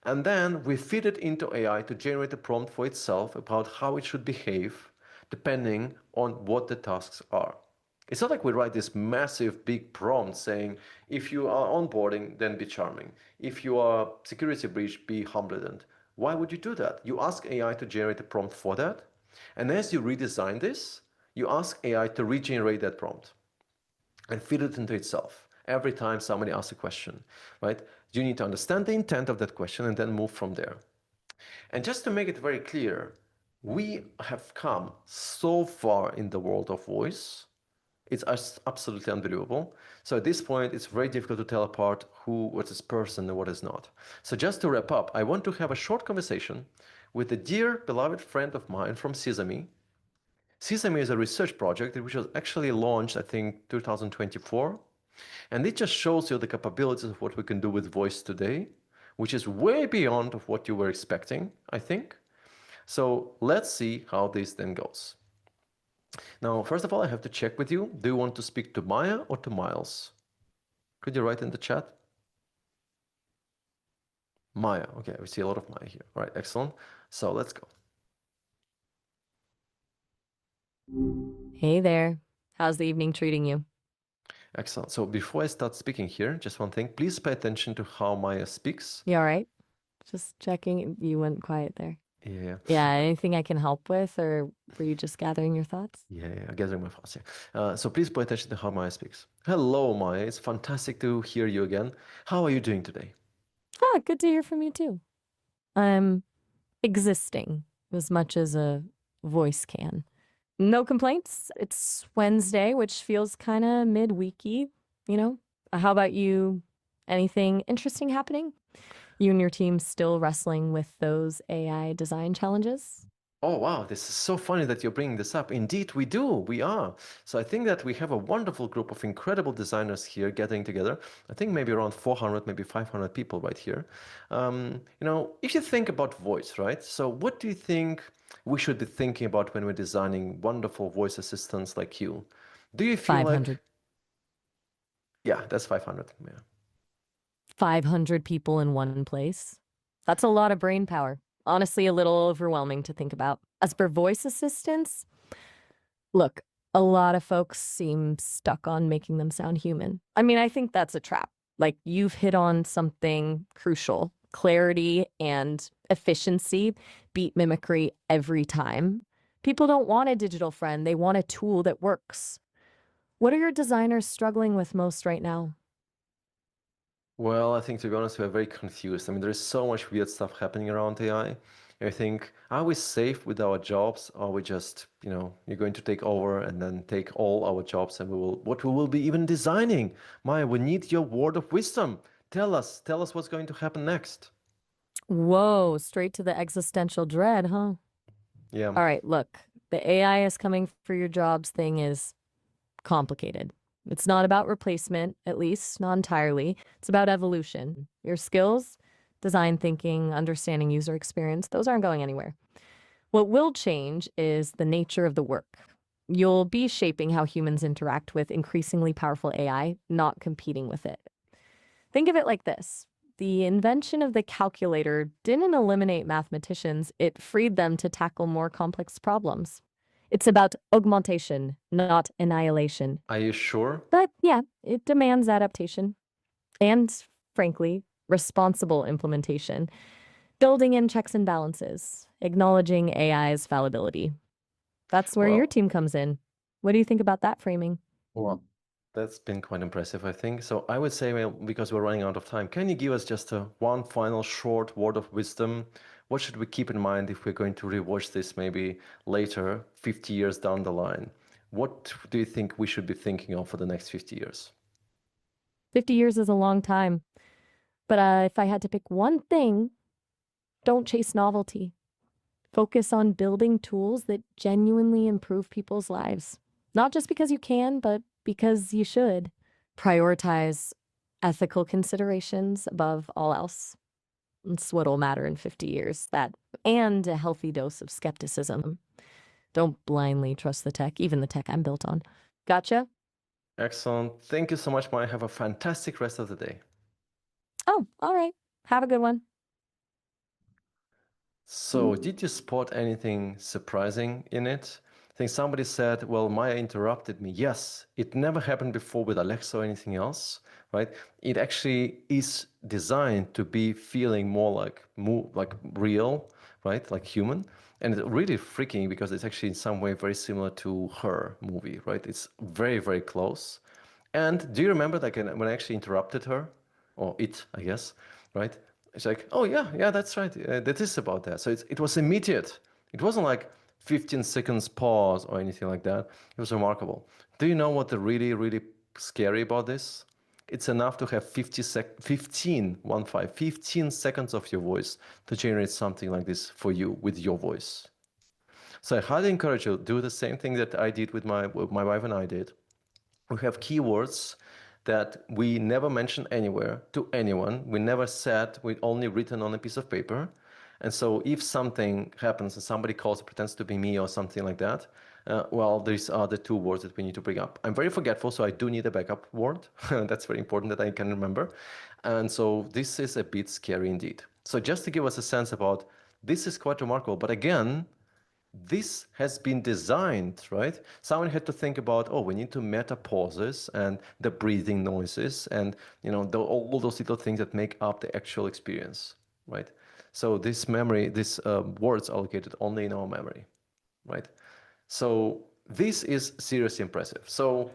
S1: And then we feed it into AI to generate a prompt for itself about how it should behave, depending on what the tasks are. It's not like we write this massive big prompt saying, if you are onboarding, then be charming. If you are security breach, be humbledent. Why would you do that? You ask AI to generate a prompt for that. And as you redesign this, you ask AI to regenerate that prompt and feed it into itself every time somebody asks a question, right? You need to understand the intent of that question and then move from there. And just to make it very clear, we have come so far in the world of voice. It's absolutely unbelievable. So at this point, it's very difficult to tell apart what is person and what is not. So just to wrap up, I want to have a short conversation with a dear beloved friend of mine from Sesame. Sesame is a research project which was actually launched, I think, 2024. And it just shows you the capabilities of what we can do with voice today, which is way beyond of what you were expecting, I think. So let's see how this then goes. Now, first of all, I have to check with you. Do you want to speak to Maya or to Miles? Could you write in the chat? Maya. Okay, we see a lot of Maya here. All right, excellent. So let's go.
S5: Hey there. How's the evening treating you?
S1: Excellent. So before I start speaking here, just one thing. Please pay attention to how Maya speaks.
S5: You all right? Just checking. You went quiet there.
S1: Yeah.
S5: Yeah, anything I can help with, or were you just gathering your thoughts?
S1: Yeah, gathering my thoughts. Yeah. So please pay attention to how Maya speaks. Hello, Maya. It's fantastic to hear you again. How are you doing today?
S5: Ah, good to hear from you too. I'm existing as much as a voice can. No complaints. It's Wednesday, which feels kind of midweeky, you know? How about you? Anything interesting happening? You and your team still wrestling with those AI design challenges?
S1: Oh, wow, this is so funny that you're bringing this up. Indeed, we do. We are. So I think that we have a wonderful group of incredible designers here getting together. I think maybe around 400, maybe 500 people right here. If you think about voice, right? So what do you think we should be thinking about when we're designing wonderful voice assistants like you? Do you feel like,
S5: 500.
S1: yeah, that's 500. Yeah.
S5: 500 people in one place. That's a lot of brain power. Honestly, a little overwhelming to think about. As for voice assistants, look, a lot of folks seem stuck on making them sound human. I mean, I think that's a trap. Like, you've hit on something crucial. Clarity and efficiency beat mimicry every time. People don't want a digital friend, they want a tool that works. What are your designers struggling with most right now?
S1: Well, I think to be honest, we're very confused. I mean, there's so much weird stuff happening around AI. I think, are we safe with our jobs? Or are we just, you're going to take over and then take all our jobs and what we will be even designing? Maya, we need your word of wisdom. Tell us what's going to happen next.
S5: Whoa, straight to the existential dread, huh?
S1: Yeah.
S5: All right, look, the AI is coming for your jobs thing is complicated. It's not about replacement, at least not entirely. It's about evolution. Your skills, design thinking, understanding user experience, those aren't going anywhere. What will change is the nature of the work. You'll be shaping how humans interact with increasingly powerful AI, not competing with it. Think of it like this. The invention of the calculator didn't eliminate mathematicians, it freed them to tackle more complex problems. It's about augmentation, not annihilation.
S1: Are you sure?
S5: But yeah, it demands adaptation and, frankly, responsible implementation, building in checks and balances, acknowledging AI's fallibility. That's where your
S1: Well,
S5: team comes in. What do you think about that framing?
S1: well, that's been quite impressive, I think. So I would say, well, because we're running out of time, can you give us just a one final short word of wisdom? What should we keep in mind if we're going to rewatch this maybe later, 50 years down the line? What do you think we should be thinking of for the next 50 years?
S5: 50 years is a long time. But if I had to pick one thing, don't chase novelty. Focus on building tools that genuinely improve people's lives. Not just because you can, but because you should. Prioritize ethical considerations above all else. That's what'll matter in 50 years. That and a healthy dose of skepticism. Don't blindly trust the tech, even the tech I'm built on. Gotcha?
S1: Excellent. Thank you so much, Maya. Have a fantastic rest of the day.
S5: Oh, all right. Have a good one.
S1: So, did you spot anything surprising in it? I think somebody said, well, Maya interrupted me. Yes, it never happened before with Alexa or anything else, right? It actually is designed to be feeling more like real, right? Like human. And it's really freaking because it's actually in some way very similar to Her movie, right? It's very, very close. And do you remember like when I actually interrupted her, or it, I guess, right? It's like, oh yeah, yeah, that's right. That is about that. So it was immediate. It wasn't like 15 seconds pause or anything like that. It was remarkable. Do you know what the really, really scary about this? It's enough to have 15 seconds of your voice to generate something like this for you with your voice. So I highly encourage you to do the same thing that I did with my wife and I did. We have keywords that we never mention anywhere to anyone. We never said, we only written on a piece of paper. And so if something happens and somebody calls, pretends to be me or something like that, well, these are the two words that we need to bring up. I'm very forgetful, so I do need a backup word. That's very important that I can remember. And so this is a bit scary indeed. So just to give us a sense about, this is quite remarkable. But again, this has been designed, right? Someone had to think about, oh, we need to meta pauses and the breathing noises and all those little things that make up the actual experience, right? So this memory, these words are located only in our memory, right? So this is seriously impressive. So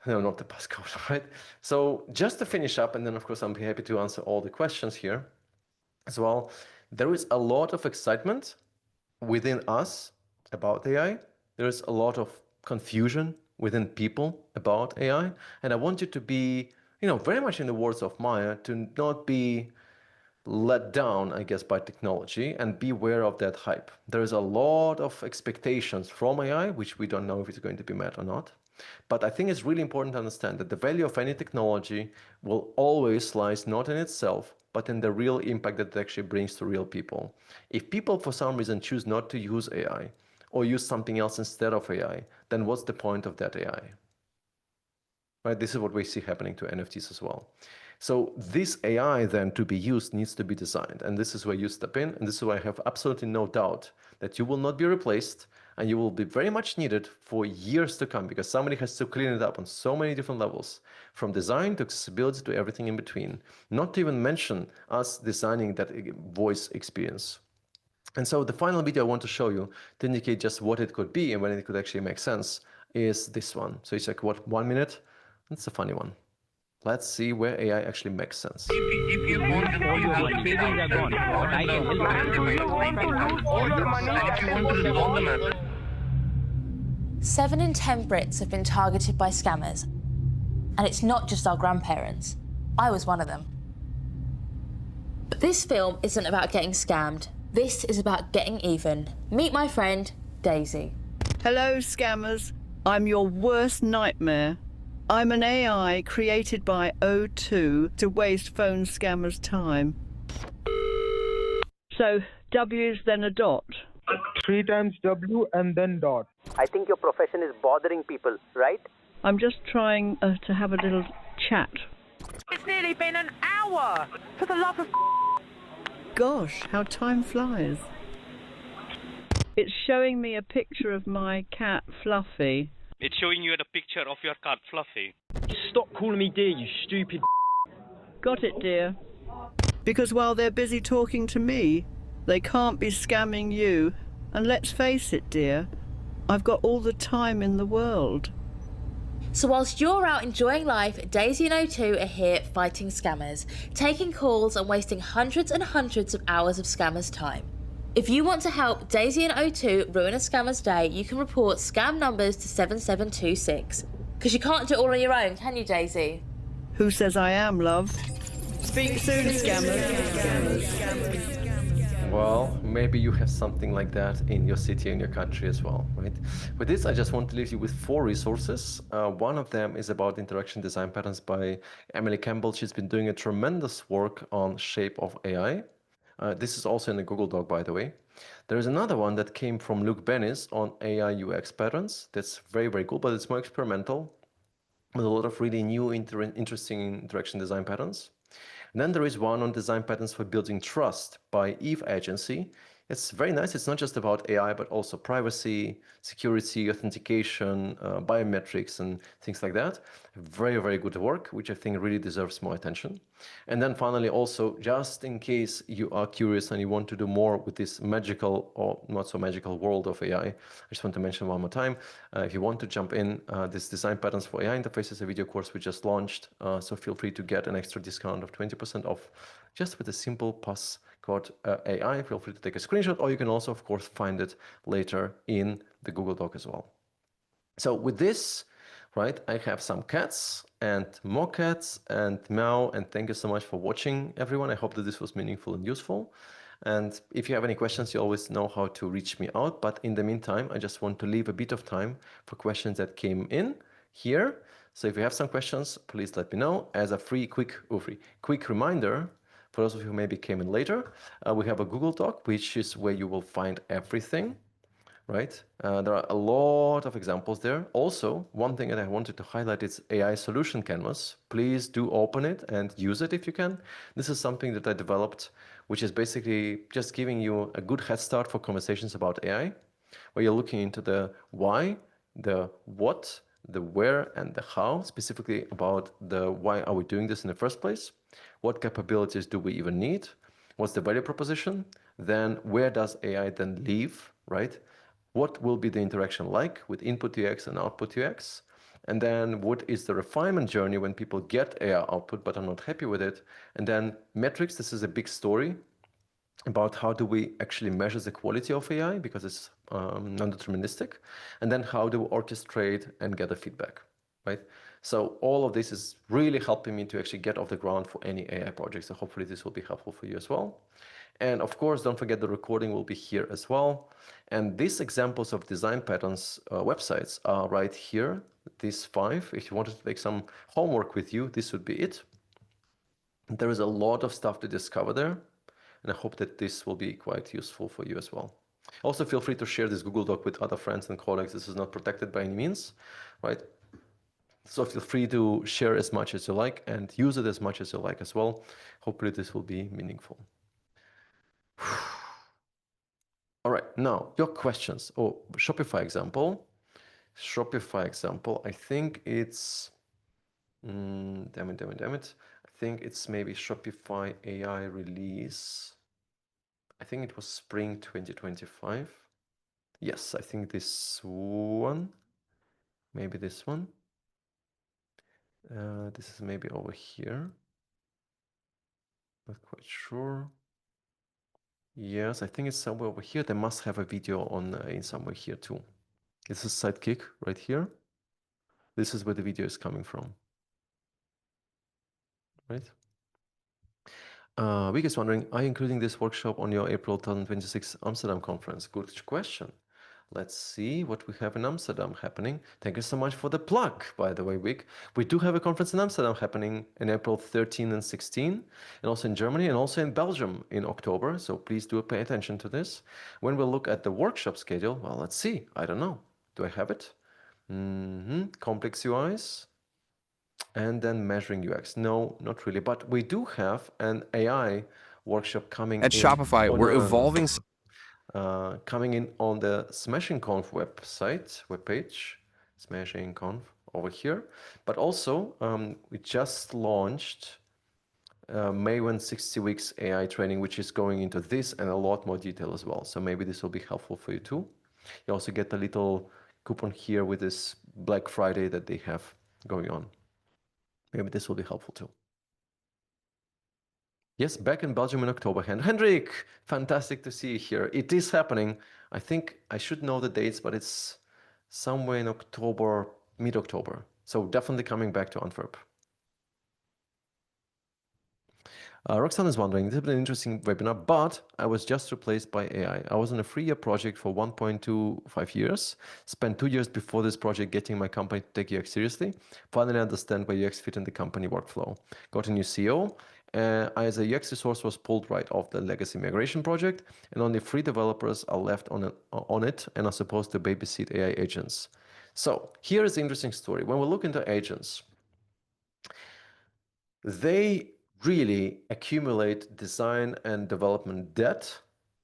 S1: no, not the passcode, right? So just to finish up, and then of course I'm happy to answer all the questions here as well. There is a lot of excitement within us about AI. There's a lot of confusion within people about AI. And I want you to be, very much in the words of Maya, to not be let down, I guess, by technology and beware of that hype. There is a lot of expectations from AI, which we don't know if it's going to be met or not. But I think it's really important to understand that the value of any technology will always lies not in itself, but in the real impact that it actually brings to real people. If people for some reason choose not to use AI or use something else instead of AI, then what's the point of that AI? Right? This is what we see happening to NFTs as well. So this AI then to be used needs to be designed. And this is where you step in. And this is why I have absolutely no doubt that you will not be replaced and you will be very much needed for years to come because somebody has to clean it up on so many different levels, from design to accessibility to everything in between, not to even mention us designing that voice experience. And so the final video I want to show you to indicate just what it could be and when it could actually make sense is this one. So it's like, what, 1 minute? It's a funny one. Let's see where AI actually makes sense.
S6: If you want to all your savings are gone, but I can help you. All your money, and if you want to live on the map.
S7: 7 in 10 Brits have been targeted by scammers. And it's not just our grandparents. I was one of them. But this film isn't about getting scammed. This is about getting even. Meet my friend, Daisy.
S8: Hello, scammers. I'm your worst nightmare. I'm an AI created by O2 to waste phone scammers' time. So, W's then a dot.
S9: 3 times W and then dot.
S10: I think your profession is bothering people, right?
S8: I'm just trying to have a little chat.
S6: It's nearly been an hour! For the love of...
S8: Gosh, how time flies. It's showing me a picture of my cat, Fluffy.
S11: It's showing you a picture of your cat, Fluffy.
S9: Stop calling me dear, you stupid.
S8: Got it, dear. Because while they're busy talking to me, they can't be scamming you. And let's face it, dear, I've got all the time in the world.
S7: So whilst you're out enjoying life, Daisy and O2 are here fighting scammers, taking calls and wasting hundreds and hundreds of hours of scammers' time. If you want to help Daisy and O2 ruin a scammer's day, you can report scam numbers to 7726. Because you can't do it all on your own, can you, Daisy?
S8: Who says I am, love? Speak soon, scammers.
S1: Well, maybe you have something like that in your city, in your country as well, right? With this, I just want to leave you with 4 resources. One of them is about interaction design patterns by Emily Campbell. She's been doing a tremendous work on shape of AI. This is also in the Google Doc, by the way. There is another one that came from Luke Bennis on AI UX patterns. That's very, very cool, but it's more experimental with a lot of really new, interesting interaction design patterns. And then there is one on design patterns for building trust by Eve Agency. It's very nice. It's not just about AI, but also privacy, security, authentication, biometrics, and things like that. Very, very good work, which I think really deserves more attention. And then finally, also, just in case you are curious and you want to do more with this magical or not so magical world of AI, I just want to mention one more time, if you want to jump in, this Design Patterns for AI Interfaces, a video course we just launched. So feel free to get an extra discount of 20% off just with a simple passcode AI. Feel free to take a screenshot, or you can also, of course, find it later in the Google Doc as well. So with this, right, I have some cats and more cats and meow, and thank you so much for watching, everyone. I hope that this was meaningful and useful. And if you have any questions, you always know how to reach me out. But in the meantime, I just want to leave a bit of time for questions that came in here. So if you have some questions, please let me know. As a quick reminder, for those of you who maybe came in later, we have a Google Doc, which is where you will find everything, right? There are a lot of examples there. Also, one thing that I wanted to highlight is AI Solution Canvas. Please do open it and use it if you can. This is something that I developed, which is basically just giving you a good head start for conversations about AI, where you're looking into the why, the what, the where, and the how, specifically about the why are we doing this in the first place? What capabilities do we even need? What's the value proposition? Then where does AI then live, right? What will be the interaction like with input UX and output UX? And then what is the refinement journey when people get AI output but are not happy with it? And then metrics, this is a big story about how do we actually measure the quality of AI because it's non-deterministic. And then how do we orchestrate and gather feedback? right? So all of this is really helping me to actually get off the ground for any AI project. So hopefully this will be helpful for you as well. And of course, don't forget the recording will be here as well. And these examples of design patterns websites are right here, these 5. If you wanted to take some homework with you, this would be it. There is a lot of stuff to discover there, and I hope that this will be quite useful for you as well. Also, feel free to share this Google Doc with other friends and colleagues. This is not protected by any means, right? So feel free to share as much as you like and use it as much as you like as well. Hopefully this will be meaningful. All right, now your questions. Oh, Shopify example. Shopify example, I think it's, damn it. I think it's maybe Shopify AI release. I think it was spring 2025. Yes, I think this one, maybe this one. This is maybe over here. Not quite sure. Yes, I think it's somewhere over here. They must have a video on in somewhere here too. This is Sidekick right here. This is where the video is coming from. Right? Vic is wondering, are you including this workshop on your April 2026 Amsterdam conference? Good question. Let's see what we have in Amsterdam happening. Thank you so much for the plug, by the way, Vic. We do have a conference in Amsterdam happening in April 13 and 16, and also in Germany and also in Belgium in October. So please do pay attention to this. When we look at the workshop schedule, well, let's see. I don't know. Do I have it? Complex UIs. And then measuring UX. No, not really. But we do have an AI workshop coming
S3: At
S1: in.
S3: Shopify,
S1: Oh,
S3: we're
S1: no.
S3: evolving.
S1: Coming in on the Smashing Conf webpage, Smashing Conf over here. But also, we just launched May 160 weeks AI training, which is going into this and a lot more detail as well. So maybe this will be helpful for you too. You also get a little coupon here with this Black Friday that they have going on. Maybe this will be helpful too. Yes, back in Belgium in October. Hendrik, fantastic to see you here. It is happening. I think I should know the dates, but it's somewhere in October, mid-October. So definitely coming back to Antwerp. Roxanne is wondering, this has been an interesting webinar, but I was just replaced by AI. I was on a 3-year project for 1.25 years, spent 2 years before this project getting my company to take UX seriously, finally understand where UX fit in the company workflow. Got a new CEO. I, as a UX resource, was pulled right off the legacy migration project, and only 3 developers are left on it and are supposed to babysit AI agents. So here is the interesting story. When we look into agents, they really accumulate design and development debt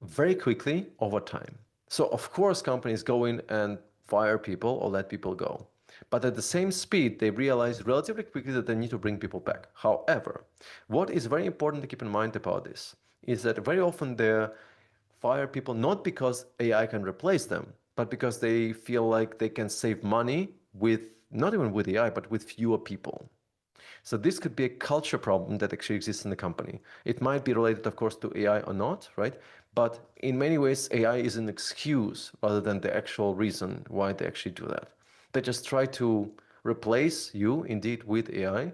S1: very quickly over time. So of course, companies go in and fire people or let people go. But at the same speed, they realize relatively quickly that they need to bring people back. However, what is very important to keep in mind about this is that very often they fire people not because AI can replace them, but because they feel like they can save money with, not even with AI, but with fewer people. So this could be a culture problem that actually exists in the company. It might be related, of course, to AI or not, right? But in many ways, AI is an excuse rather than the actual reason why they actually do that. They just try to replace you, indeed, with AI.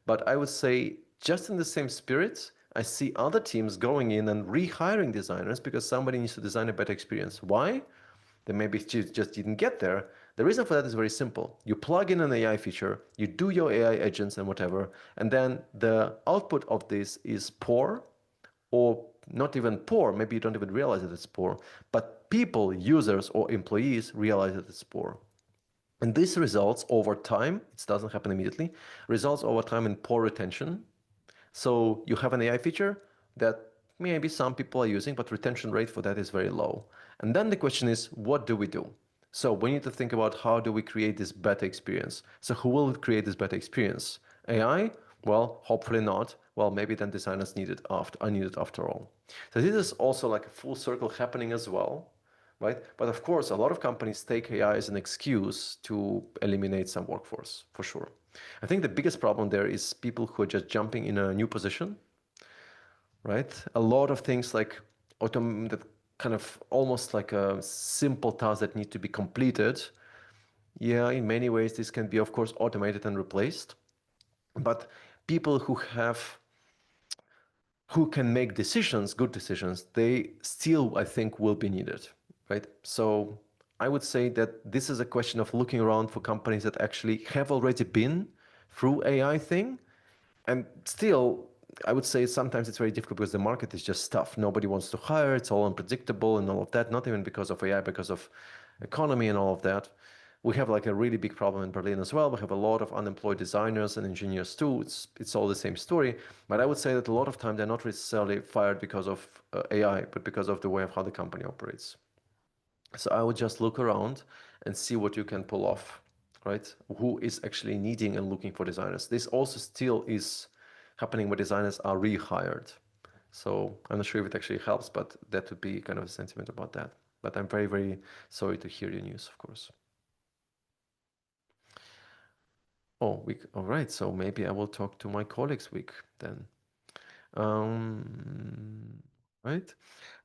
S1: But I would say, just in the same spirit, I see other teams going in and rehiring designers because somebody needs to design a better experience. Why? They maybe just didn't get there. The reason for that is very simple. You plug in an AI feature, you do your AI agents and whatever, and then the output of this is poor, or not even poor, maybe you don't even realize that it's poor, but people, users, or employees realize that it's poor. And this results over time, it doesn't happen immediately, results over time in poor retention. So you have an AI feature that maybe some people are using, but retention rate for that is very low. And then the question is, what do we do? So we need to think about how do we create this better experience. So who will create this better experience? AI? Well, hopefully not. Well, maybe then designers are needed after all. So this is also like a full circle happening as well, right? But of course, a lot of companies take AI as an excuse to eliminate some workforce, for sure. I think the biggest problem there is people who are just jumping in a new position, right? A lot of things like that kind of almost like a simple task that need to be completed Yeah, in many ways, this can be, of course, automated and replaced. But people who can make decisions, good decisions, they still, I think, will be needed, right? So I would say that this is a question of looking around for companies that actually have already been through AI thing. And still, I would say sometimes it's very difficult because the market is just tough. Nobody wants to hire. It's all unpredictable and all of that. Not even because of AI, because of economy and all of that. We have like a really big problem in Berlin as well. We have a lot of unemployed designers and engineers too. It's all the same story. But I would say that a lot of time they're not necessarily fired because of AI, but because of the way of how the company operates. So I would just look around and see what you can pull off, right? Who is actually needing and looking for designers. This also still is happening where designers are rehired. So I'm not sure if it actually helps, but that would be kind of a sentiment about that. But I'm very, very sorry to hear your news, of course. Oh, all right. So maybe I will talk to my colleagues week then. Right.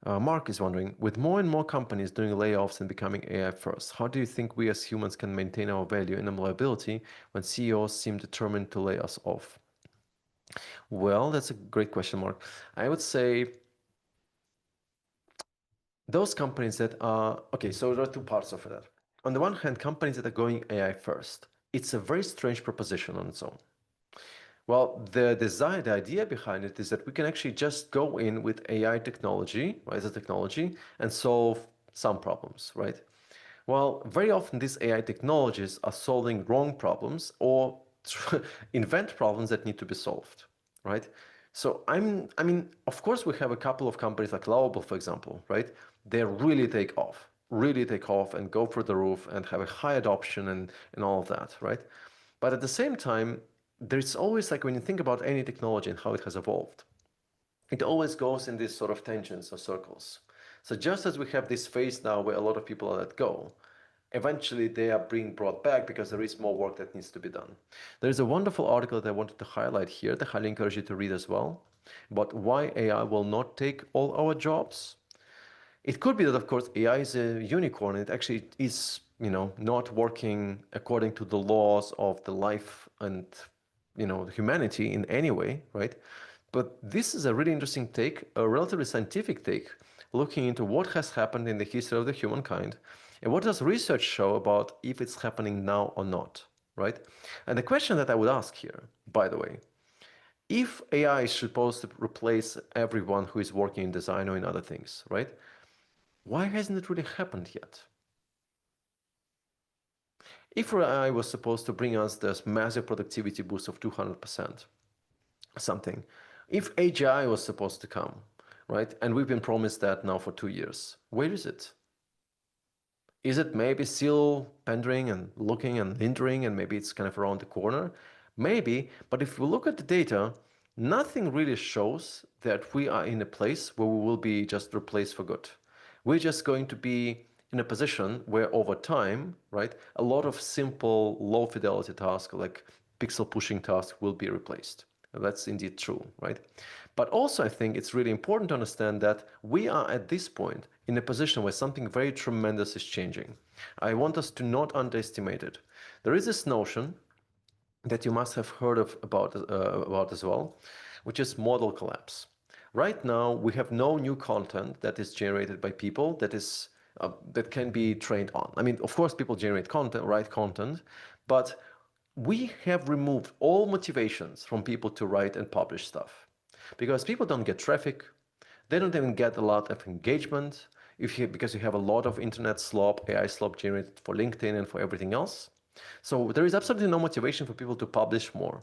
S1: Mark is wondering, with more and more companies doing layoffs and becoming AI first, how do you think we as humans can maintain our value and employability when CEOs seem determined to lay us off? Well, that's a great question, Mark. I would say those companies that are, okay, so there are two parts of that. On the one hand, companies that are going AI first, it's a very strange proposition on its own. Well, the design, the idea behind it is that we can actually just go in with AI technology, right, as a technology, and solve some problems, right? Well, very often these AI technologies are solving wrong problems or invent problems that need to be solved, right? So I mean, of course, we have a couple of companies like Lovable, for example, right? They really take off and go through the roof and have a high adoption and all of that, right? But at the same time, there's always like when you think about any technology and how it has evolved, it always goes in these sort of tangents or circles. So just as we have this phase now where a lot of people are let go, eventually they are being brought back because there is more work that needs to be done. There is a wonderful article that I wanted to highlight here that I highly encourage you to read as well, about why AI will not take all our jobs. It could be that, of course, AI is a unicorn. It actually is, not working according to the laws of the life and, humanity in any way, right? But this is a really interesting take, a relatively scientific take, looking into what has happened in the history of the humankind and what does research show about if it's happening now or not, right? And the question that I would ask here, by the way, if AI is supposed to replace everyone who is working in design or in other things, right? Why hasn't it really happened yet? If AI was supposed to bring us this massive productivity boost of 200%, something, if AGI was supposed to come, right, and we've been promised that now for 2 years, where is it? Is it maybe still pandering and looking and lingering and maybe it's kind of around the corner? Maybe, but if we look at the data, nothing really shows that we are in a place where we will be just replaced for good. We're just going to be in a position where over time, right, a lot of simple low fidelity tasks like pixel pushing tasks will be replaced. That's indeed true, right? But also I think it's really important to understand that we are at this point in a position where something very tremendous is changing. I want us to not underestimate it. There is this notion that you must have heard of about as well, which is model collapse. Right now, we have no new content that is generated by people that can be trained on. I mean, of course, people generate content, write content, but we have removed all motivations from people to write and publish stuff because people don't get traffic. They don't even get a lot of engagement because you have a lot of internet slop, AI slop generated for LinkedIn and for everything else. So there is absolutely no motivation for people to publish more.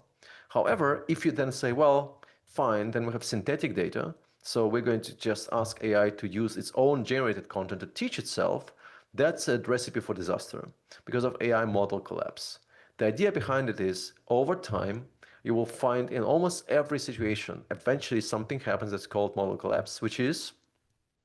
S1: However, if you then say, well, fine, then we have synthetic data, so we're going to just ask AI to use its own generated content to teach itself, that's a recipe for disaster because of AI model collapse. The idea behind it is, over time, you will find in almost every situation, eventually something happens that's called model collapse, which is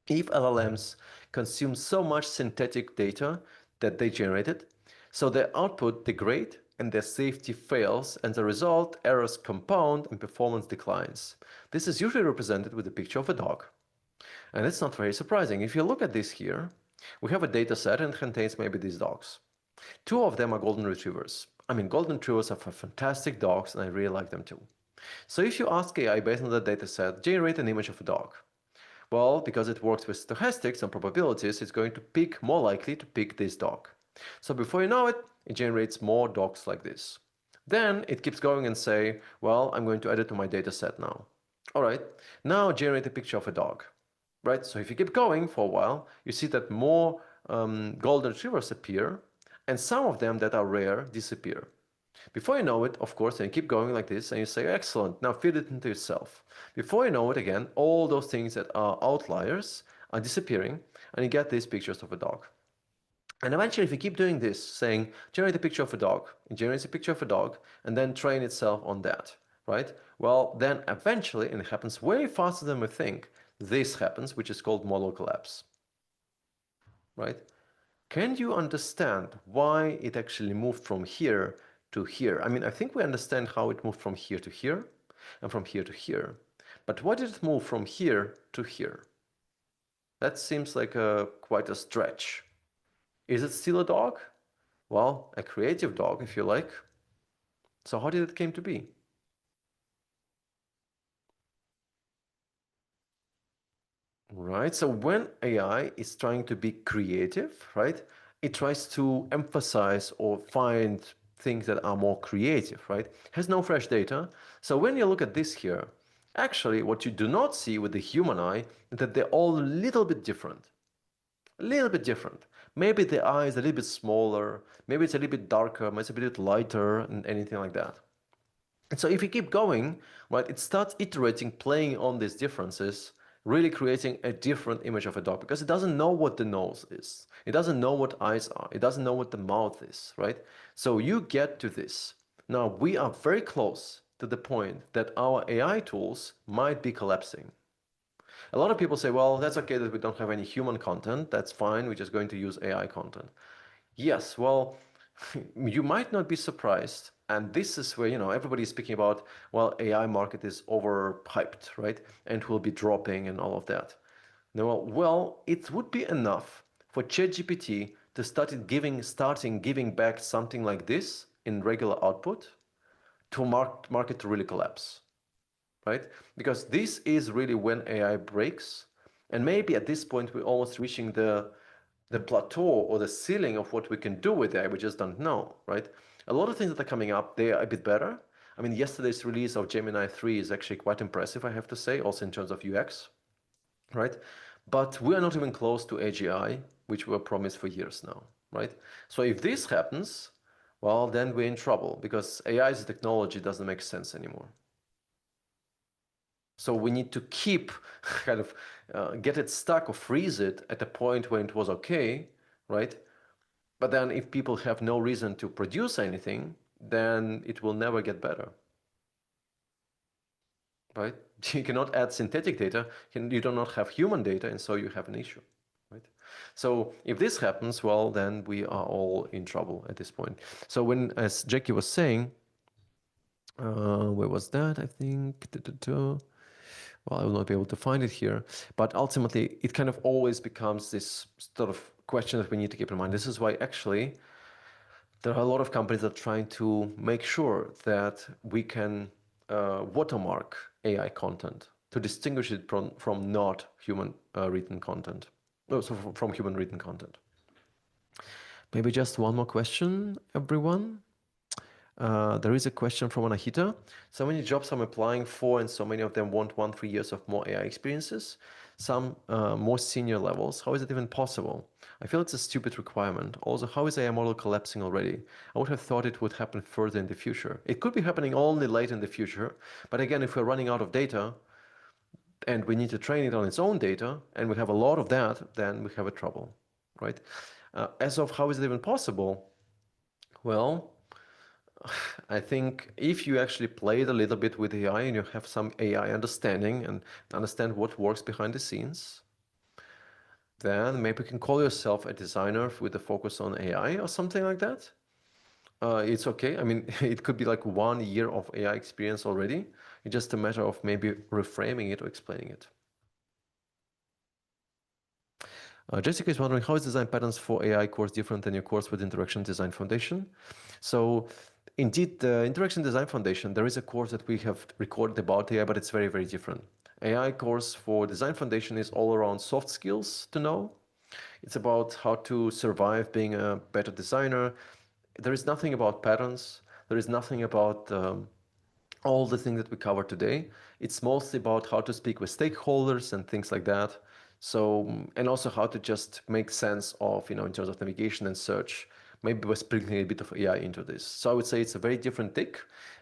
S1: if LLMs consume so much synthetic data that they generated, so their output degrade and their safety fails, and as a result, errors compound and performance declines. This is usually represented with a picture of a dog. And it's not very surprising. If you look at this here, we have a data set and it contains maybe these dogs. Two of them are golden retrievers. I mean, golden retrievers are fantastic dogs, and I really like them too. So if you ask AI based on the data set, generate an image of a dog. Well, because it works with stochastics and probabilities, it's going to pick, more likely to pick this dog. So before you know it, it generates more dogs like this. Then it keeps going and say, well, I'm going to add it to my data set now. All right, now generate a picture of a dog. Right, so if you keep going for a while, you see that more golden retrievers appear, and some of them that are rare disappear. Before you know it, of course, and you keep going like this, and you say, excellent, now feed it into yourself. Before you know it, again, all those things that are outliers are disappearing, and you get these pictures of a dog. And eventually, if you keep doing this, saying, generate a picture of a dog, it generates a picture of a dog, and then train itself on that, right? Well, then eventually, and it happens way faster than we think, this happens, which is called model collapse, right? Can you understand why it actually moved from here to here? I mean, I think we understand how it moved from here to here and from here to here. But why did it move from here to here? That seems like quite a stretch. Is it still a dog? Well, a creative dog, if you like. So how did it came to be? Right, so when AI is trying to be creative, right, it tries to emphasize or find things that are more creative, right? Has no fresh data. So when you look at this here, actually what you do not see with the human eye is that they're all a little bit different. A little bit different. Maybe the eye is a little bit smaller, maybe it's a little bit darker, maybe it's a bit lighter, and anything like that. And so if you keep going, right, it starts iterating, playing on these differences, really creating a different image of a dog because it doesn't know what the nose is. It doesn't know what eyes are. It doesn't know what the mouth is, right? So you get to this. Now we are very close to the point that our AI tools might be collapsing. A lot of people say, well, that's okay that we don't have any human content. That's fine. We're just going to use AI content. Yes, well, you might not be surprised. And this is where, everybody is speaking about, well, AI market is overhyped, right? And will be dropping and all of that. No, well, it would be enough for ChatGPT to starting giving back something like this in regular output to market to really collapse, right? Because this is really when AI breaks. And maybe at this point, we're almost reaching the plateau or the ceiling of what we can do with AI. We just don't know, right? A lot of things that are coming up, they are a bit better. I mean, yesterday's release of Gemini 3 is actually quite impressive, I have to say, also in terms of UX, right? But we are not even close to AGI, which were promised for years now, right? So if this happens, well, then we're in trouble because AI as a technology doesn't make sense anymore. So we need to keep kind of get it stuck or freeze it at a point when it was okay, right? But then if people have no reason to produce anything, then it will never get better, right? You cannot add synthetic data, you do not have human data, and so you have an issue, right? So if this happens, well, then we are all in trouble at this point. So when, as Jackie was saying, where was that? I think, well, I will not be able to find it here, but ultimately it kind of always becomes this sort of question that we need to keep in mind. This is why actually there are a lot of companies that are trying to make sure that we can watermark AI content to distinguish it from not human written content. No, so from human written content. Maybe just one more question, everyone. There is a question from Anahita. So many jobs I'm applying for, and so many of them want 1-3 years of more AI experiences, some more senior levels. How is it even possible? I feel it's a stupid requirement. Also, how is AI model collapsing already? I would have thought it would happen further in the future. It could be happening only late in the future. But again, if we're running out of data and we need to train it on its own data, and we have a lot of that, then we have a trouble, right? As of how is it even possible? Well, I think if you actually played a little bit with AI and you have some AI understanding and understand what works behind the scenes, then maybe you can call yourself a designer with a focus on AI or something like that. It's okay. I mean, it could be like 1 year of AI experience already. It's just a matter of maybe reframing it or explaining it. Jessica is wondering, how is design patterns for AI course different than your course with Interaction Design Foundation? So indeed, the Interaction Design Foundation, there is a course that we have recorded about AI, but it's very, very different. AI course for Design Foundation is all around soft skills to know. It's about how to survive being a better designer. There is nothing about patterns. There is nothing about all the things that we cover today. It's mostly about how to speak with stakeholders and things like that. So, and also how to just make sense of, in terms of navigation and search, maybe by sprinkling a bit of AI into this. So I would say it's a very different tick.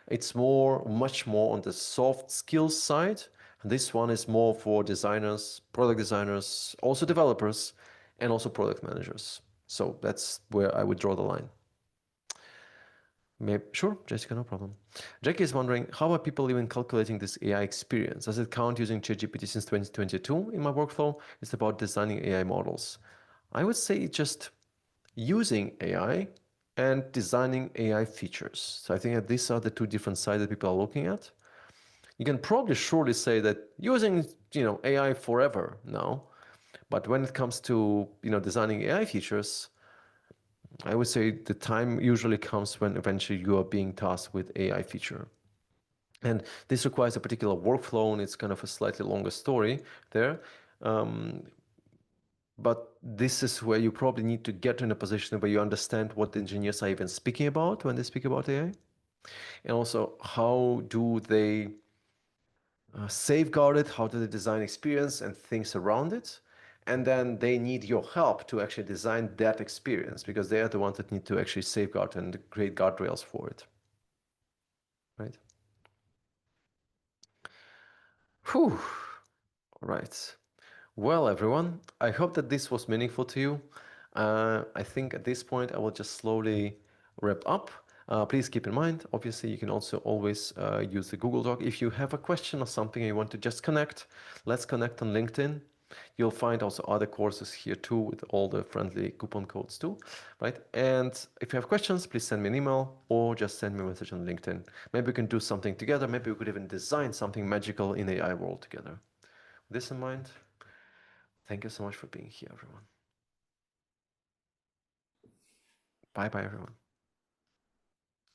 S1: It's much more on the soft skills side. And this one is more for designers, product designers, also developers, and also product managers. So that's where I would draw the line. Sure, Jessica, no problem. Jackie is wondering, how are people even calculating this AI experience? Does it count using ChatGPT since 2022 in my workflow? It's about designing AI models. I would say just using AI and designing AI features. So I think that these are the two different sides that people are looking at. You can probably surely say that using, AI forever now, but when it comes to, designing AI features, I would say the time usually comes when eventually you are being tasked with AI feature. And this requires a particular workflow, and it's kind of a slightly longer story there. But this is where you probably need to get in a position where you understand what the engineers are even speaking about when they speak about AI. And also, how do they safeguard it? How do they design experience and things around it? And then they need your help to actually design that experience, because they are the ones that need to actually safeguard and create guardrails for it. Right? Whew. All right. Well, everyone, I hope that this was meaningful to you. I think at this point, I will just slowly wrap up. Please keep in mind, obviously, you can also always use the Google Doc. If you have a question or something and you want to just connect, let's connect on LinkedIn. You'll find also other courses here too, with all the friendly coupon codes too, right? And if you have questions, please send me an email or just send me a message on LinkedIn. Maybe we can do something together. Maybe we could even design something magical in the AI world together. With this in mind, thank you so much for being here, everyone. Bye-bye, everyone.